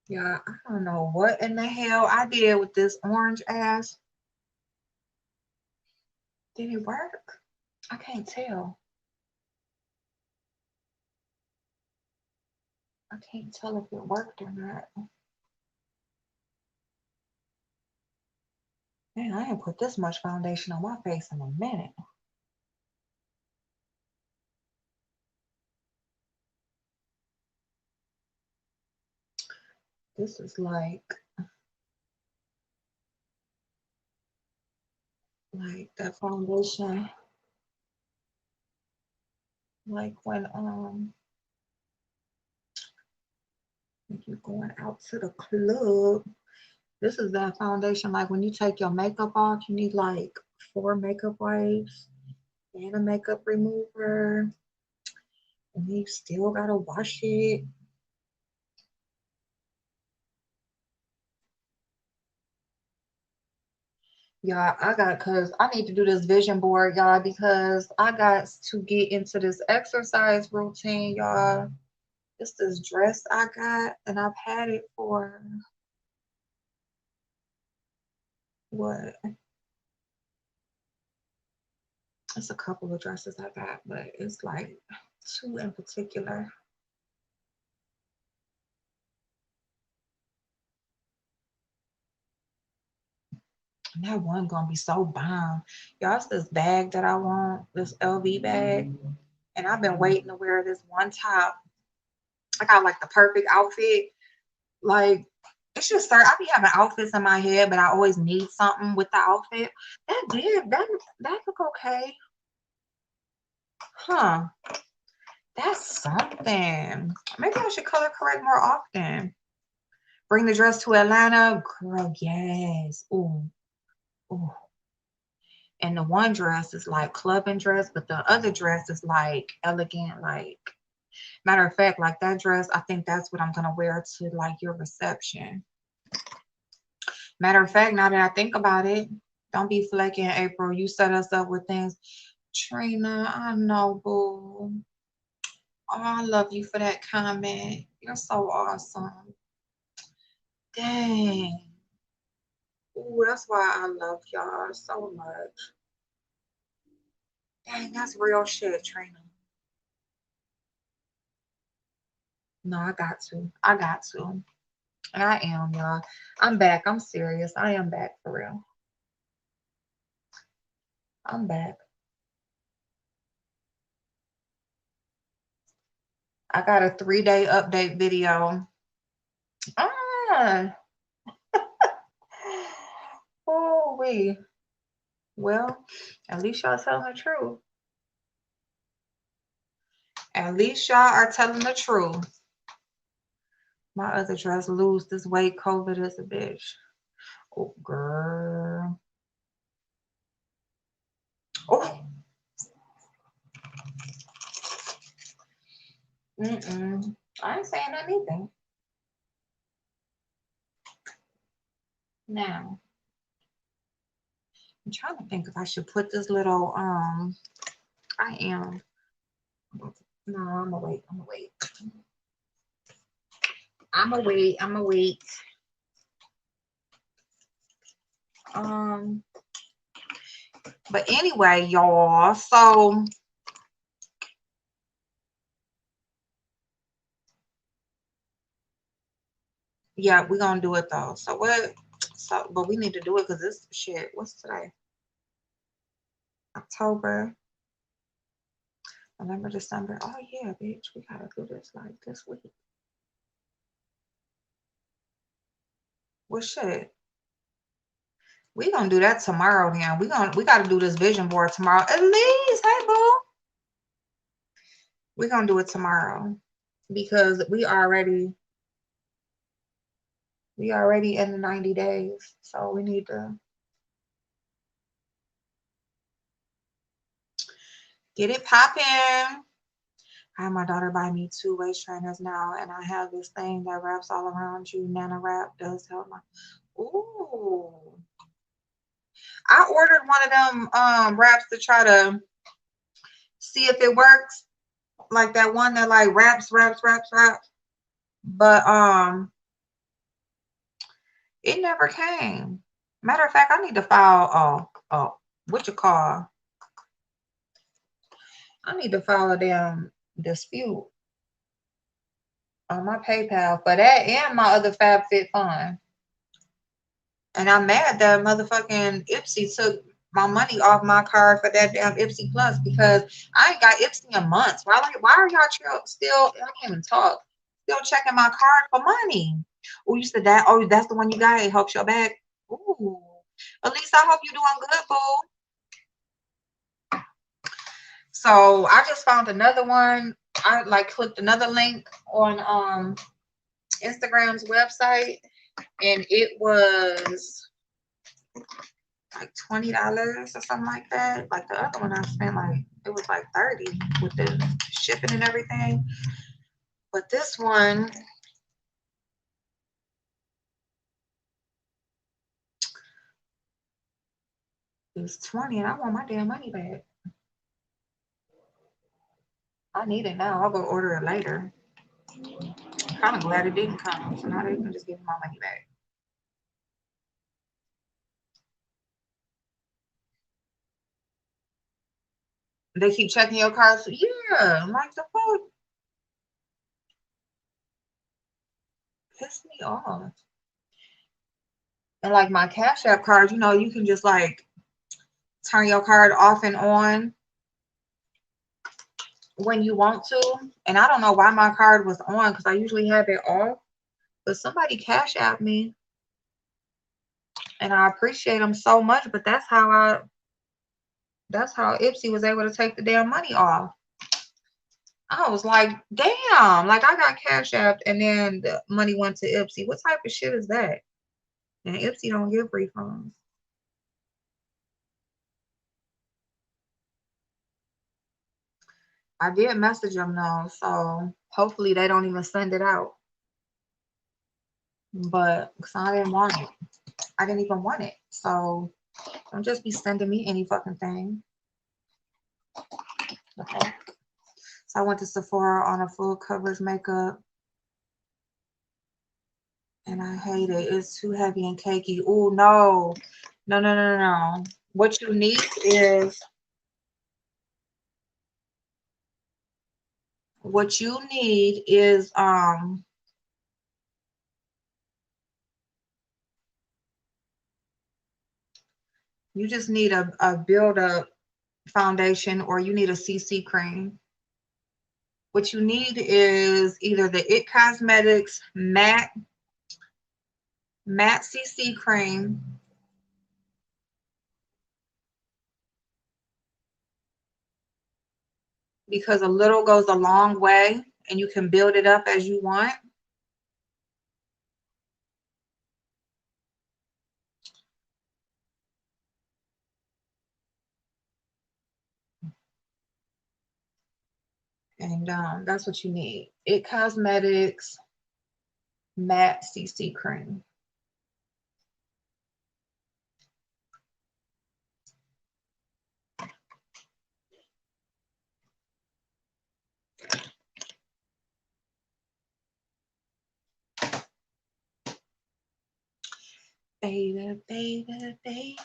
Yeah, I don't know what in the hell I did with this orange ass. Did it work? I can't tell. I can't tell if it worked or not. Man, I ain't put this much foundation on my face in a minute. This is like that foundation. Like when you're going out to the club. This is that foundation. Like when you take your makeup off, you need like 4 makeup wipes and a makeup remover. And then you still gotta wash it. Y'all, cause I need to do this vision board, y'all, because I got to get into this exercise routine, y'all. It's this dress I got, and I've had it for what? It's a couple of dresses I got, but it's like 2 in particular. And that one gonna be so bomb. Y'all, it's this bag that I want, this LV bag. And I've been waiting to wear this one top. I got like the perfect outfit. Like, it's just I be having outfits in my head, but I always need something with the outfit. That look okay. Huh. That's something. Maybe I should color correct more often. Bring the dress to Atlanta. Girl, yes. Ooh. Ooh. And the one dress is like clubbing dress, but the other dress is like elegant, like matter of fact, like that dress, I think that's what I'm gonna wear to like your reception. Matter of fact, now that I think about it, don't be flaking, April. You set us up with things. Trina, I know, boo. Oh, I love you for that comment. You're so awesome. Dang. Ooh, that's why I love y'all so much. Dang, that's real shit, Trina. No, I got to. I got to. And I am, y'all. I'm back. I'm serious. I am back for real. I'm back. I got a 3-day update video. Ah. Oh, wait. Well, at least y'all telling the truth. At least y'all are telling the truth. My other dress lose this weight. COVID is a bitch. Oh, girl. Oh. I ain't saying anything. Now, I'm trying to think if I should put this little, I am. No, I'm gonna wait. I'm gonna wait. I'm gonna wait. I'm gonna wait. But anyway, y'all, so yeah, we're gonna do it though. So what? So, but we need to do it because this shit. What's today? October, November, December. Oh yeah, bitch, we gotta do this like this week. What shit? We gonna do that tomorrow. Then we gotta do this vision board tomorrow. At least, hey boo. We're gonna do it tomorrow because we already in the 90 days. So we need to get it popping. I had my daughter buy me 2 waist trainers now, and I have this thing that wraps all around you. Nana wrap does help my. Ooh. I ordered one of them wraps to try to see if it works. Like that one that like wraps. But it never came. Matter of fact, I need to file what you call? I need to file a damn dispute on my PayPal for that and my other FabFitFun. And I'm mad that motherfucking Ipsy took my money off my card for that damn Ipsy Plus because I ain't got Ipsy in months. Why are y'all still, I can't even talk, still checking my card for money? Oh, you said that? Oh, that's the one you got? It helps your back? Ooh. At least I hope you're doing good, boo. So I just found another one. I like clicked another link on Instagram's website, and it was like $20 or something like that. Like the other one I spent like it was like 30 with the shipping and everything. But this one is 20 and I want my damn money back. I need it now. I'll go order it later. Kind of glad it didn't come. So now they can just give me my money back. They keep checking your cards. Yeah, like the fuck. Piss me off. And like my Cash App card, you can just like turn your card off and on when you want to. And I don't know why my card was on because I usually have it off. But somebody Cash App me. And I appreciate them so much. But that's how Ipsy was able to take the damn money off. I was like, damn, like I got Cash App and then the money went to Ipsy. What type of shit is that? And Ipsy don't give refunds. I did message them though, so hopefully they don't even send it out. But because I didn't want it. I didn't even want it. So don't just be sending me any fucking thing. Okay. So I went to Sephora on a full coverage makeup. And I hate it. It's too heavy and cakey. Oh, no. No. What you need is What you need is you just need a build-up foundation, or you need a CC cream. What you need is either the It Cosmetics matte CC cream, because a little goes a long way and you can build it up as you want. And that's what you need. It Cosmetics matte CC cream. Baby, baby, baby.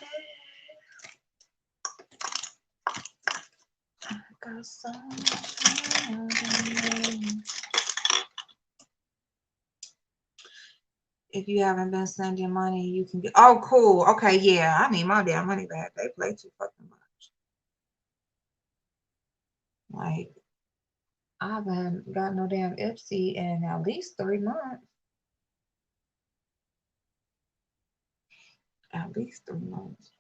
I got some. If you haven't been sending money, you can get. Oh, cool. Okay, yeah. I need my damn money back. They play too fucking much. Like, I haven't got no damn Ipsy in at least 3 months. At least 3 months.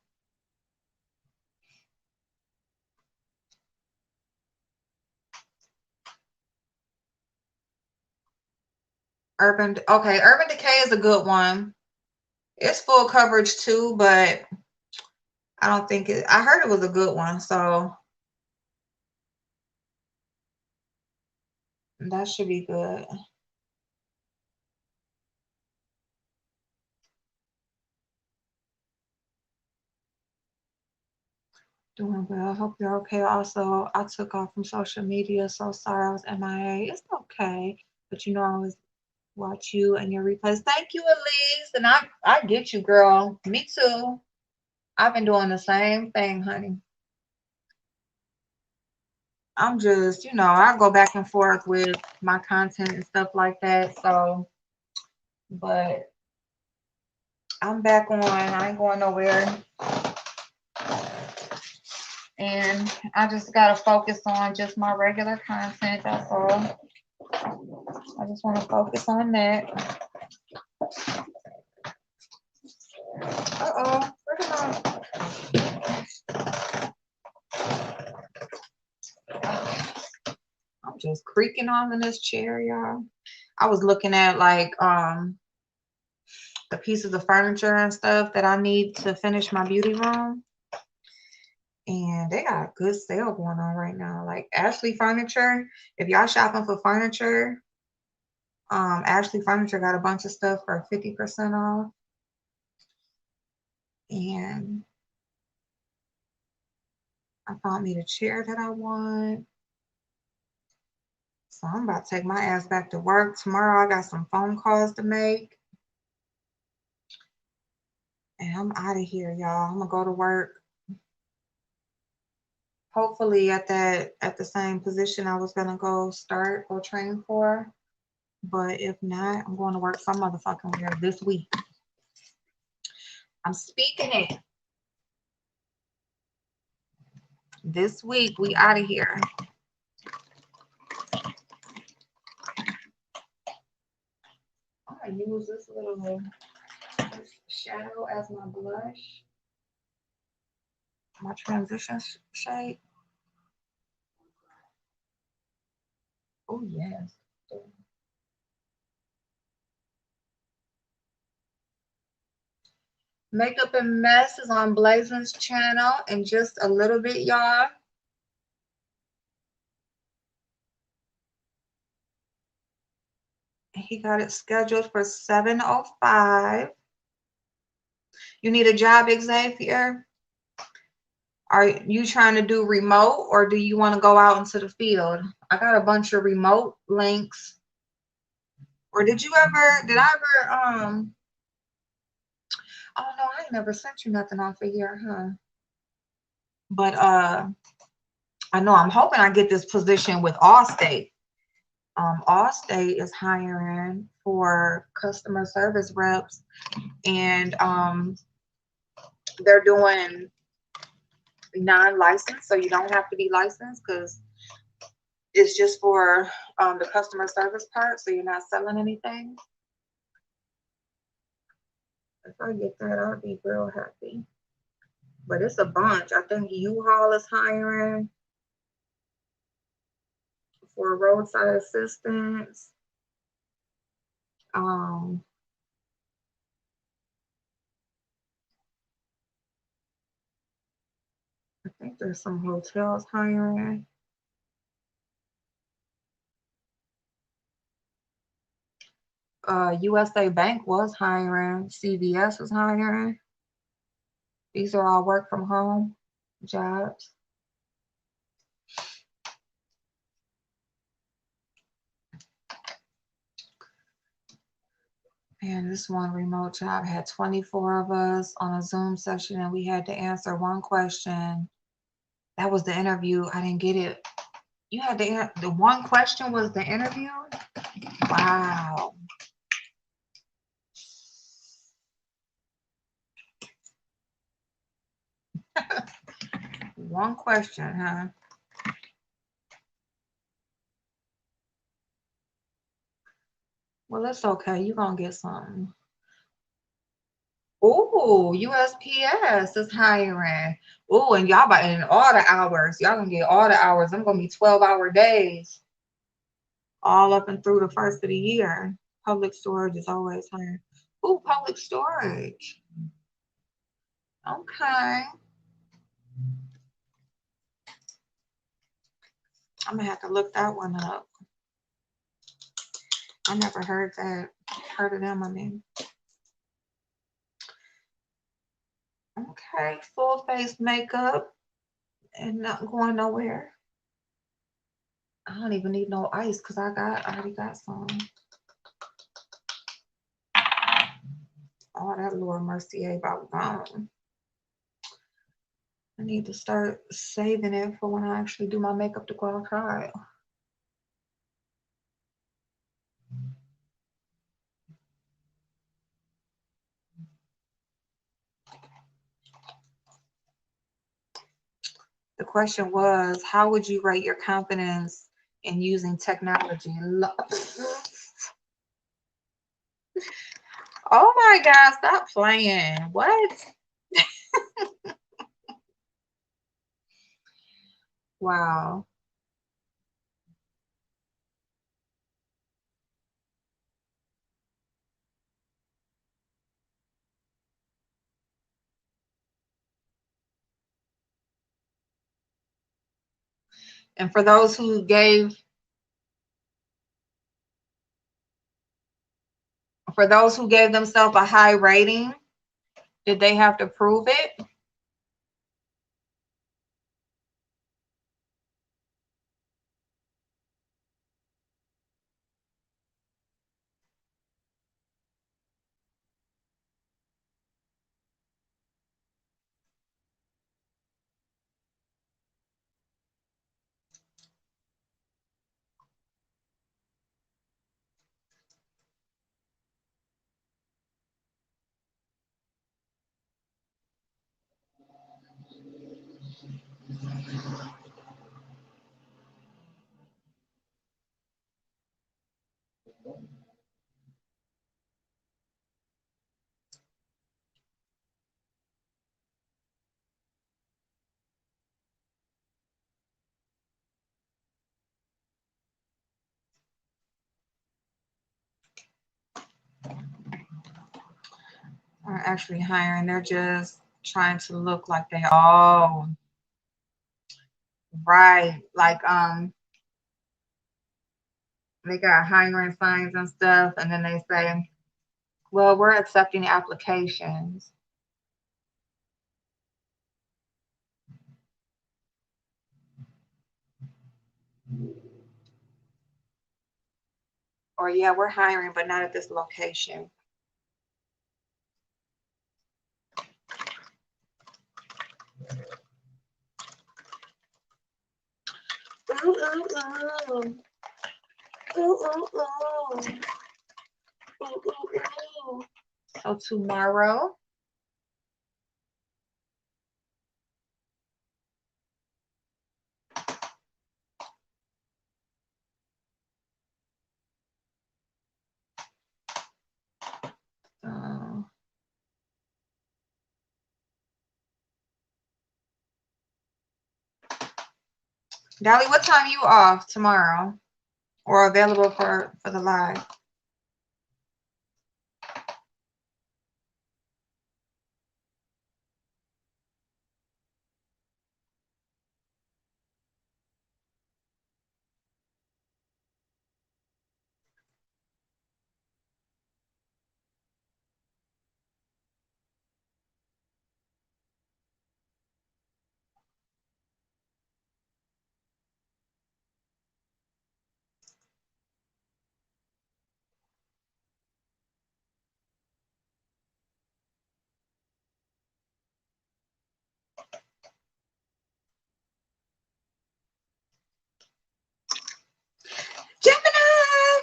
Urban Decay is a good one. It's full coverage too, but I don't think it. I heard it was a good one, so that should be good. Doing well. I hope you're okay. Also, I took off from social media, so sorry I was MIA. It's okay, but you know I always watch you and your replays. Thank you, Elise, and I get you, girl. Me too. I've been doing the same thing, honey. I'm just, I go back and forth with my content and stuff like that. So, but I'm back on. I ain't going nowhere. And I just got to focus on just my regular content. That's all. I just want to focus on that. Uh-oh. Where did I'm just creaking on in this chair, y'all. I was looking at like the pieces of furniture and stuff that I need to finish my beauty room. And they got a good sale going on right now. Like Ashley Furniture, if y'all shopping for furniture, Ashley Furniture got a bunch of stuff for 50% off. And I found me the chair that I want. So I'm about to take my ass back to work. Tomorrow I got some phone calls to make. And I'm out of here, y'all. I'm gonna go to work. Hopefully at the same position I was gonna go train for. But if not, I'm going to work some motherfucking where this week. I'm speaking it. This week we out of here. I'm gonna use this little shadow as my blush. My transition shade. Oh yes. Makeup and Mess is on Blazing's channel in just a little bit, y'all. He got it scheduled for 7:05. You need a job, Xavier? Are you trying to do remote, or do you want to go out into the field? I got a bunch of remote links. Or did I ever, oh no, I ain't never sent you nothing off of here, huh? But I know I'm hoping I get this position with Allstate. Allstate is hiring for customer service reps, and they're doing non-licensed, so you don't have to be licensed because it's just for the customer service part, so you're not selling anything. If I get that, I'll be real happy. But it's a bunch. I think U-Haul is hiring for roadside assistance. I think there's some hotels hiring. USA Bank was hiring. CVS was hiring. These are all work from home jobs. And this one remote job had 24 of us on a Zoom session, and we had to answer one question. That was the interview. I didn't get it. You had to, the one question was the interview? Wow. One question, huh? Well, it's okay. You're going to get something. Ooh, USPS is hiring. Ooh, and y'all in all the hours. Y'all gonna get all the hours. I'm gonna be 12-hour days. All up and through the first of the year. Public storage is always hiring. Ooh, public storage. Okay. I'm gonna have to look that one up. I never heard of them, I mean. Okay, full face makeup and not going nowhere. I don't even need no ice because I already got some. Oh, that Laura Mercier about gone. I need to start saving it for when I actually do my makeup to go outside. The question was, how would you rate your confidence in using technology? Oh my God, stop playing. What? Wow. And for those who gave themselves a high rating, did they have to prove it? Are actually hiring. They're just trying to look like they all right. Like they got hiring signs and stuff, and then they say, well, we're accepting applications. Or yeah, we're hiring, but not at this location. Ooh, ooh, ooh. Ooh, ooh, ooh. Ooh, ooh, ooh. So tomorrow, Dolly, what time you off tomorrow or available for the live? Gemini!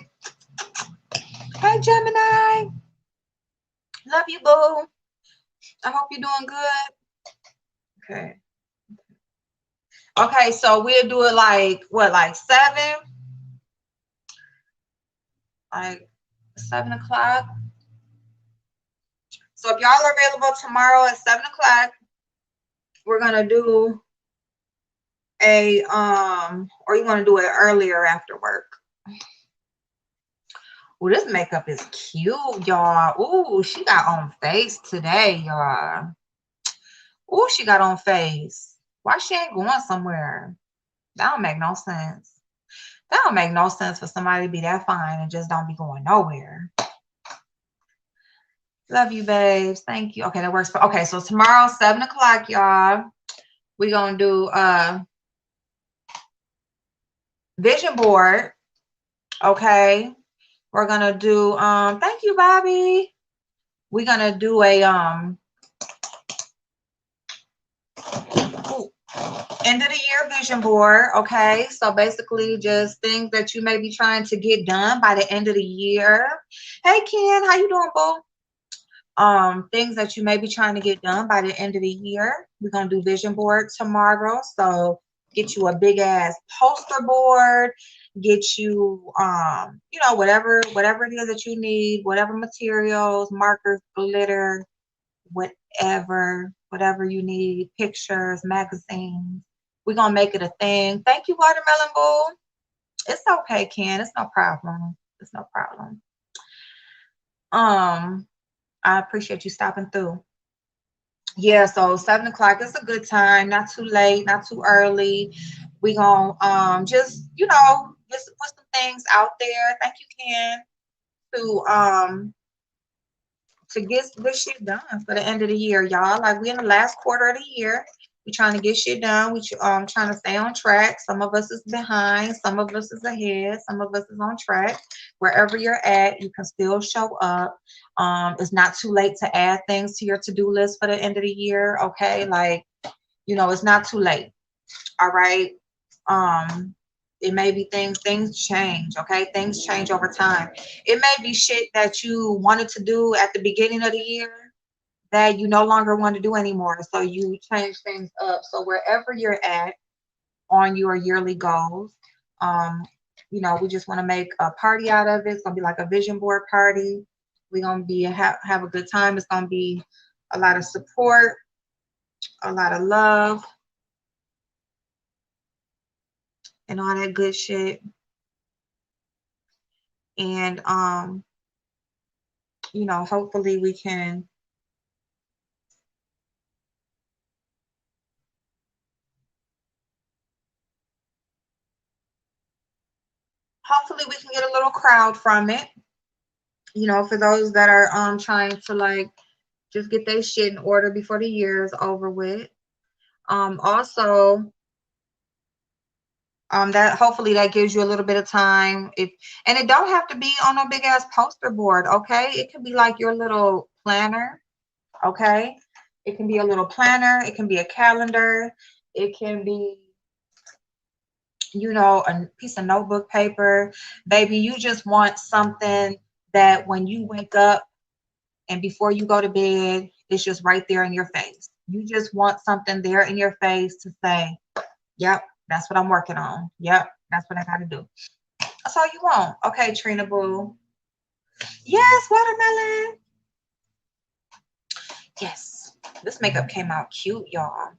Hey, Gemini! Love you, boo. I hope you're doing good. Okay. Okay, so we'll do it like, what, like 7? Like 7 o'clock. So if y'all are available tomorrow at 7 o'clock, we're going to do a, or you want to do it earlier after work? Oh, this makeup is cute, y'all. Ooh, she got on face today, y'all. Ooh, she got on face. Why she ain't going somewhere? That don't make no sense. That don't make no sense for somebody to be that fine and just don't be going nowhere. Love you, babes. Thank you. Okay, that works. Okay, so tomorrow, 7 o'clock, y'all. We're going to do vision board. Okay. We're going to do, thank you, Bobby. We're going to do a, end of the year vision board. Okay, so basically just things that you may be trying to get done by the end of the year. Hey Ken, how you doing, boo? Things that you may be trying to get done by the end of the year. We're gonna do vision board tomorrow, so get you a big ass poster board, get you you know, whatever it is that you need, whatever materials, markers, glitter, whatever you need, pictures, magazines. We're gonna make it a thing. Thank you, Watermelon Boo. It's okay, Ken. It's no problem. It's no problem. I appreciate you stopping through. Yeah, so 7 o'clock is a good time, not too late, not too early. We gonna just, you know, just put some things out there. Thank you, Ken, to get this shit done for the end of the year, y'all. Like, we in the last quarter of the year. We trying to get shit done. We trying to stay on track. Some of us is behind. Some of us is ahead. Some of us is on track. Wherever you're at, you can still show up. It's not too late to add things to your to-do list for the end of the year. Okay, like, you know, it's not too late. All right. It may be things change. Okay, things change over time. It may be shit that you wanted to do at the beginning of the year that you no longer want to do anymore, so you change things up. So wherever you're at on your yearly goals, you know, we just want to make a party out of it. It's gonna be like a vision board party. We're gonna be have a good time. It's gonna be a lot of support, a lot of love, and all that good shit. And you know, hopefully we can get a little crowd from it. You know, for those that are trying to like just get their shit in order before the year is over with. Also, that hopefully that gives you a little bit of time. And it don't have to be on a big ass poster board. Okay, it can be like your little planner. Okay, it can be a little planner. It can be a calendar. It can be you know, a piece of notebook paper. Baby, you just want something that when you wake up and before you go to bed, it's just right there in your face. You just want something there in your face to say, yep, that's what I'm working on. Yep, that's what I got to do. That's all you want. Okay, Trina Boo. Yes, watermelon. Yes. This makeup came out cute, y'all.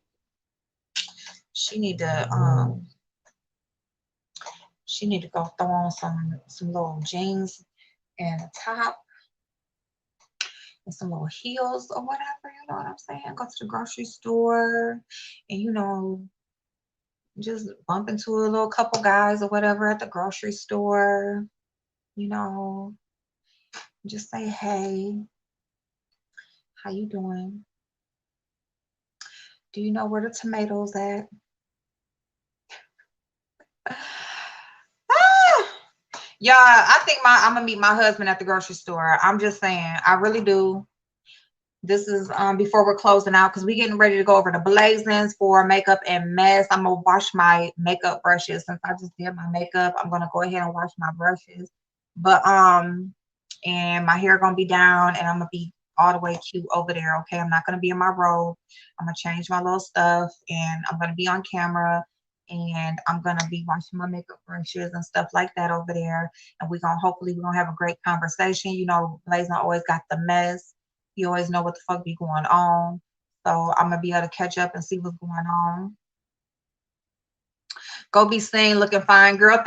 She need to go throw on some little jeans and a top and some little heels or whatever, you know what I'm saying? Go to the grocery store and, you know, just bump into a little couple guys or whatever at the grocery store, you know, just say, hey, how you doing? Do you know where the tomatoes at? Yeah, I think I'm gonna meet my husband at the grocery store. I'm just saying, I really do. This is before we're closing out because we're getting ready to go over to Blazins for makeup and mess. I'm gonna wash my makeup brushes since I just did my makeup. I'm gonna go ahead and wash my brushes, but and my hair gonna be down, and I'm gonna be all the way cute over there. Okay, I'm not gonna be in my robe. I'm gonna change my little stuff, and I'm gonna be on camera, and I'm gonna be washing my makeup brushes and stuff like that over there. And hopefully we're gonna have a great conversation. You know, Blazin always got the mess. You always know what the fuck be going on. So I'm gonna be able to catch up and see what's going on. Go be seen looking fine, girl.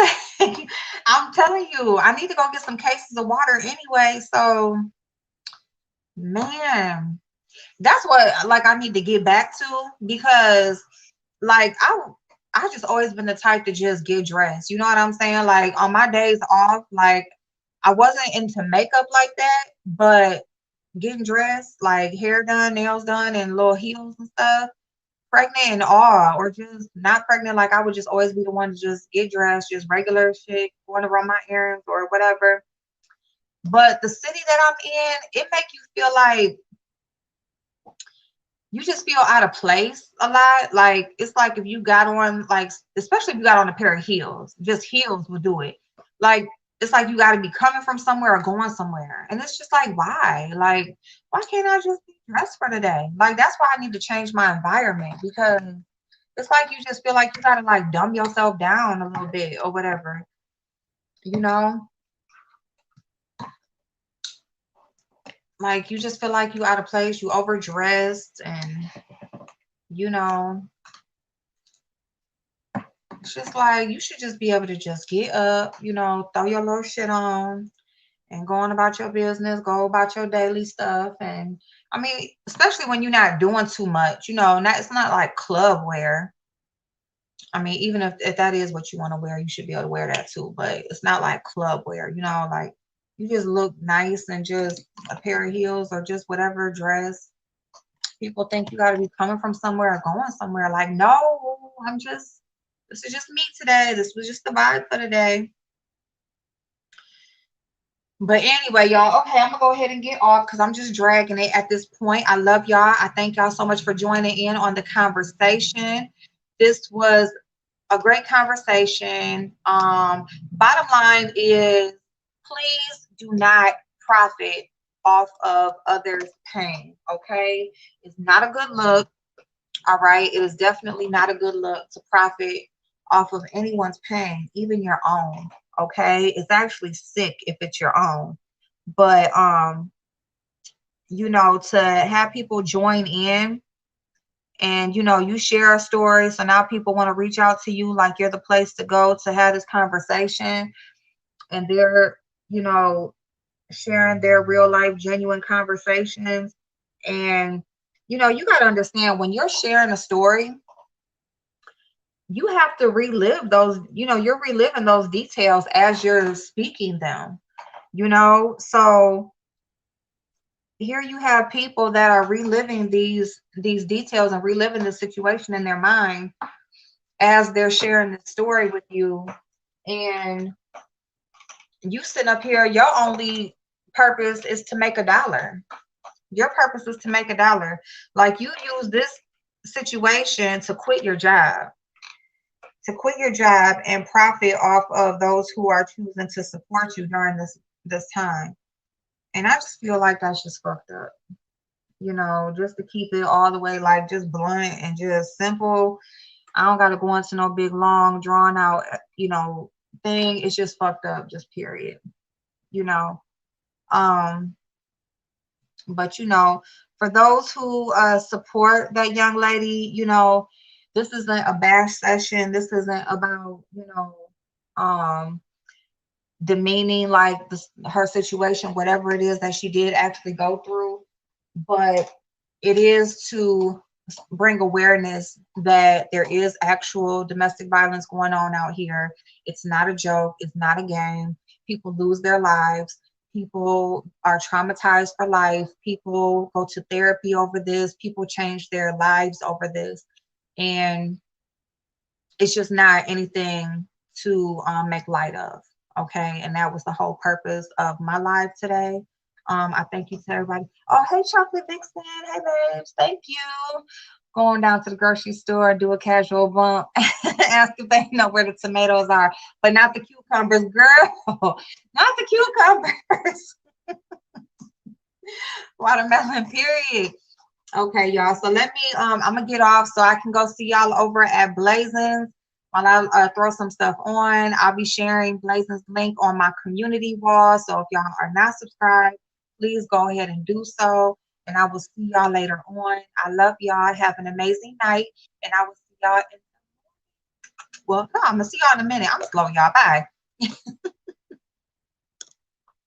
I'm telling you, I need to go get some cases of water anyway. So, man, that's what like I need to get back to because like I just always been the type to just get dressed. You know what I'm saying? Like on my days off, like I wasn't into makeup like that, but getting dressed, like hair done, nails done, and little heels and stuff, pregnant and all, or just not pregnant, like I would just always be the one to just get dressed, just regular shit, going to run my errands or whatever. But the city that I'm in, it make you feel like you just feel out of place a lot. Like it's like if you got on like, especially if you got on a pair of heels, just heels will do it. Like it's like you got to be coming from somewhere or going somewhere, and it's just like why can't I just be dressed for the day? Like that's why I need to change my environment because it's like you just feel like you gotta like dumb yourself down a little bit or whatever, you know? Like you just feel like you out of place, you overdressed, and you know, it's just like you should just be able to just get up, you know, throw your little shit on and go on about your business, go about your daily stuff. And I mean, especially when you're not doing too much, you know, not it's not like club wear. I mean, even if that is what you want to wear, you should be able to wear that too. But it's not like club wear, you know, like you just look nice and just a pair of heels or just whatever dress. People think you got to be coming from somewhere or going somewhere. Like, no, this is just me today. This was just the vibe for the day. But anyway, y'all, okay, I'm gonna go ahead and get off because I'm just dragging it at this point. I love y'all. I thank y'all so much for joining in on the conversation. This was a great conversation. Bottom line is please do not profit off of others' pain. Okay. It's not a good look. All right. It is definitely not a good look to profit off of anyone's pain, even your own. Okay. It's actually sick if it's your own. But you know, to have people join in and you know you share a story so now people want to reach out to you like you're the place to go to have this conversation, and they're you know sharing their real life genuine conversations. And you know you got to understand when you're sharing a story you have to relive those, you know, you're reliving those details as you're speaking them, you know. So here you have people that are reliving these details and reliving the situation in their mind as they're sharing the story with you. And you sitting up here, your only purpose is to make a dollar. Your purpose is to make a dollar. Like you use this situation to quit your job. to quit your job and profit off of those who are choosing to support you during this time. And I just feel like that's just fucked up. Just to keep it all the way like just blunt and just simple. I don't gotta go into no big long drawn out, thing. It's just fucked up, just period. You know. Um, but for those who support that young lady, this isn't a bash session. This isn't about, um demeaning like her situation, whatever it is that she did actually go through. But it is to bring awareness that there is actual domestic violence going on out here. It's not a joke. It's not a game. People lose their lives. People are traumatized for life. People go to therapy over this. People change their lives over this. And it's just not anything to make light of. Okay. And that was the whole purpose of my live today. I thank you to everybody. Oh, hey, Chocolate Vixen. Hey, babes. Thank you. Going down to the grocery store, do a casual bump, ask if they know where the tomatoes are, but not the cucumbers, girl. Not the cucumbers. Watermelon, period. Okay, y'all. So let me, I'm gonna get off so I can go see y'all over at Blazins. While I throw some stuff on, I'll be sharing Blazins link on my community wall. So if y'all are not subscribed, please go ahead and do so. And I will see y'all later on. I love y'all. Have an amazing night. And I will see y'all well, no, I'm gonna see y'all in a minute. I'm slow, y'all. Bye.